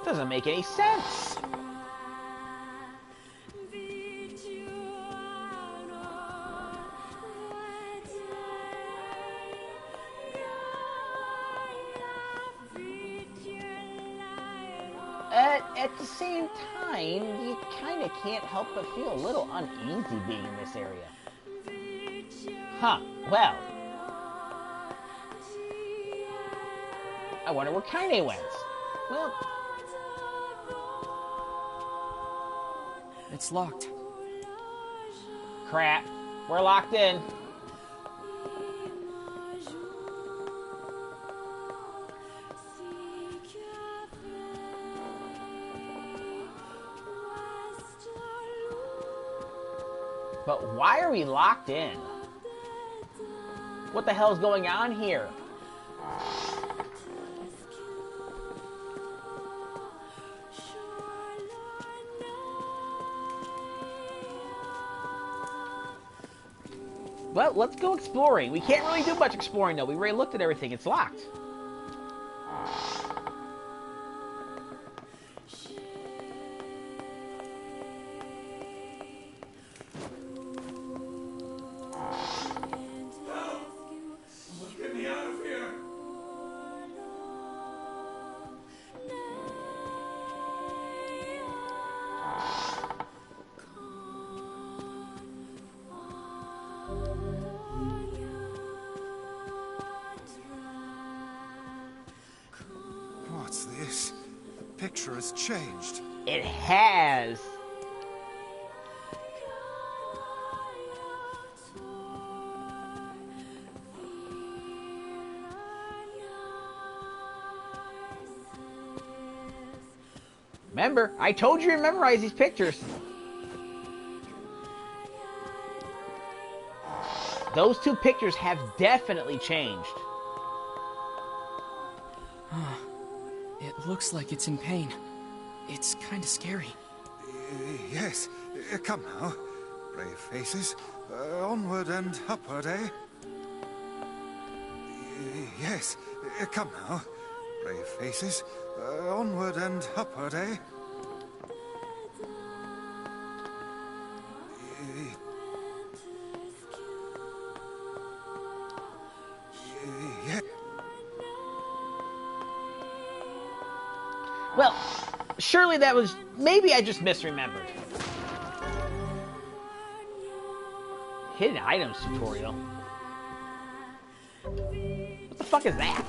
Doesn't make any sense. At the same time, you kind of can't help but feel a little uneasy being in this area. Huh, well. I wonder where Kainé went. Well, it's locked. Crap, we're locked in. But why are we locked in? What the hell is going on here? Well, let's go exploring. We can't really do much exploring, though. We already looked at everything. It's locked. What's this? The picture has changed. It has. Remember, I told you to memorize these pictures. Those two pictures have definitely changed. It looks like it's in pain. It's kind of scary. Yes, come now. Brave faces, onward and upward, eh? Yes, come now. Brave faces, onward and upward, eh? Yeah. Well, surely that was... Maybe I just misremembered. Hidden items tutorial. What the fuck is that?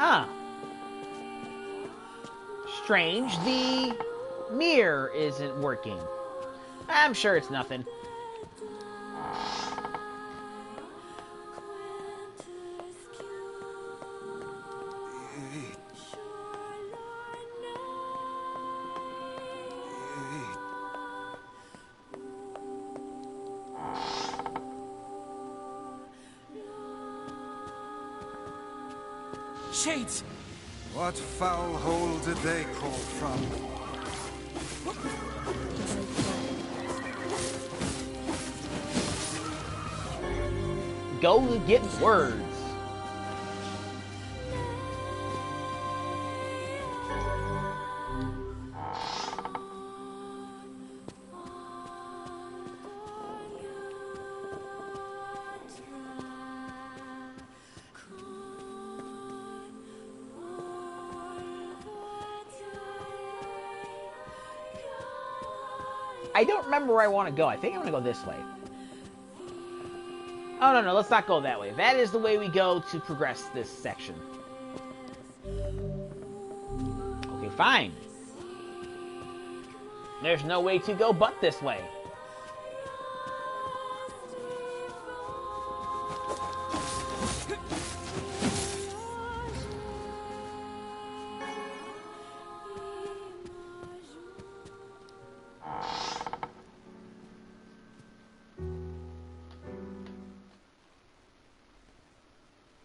Huh. Strange, the mirror isn't working. I'm sure it's nothing. Shades! What foul hole did they crawl from? Go get words. I don't remember where I want to go. I think I'm going to go this way. Oh, no, let's not go that way. That is the way we go to progress this section. Okay, fine. There's no way to go but this way.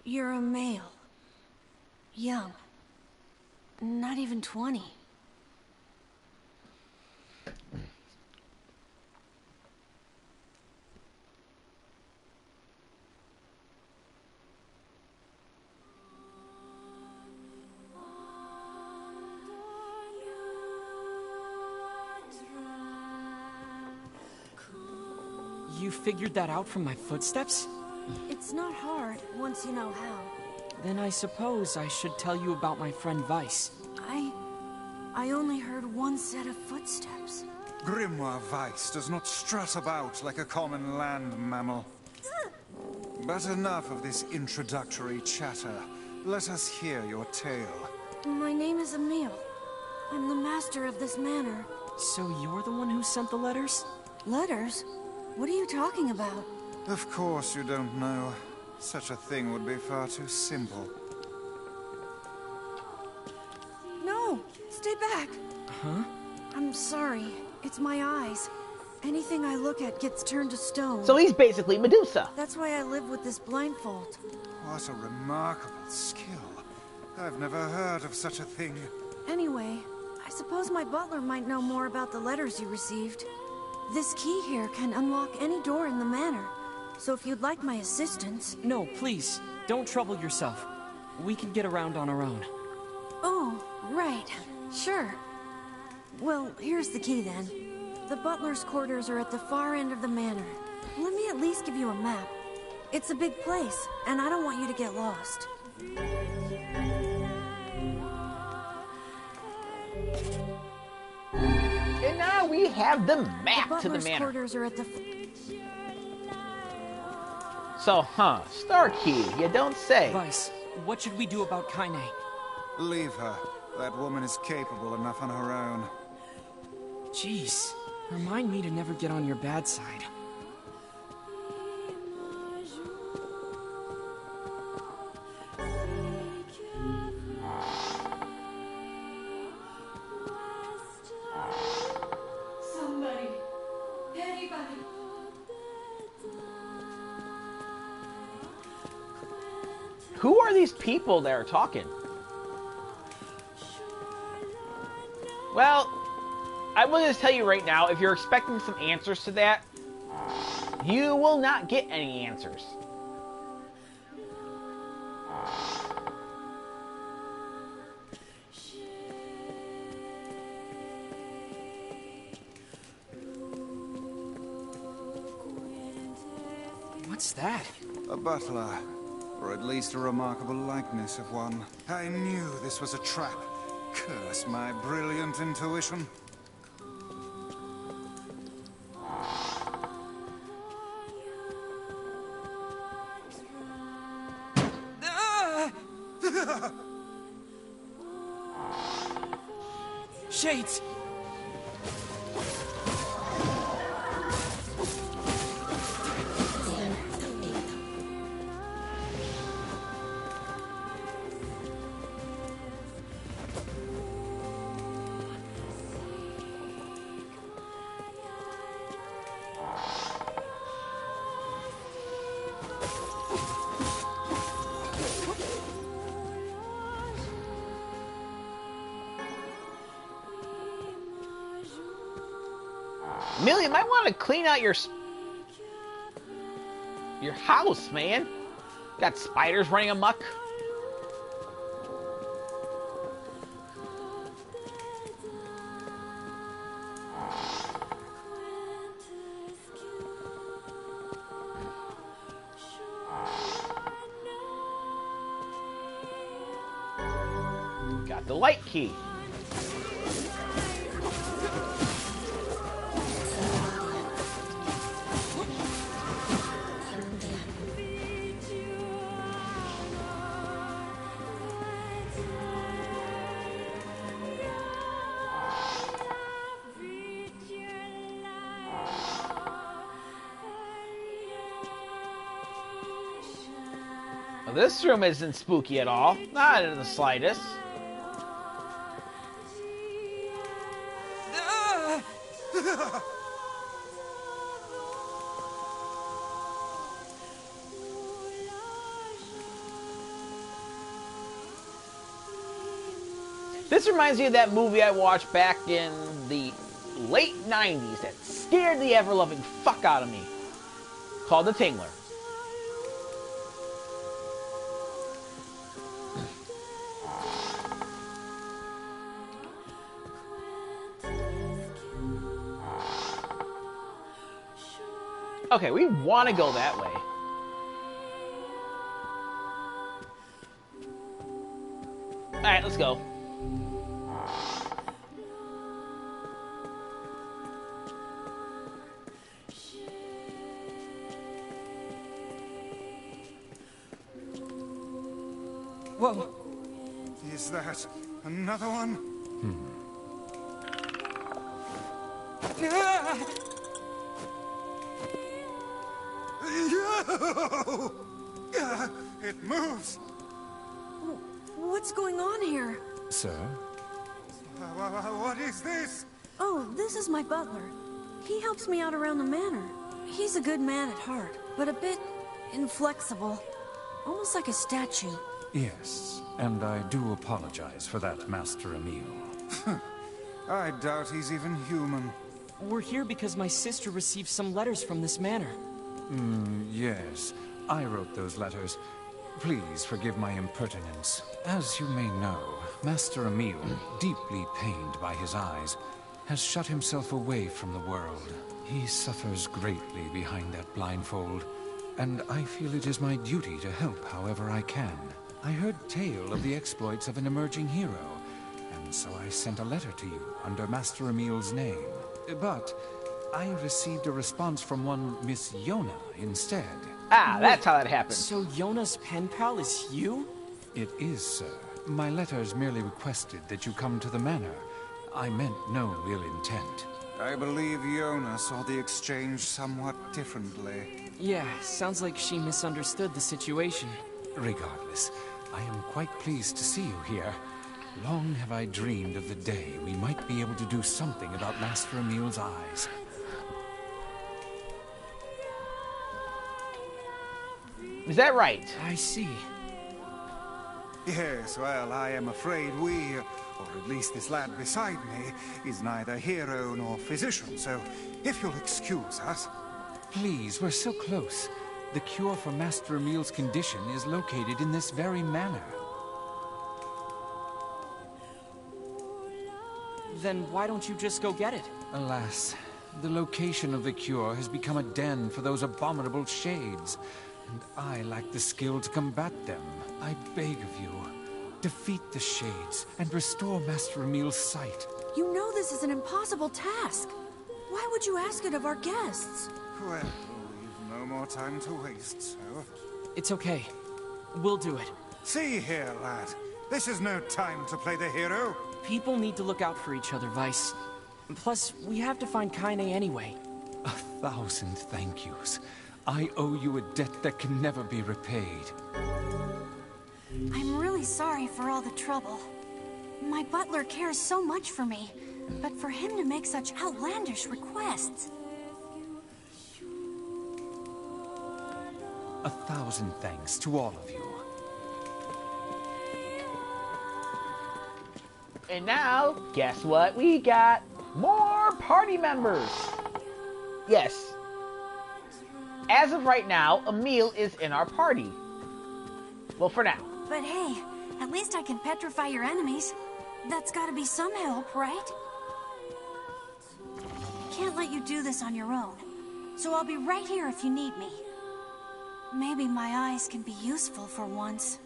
You're a male. Young. Not even 20. You figured that out from my footsteps? It's not hard, once you know how. Then I suppose I should tell you about my friend Weiss. I only heard one set of footsteps. Grimoire Weiss does not strut about like a common land mammal. But enough of this introductory chatter. Let us hear your tale. My name is Emil. I'm the master of this manor. So you're the one who sent the letters? Letters? What are you talking about? Of course you don't know. Such a thing would be far too simple. No! Stay back! Huh? I'm sorry. It's my eyes. Anything I look at gets turned to stone. So he's basically Medusa. That's why I live with this blindfold. What a remarkable skill. I've never heard of such a thing. Anyway, I suppose my butler might know more about the letters you received. This key here can unlock any door in the manor. So if you'd like my assistance... No, please. Don't trouble yourself. We can get around on our own. Oh, right. Sure. Well, here's the key then. The butler's quarters are at the far end of the manor. Let me at least give you a map. It's a big place, and I don't want you to get lost. And now we have the map to the manor. Quarters are at the... So, Star Key, you don't say. Weiss, what should we do about Kainé? Leave her. That woman is capable enough on her own. Jeez, remind me to never get on your bad side. Somebody. Anybody. Who are these people that are talking? Well, I will just tell you right now, if you're expecting some answers to that, you will not get any answers. What's that? A butler. Or at least a remarkable likeness of one. I knew this was a trap. Curse my brilliant intuition. Shades! Emil, you might want to clean out your house, man. Got spiders running amok. Got the light key. This room isn't spooky at all. Not in the slightest. This reminds me of that movie I watched back in the late 90s that scared the ever-loving fuck out of me. Called The Tingler. Okay, we want to go that way. Alright, let's go. Whoa. Is that another one? It moves. What's going on here? Sir? What is this? Oh, this is my butler. He helps me out around the manor. He's a good man at heart, but a bit inflexible. Almost like a statue. Yes, and I do apologize for that, Master Emil. I doubt he's even human. We're here because my sister received some letters from this manor. Yes, I wrote those letters. Please forgive my impertinence. As you may know, Master Emil, deeply pained by his eyes, has shut himself away from the world. He suffers greatly behind that blindfold, and I feel it is my duty to help however I can. I heard tale of the exploits of an emerging hero, and so I sent a letter to you under Master Emil's name. But I received a response from one Miss Yona instead. Ah, that's how that happened. So Yona's pen pal is you? It is, sir. My letters merely requested that you come to the manor. I meant no ill intent. I believe Yona saw the exchange somewhat differently. Yeah, sounds like she misunderstood the situation. Regardless, I am quite pleased to see you here. Long have I dreamed of the day we might be able to do something about Master Emil's eyes. Is that right? I see. Yes, well, I am afraid we, or at least this lad beside me, is neither hero nor physician, so if you'll excuse us... Please, we're so close. The cure for Master Emil's condition is located in this very manor. Then why don't you just go get it? Alas, the location of the cure has become a den for those abominable shades, and I lack the skill to combat them. I beg of you, defeat the shades and restore Master Emil's sight. You know this is an impossible task. Why would you ask it of our guests? Well, we've no more time to waste, so... It's okay. We'll do it. See here, lad. This is no time to play the hero. People need to look out for each other, Weiss. Plus, we have to find Kainé anyway. 1,000 thank yous. I owe you a debt that can never be repaid. I'm really sorry for all the trouble. My butler cares so much for me, but for him to make such outlandish requests... 1,000 thanks to all of you. And now, guess what we got? More party members! Yes. As of right now, Emil is in our party. Well, for now. But hey, at least I can petrify your enemies. That's gotta be some help, right? I can't let you do this on your own, so I'll be right here if you need me. Maybe my eyes can be useful for once.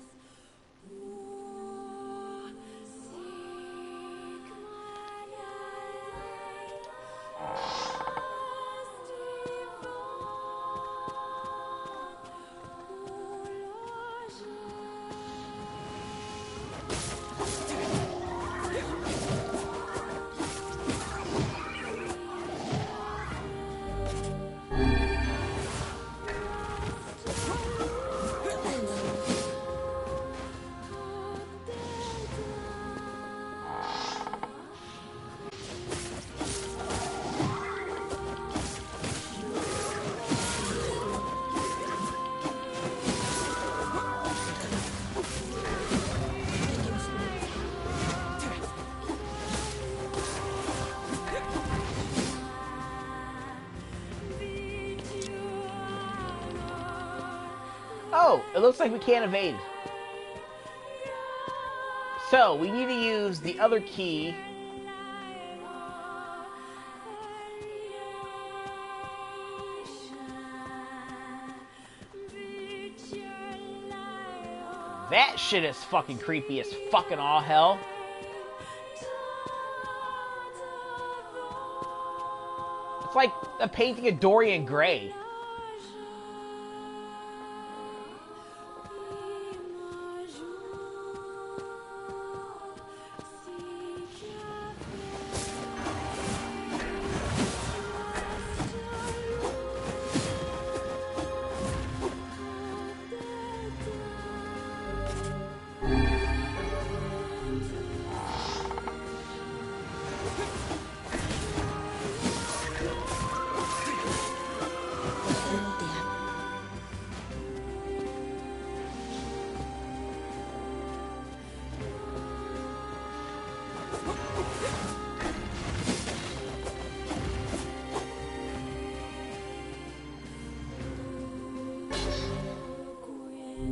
Oh, it looks like we can't evade. So, we need to use the other key. That shit is fucking creepy as fucking all hell. It's like a painting of Dorian Gray.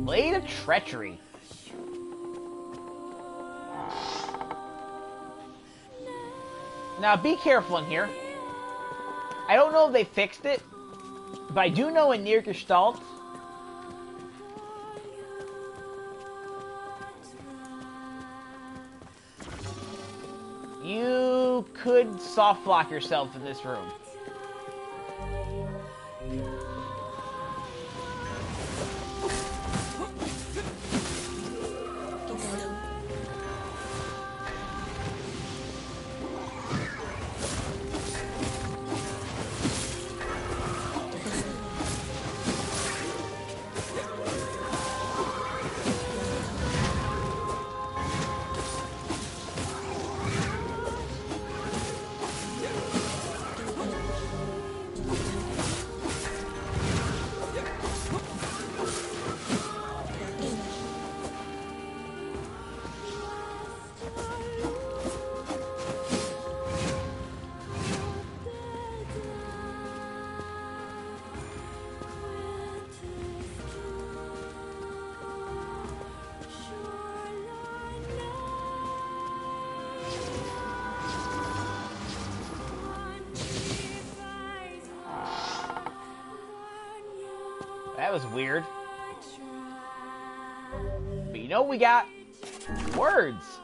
Blade of Treachery. Now be careful in here. I don't know if they fixed it, but I do know in NieR Gestalt, you could soft lock yourself in this room. That was weird. But you know what we got? Words.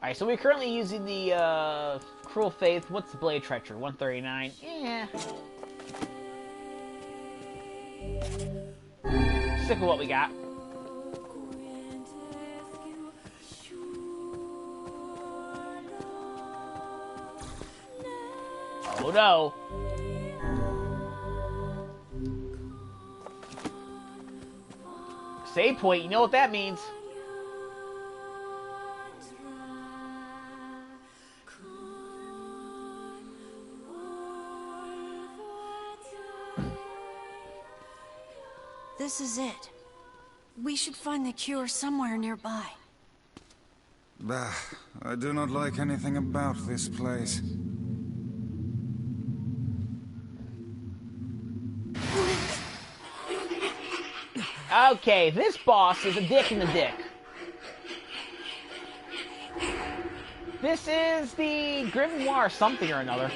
Alright, so we're currently using the Cruel Faith. What's the Blade Treacher? 139. Yeah. Stick with what we got. Oh no. Save point, you know what that means. This is it. We should find the cure somewhere nearby. Bah, I do not like anything about this place. Okay, this boss is a dick in the dick. This is the Grimoire something or another.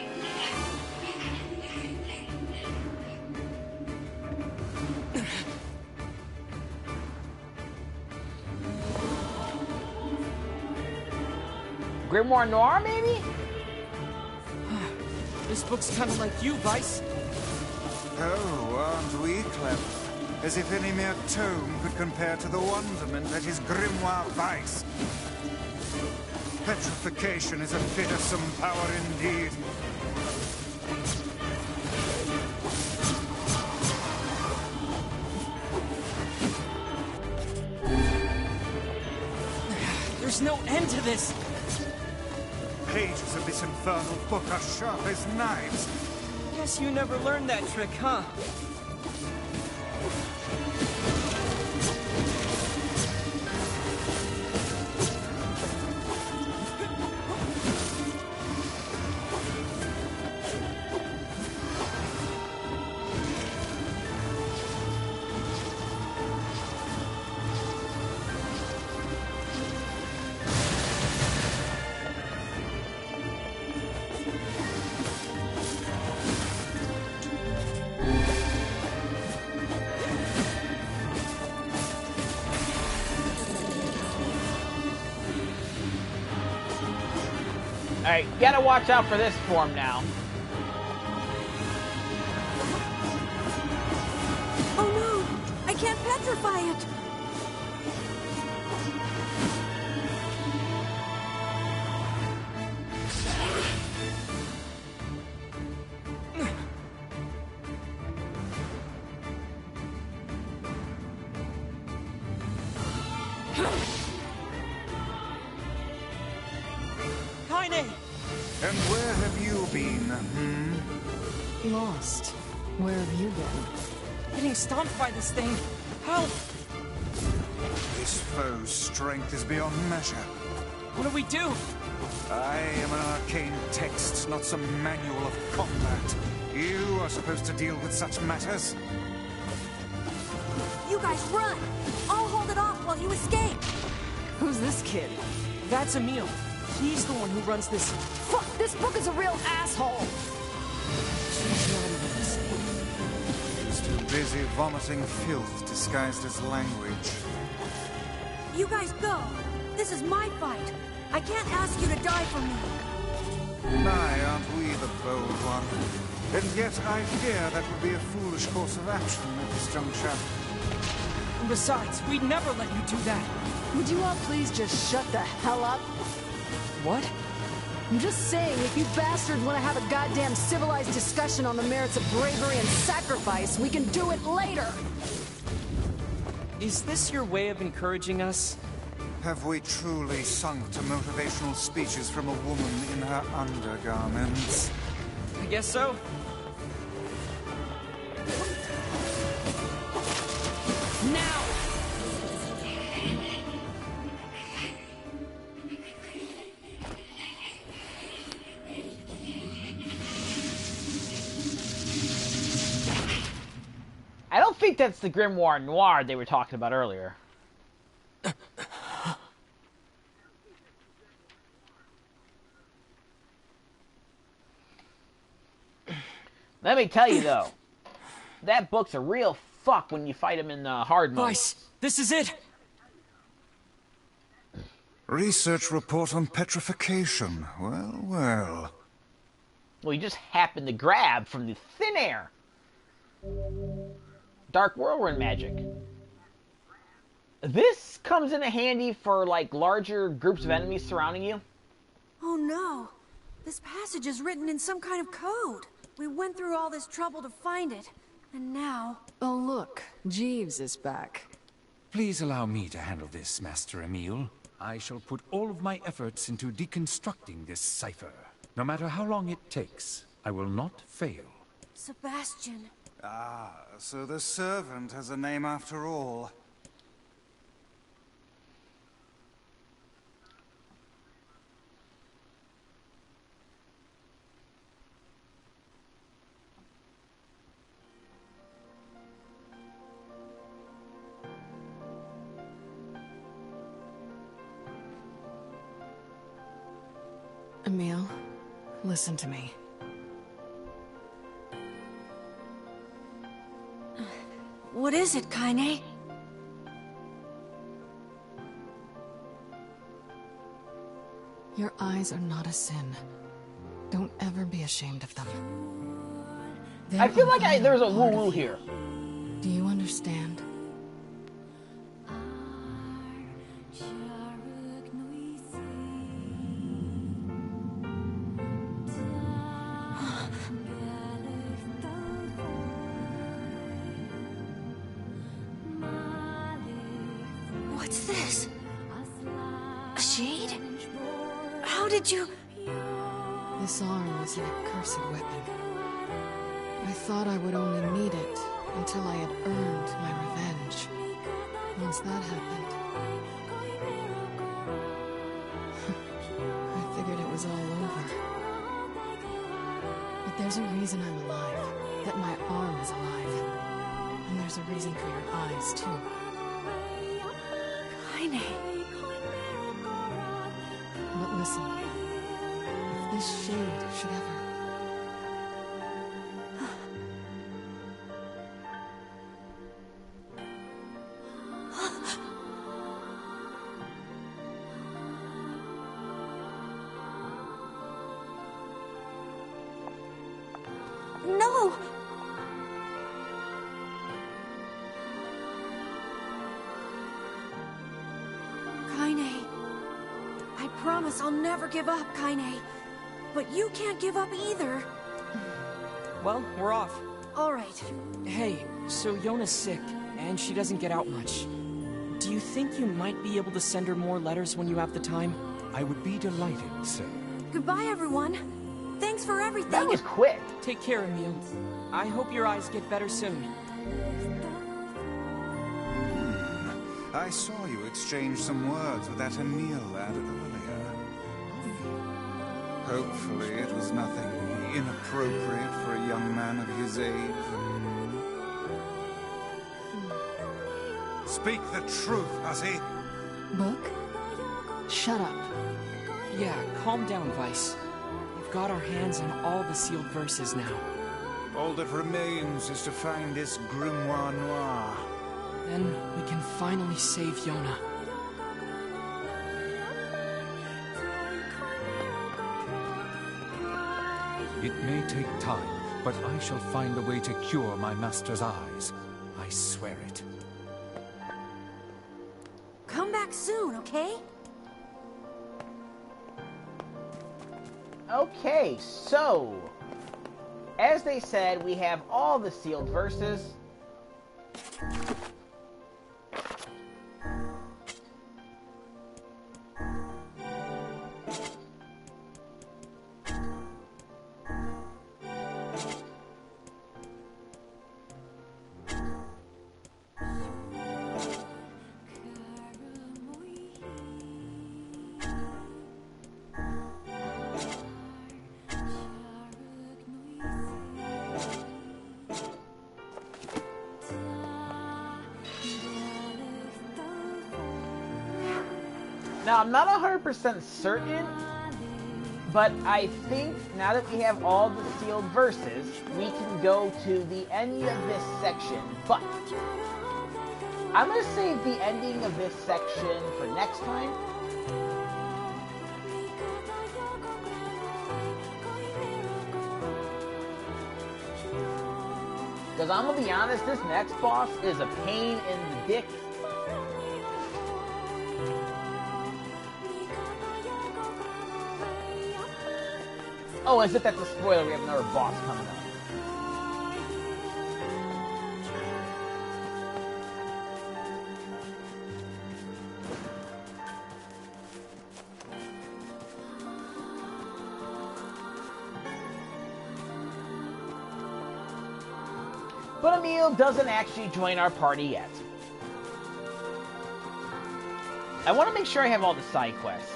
Grimoire Noir, maybe? This book's kind of like you, Weiss. Oh, aren't we clever? As if any mere tome could compare to the wonderment that is Grimoire Weiss. Petrification is a fearsome power indeed. There's no end to this. Pages of this infernal book are sharp as knives. Guess you never learned that trick, huh? Alright, gotta watch out for this form now. Oh no! I can't petrify it! Kainé! And where have you been, Lost. Where have you been? Getting stomped by this thing. Help! This foe's strength is beyond measure. What do we do? I am an arcane text, not some manual of combat. You are supposed to deal with such matters. You guys run! I'll hold it off while you escape! Who's this kid? That's Emil. He's the one who runs this. Fuck, this book is a real asshole! He's too busy vomiting filth disguised as language. You guys go! This is my fight! I can't ask you to die for me! My, aren't we the bold one? And yet I fear that would be a foolish course of action at this juncture. And besides, we'd never let you do that. Would you all please just shut the hell up? What? I'm just saying, if you bastards want to have a goddamn civilized discussion on the merits of bravery and sacrifice, we can do it later! Is this your way of encouraging us? Have we truly sunk to motivational speeches from a woman in her undergarments? I guess so. Now! I don't think that's the Grimoire Noir they were talking about earlier. Let me tell you, though, that book's a real fuck when you fight him in hard mode. Weiss, this is it! Research report on petrification. Well, well. Well, you just happened to grab from the thin air. Dark whirlwind magic. This comes in handy for, like, larger groups of enemies surrounding you. Oh no. This passage is written in some kind of code. We went through all this trouble to find it. And now... Oh look, Jeeves is back. Please allow me to handle this, Master Emil. I shall put all of my efforts into deconstructing this cipher. No matter how long it takes, I will not fail. Sebastian. Ah, so the servant has a name after all. Emil, listen to me. What is it, Kainé? Your eyes are not a sin. Don't ever be ashamed of them. I feel like there's a woo-woo here. Do you understand? What's this? A shade? How did you... This arm is an accursed weapon. I thought I would only need it until I had earned my revenge. Once that happened, I figured it was all over. But there's a reason I'm alive, that my arm is alive. And there's a reason for your eyes, too. Kainé. But listen, if this shade should ever... No! Kainé. I promise I'll never give up, Kainé. But you can't give up either. Well, we're off. All right. Hey, so Yona's sick, and she doesn't get out much. Do you think you might be able to send her more letters when you have the time? I would be delighted, sir. Goodbye, everyone. Thanks for everything. That was quick. Take care, Emil. I hope your eyes get better soon. I saw you exchange some words with that Emil lad earlier. Hopefully it was nothing inappropriate for a young man of his age. Speak the truth, hussy. Book? Shut up. Yeah, calm down, Weiss. We've got our hands on all the sealed verses now. All that remains is to find this Grimoire Noir. Then we can finally save Yona. It may take time, but I shall find a way to cure my master's eyes. I swear it. Come back soon, okay? Okay, so... as they said, we have all the sealed verses. Now, I'm not 100% certain, but I think now that we have all the sealed verses, we can go to the end of this section. But I'm going to save the ending of this section for next time. Because I'm gonna be honest, this next boss is a pain in the dick. Oh, as if that's a spoiler, we have another boss coming up. But Emil doesn't actually join our party yet. I want to make sure I have all the side quests.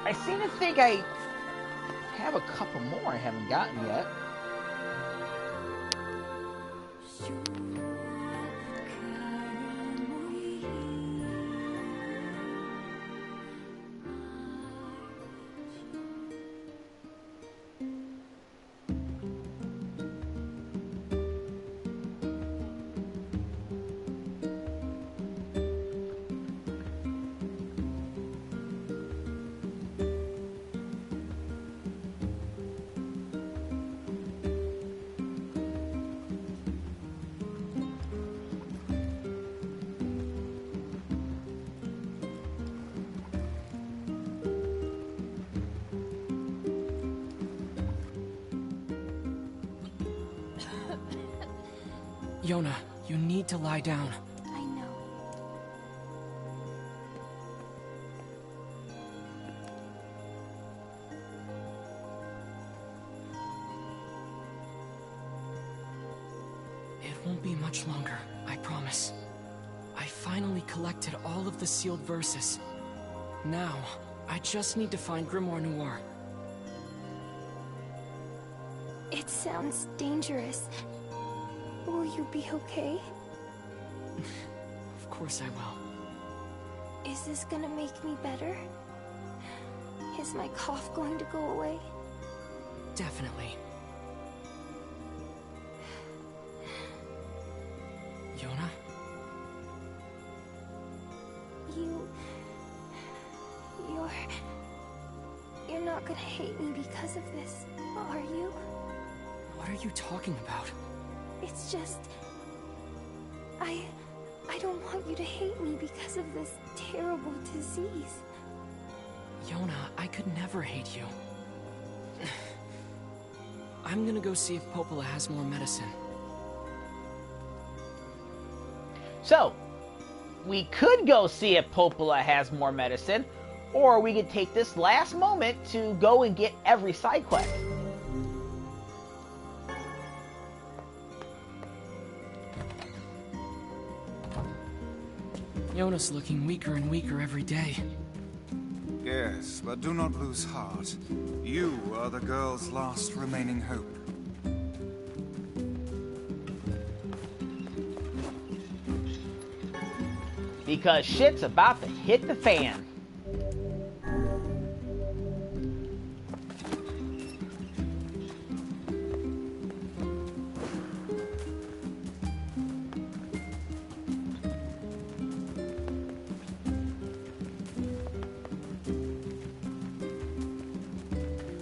I seem to think I have a couple more I haven't gotten yet. Yona, you need to lie down. I know. It won't be much longer, I promise. I finally collected all of the sealed verses. Now, I just need to find Grimoire Noir. It sounds dangerous. Will you be okay? Of course I will. Is this gonna make me better? Is my cough going to go away? Definitely. Yona? You're not gonna hate me because of this, are you? What are you talking about? It's just... I don't want you to hate me because of this terrible disease. Yona, I could never hate you. I'm gonna go see if Popola has more medicine. So, we could go see if Popola has more medicine, or we could take this last moment to go and get every side quest. Yona's looking weaker and weaker every day. Yes, but do not lose heart. You are the girl's last remaining hope. Because shit's about to hit the fan.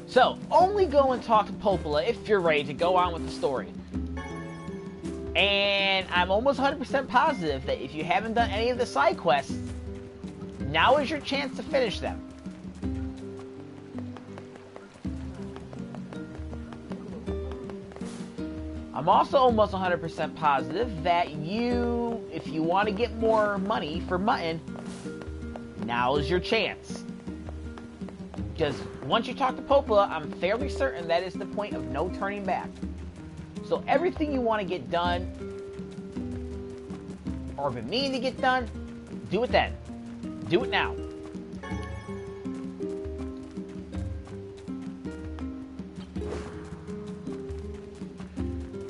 So, only go and talk to Popola if you're ready to go on with the story. And I'm almost 100% positive that if you haven't done any of the side quests, now is your chance to finish them. I'm also almost 100% positive that you, if you want to get more money for mutton, now is your chance. Because once you talk to Popola, I'm fairly certain that is the point of no turning back. So everything you want to get done, or been meaning to get done, do it then. Do it now.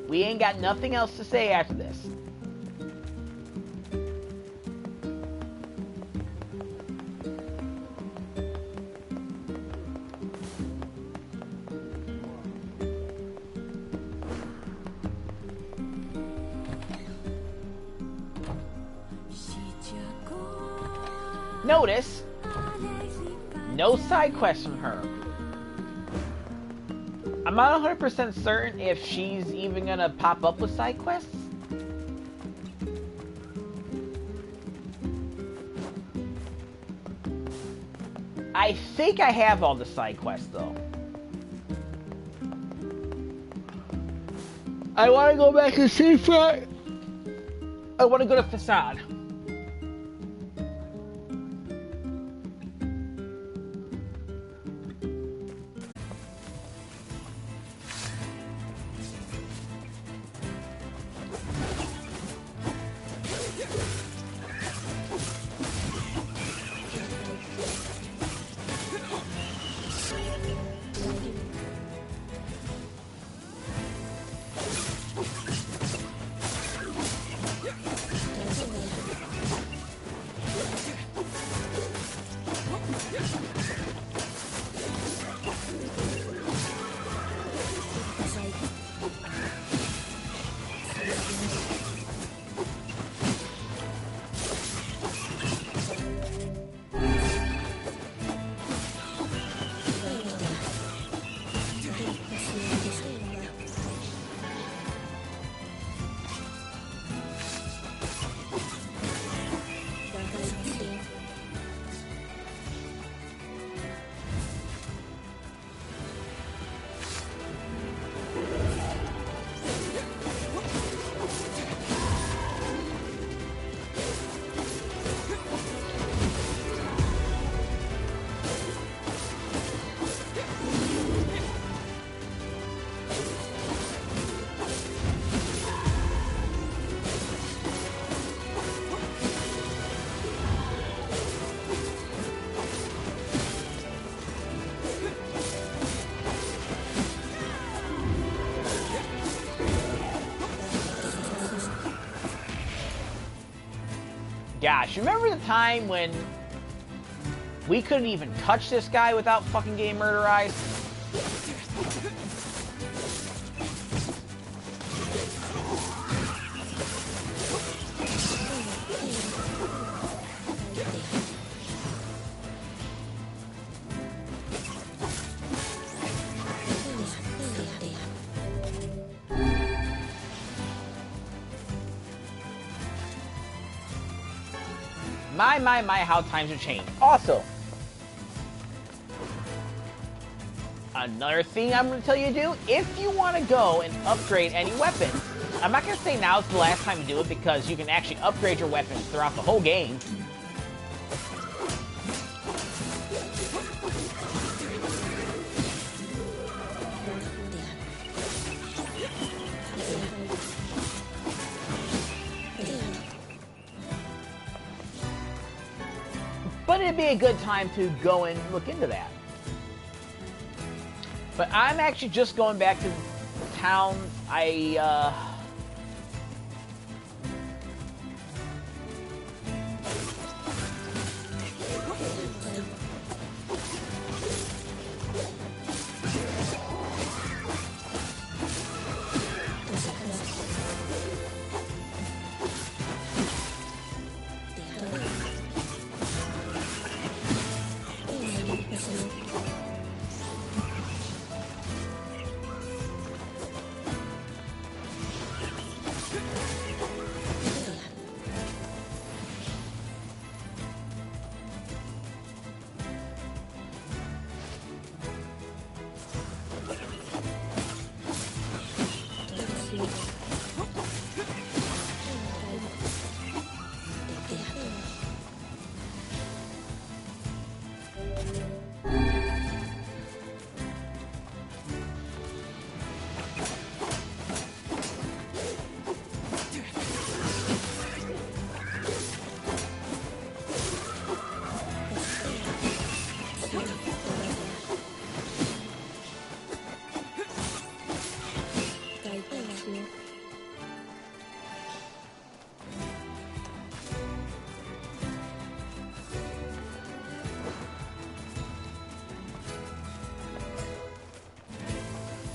We ain't got nothing else to say after this. Notice, no side quests from her. I'm not 100% certain if she's even gonna pop up with side quests. I think I have all the side quests though. I want to go back and see if I want to go to Facade. Gosh, remember the time when we couldn't even touch this guy without fucking getting murderized? My, how times have changed. Also, another thing I'm going to tell you to do, if you want to go and upgrade any weapon, I'm not going to say now's the last time to do it because you can actually upgrade your weapons throughout the whole game. But it'd be a good time to go and look into that. But I'm actually just going back to the town.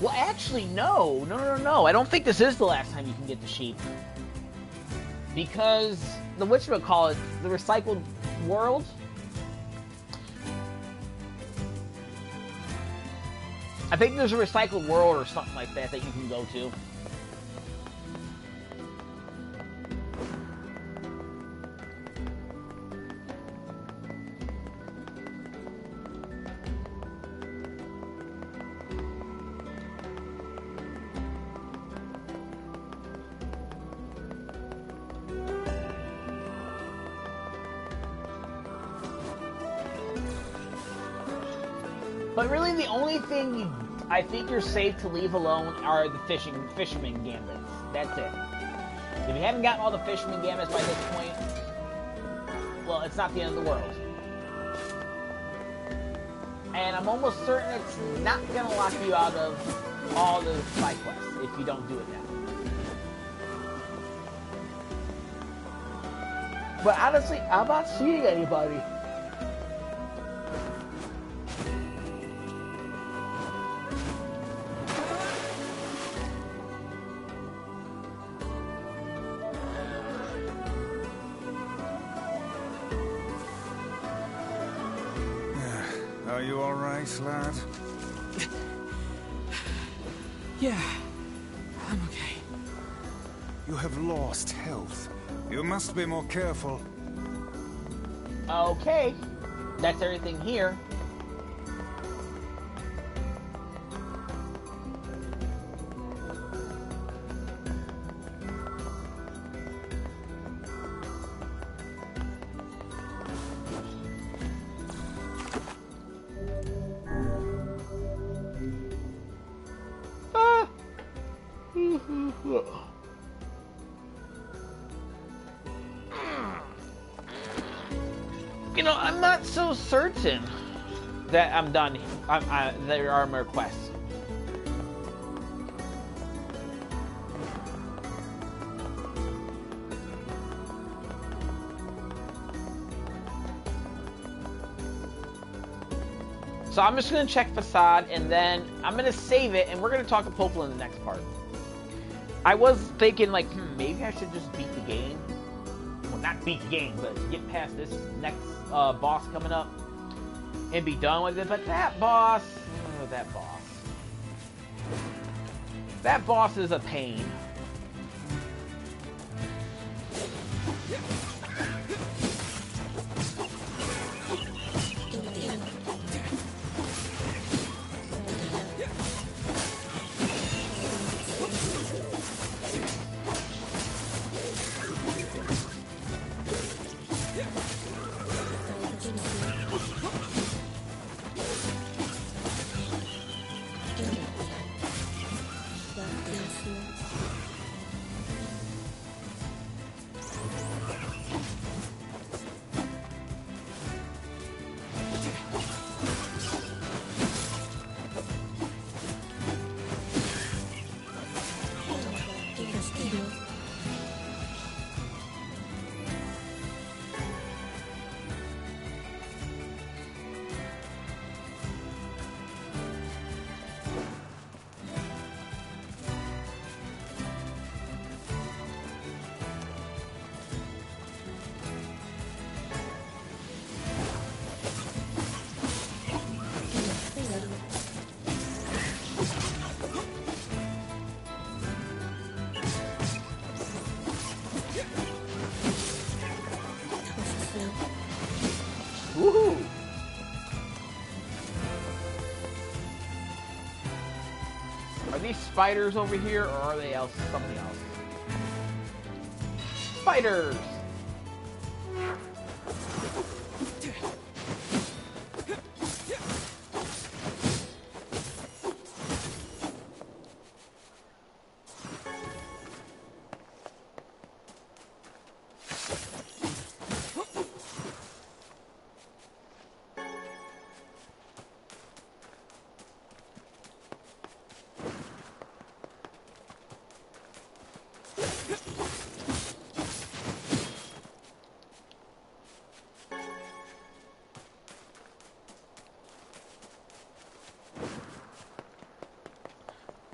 Well, actually, no. I don't think this is the last time you can get the sheep. Because the whatchamacallit, the recycled world. I think there's a recycled world or something like that that you can go to. But really, the only thing I think you're safe to leave alone are the fisherman gambits. That's it. If you haven't gotten all the fisherman gambits by this point, well, it's not the end of the world. And I'm almost certain it's not going to lock you out of all the side quests if you don't do it now. But honestly, I'm not seeing anybody. Are you all right, lad? Yeah, I'm okay. You have lost health. You must be more careful. Okay, that's everything here. You know, I'm not so certain that I'm done. There are more quests. So I'm just going to check Facade, and then I'm going to save it, and we're going to talk to Popel in the next part. I was thinking, like, maybe I should just beat the game. Well, not beat the game, but get past this next boss coming up and be done with it. But that boss, that boss is a pain. Woohoo! Are these spiders over here, or are they something else? Spiders!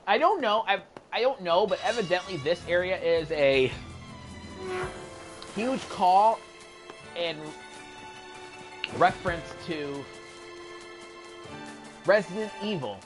I don't know. I don't know, but evidently this area is a huge call in reference to Resident Evil.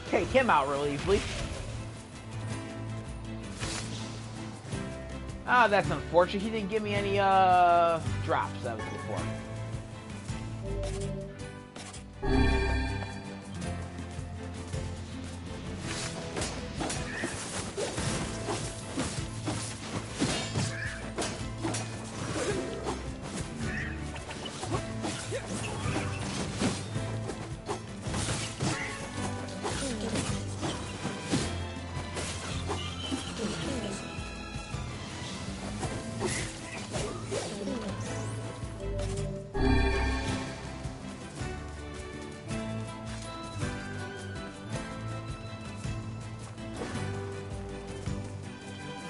Take him out real easily. Ah, that's unfortunate. He didn't give me any drops that was before.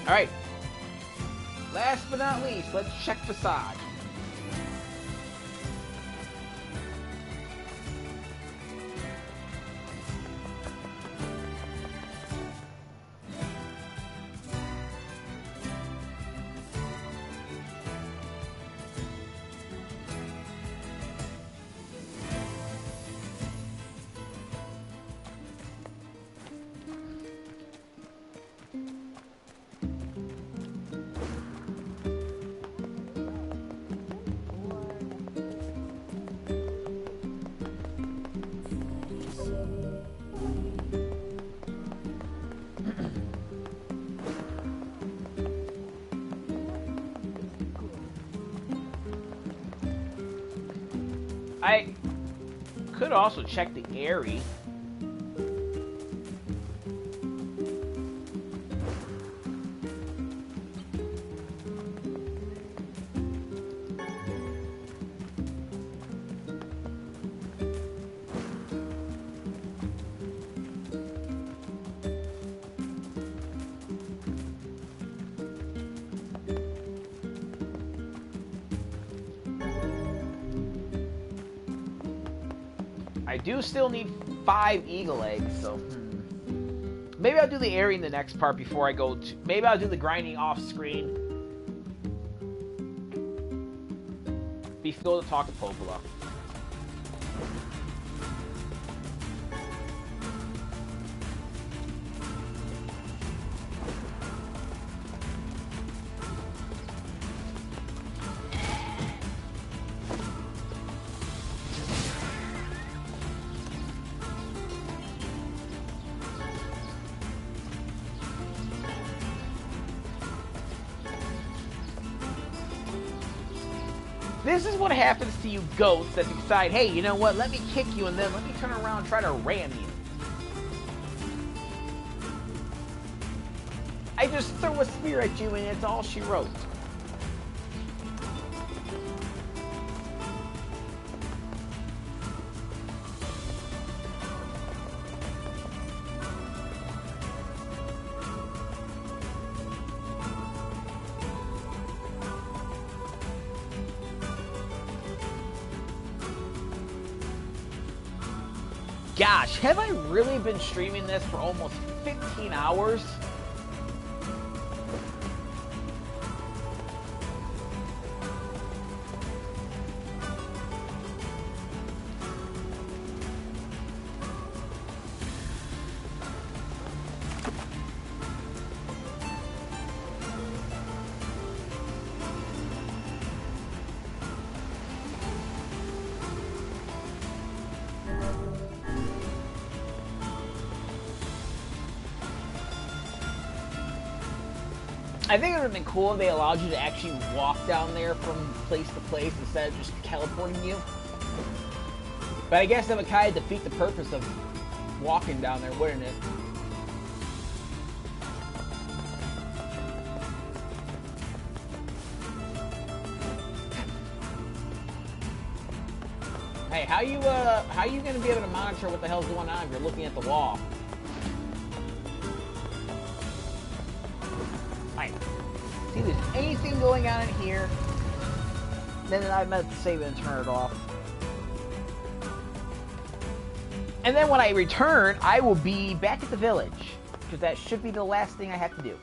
Alright. Last but not least, let's check facade. I could also check the Airy. I do still need 5 eagle eggs, so maybe I'll do the Airy in the next part before I go to... Maybe I'll do the grinding off screen before to talk to Popola. This is what happens to you goats that decide, hey, you know what, let me kick you and then let me turn around and try to ram you. I just threw a spear at you and it's all she wrote. Gosh, have I really been streaming this for almost 15 hours? I think it would have been cool if they allowed you to actually walk down there from place to place instead of just teleporting you. But I guess that would kind of defeat the purpose of walking down there, wouldn't it? Hey, how you gonna be able to monitor what the hell's going on if you're looking at the wall? See if there's anything going on in here, then I meant to save it and turn it off. And then when I return, I will be back at the village, because that should be the last thing I have to do.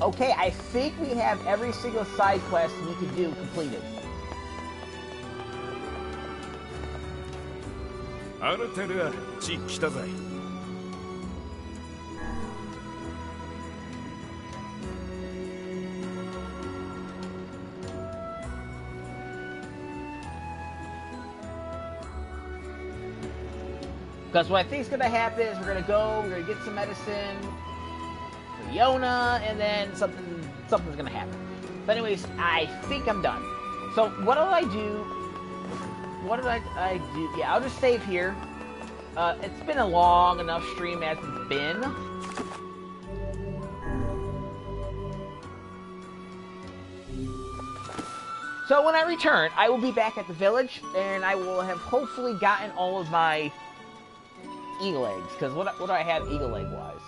Okay, I think we have every single side quest we could do completed. Because what I think is going to happen is we're going to get some medicine for Yona, and then something's going to happen. But anyways, I think I'm done. So what did I do? What did I do? Yeah, I'll just save here. It's been a long enough stream as it's been. So when I return, I will be back at the village, and I will have hopefully gotten all of my eagle eggs. Because what do I have eagle egg wise?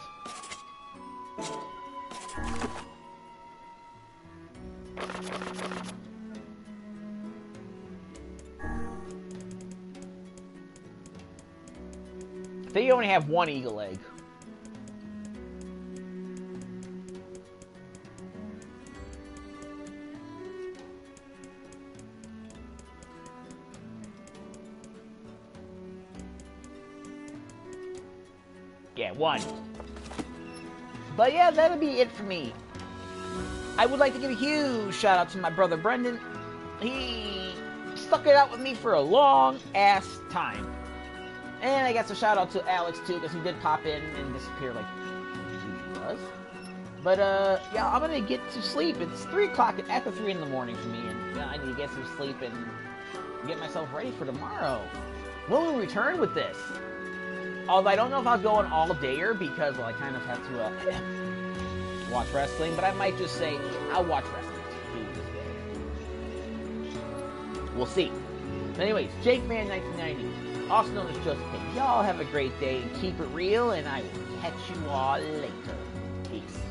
I think you only have one eagle egg. Yeah, one. But yeah, that'll be it for me. I would like to give a huge shout out to my brother Brendan. He stuck it out with me for a long ass time. And I guess a shout out to Alex too, because he did pop in and disappear like he does. But yeah, I'm gonna get to sleep. It's 3 o'clock, after 3 in the morning for me, and I need to get some sleep and get myself ready for tomorrow. When we return with this. Although I don't know if I'll go an all-dayer because, well, I kind of have to watch wrestling, but I might just say I'll watch wrestling too this day. We'll see. Anyways, JakeMan1990, also known as Josephine. Y'all have a great day and keep it real, and I will catch you all later. Peace.